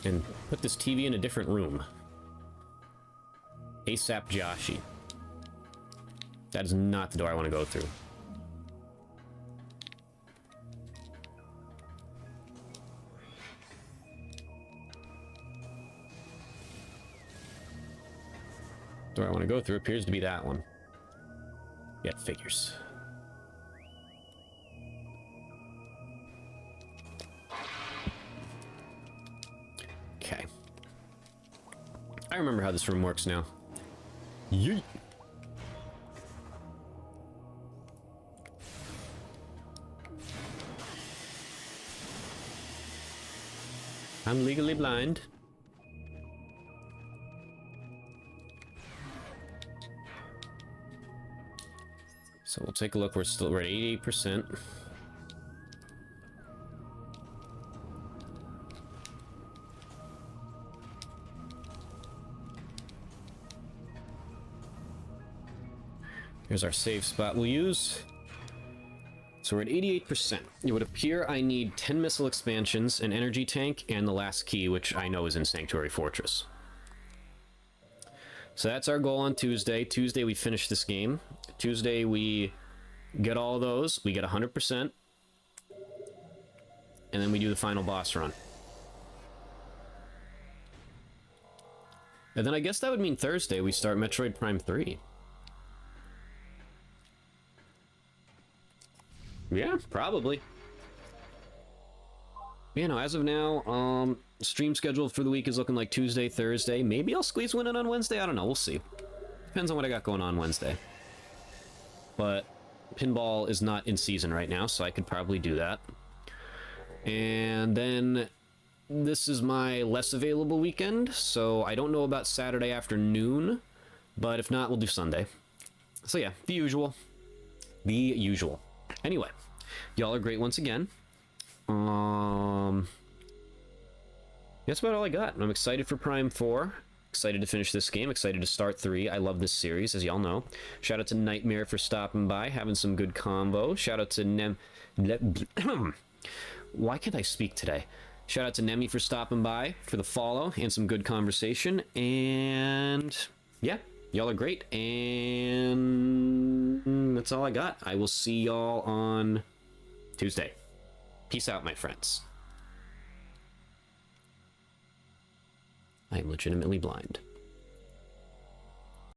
And put this TV in a different room. ASAP Joshi. That is not the door I want to go through. The door I want to go through appears to be that one. Yeah, it figures. Okay. I remember how this room works now. Yeet. I'm legally blind. So we'll take a look. We're at 88%. Here's our save spot we'll use. So we're at 88%. It would appear I need 10 missile expansions, an energy tank, and the last key, which I know is in Sanctuary Fortress. So that's our goal on Tuesday. Tuesday we finish this game. Tuesday we get all those. We get 100%. And then we do the final boss run. And then I guess that would mean Thursday we start Metroid Prime 3. Yeah, probably. You know, as of now, stream schedule for the week is looking like Tuesday, Thursday. Maybe I'll squeeze one in on Wednesday. I don't know. We'll see. Depends on what I got going on Wednesday. But pinball is not in season right now, so I could probably do that. And then this is my less available weekend, so I don't know about Saturday afternoon, but if not, we'll do Sunday. So yeah, the usual. The usual. Anyway, y'all are great once again. That's about all I got. I'm excited for Prime 4. Excited to finish this game. Excited to start 3. I love this series, as y'all know. Shout out to Nightmare for stopping by, having some good combo. Shout out to Why can't I speak today? Shout out to Nemi for stopping by for the follow and some good conversation. And yeah, y'all are great. And that's all I got. I will see y'all on Tuesday. Peace out, my friends. I am legitimately blind.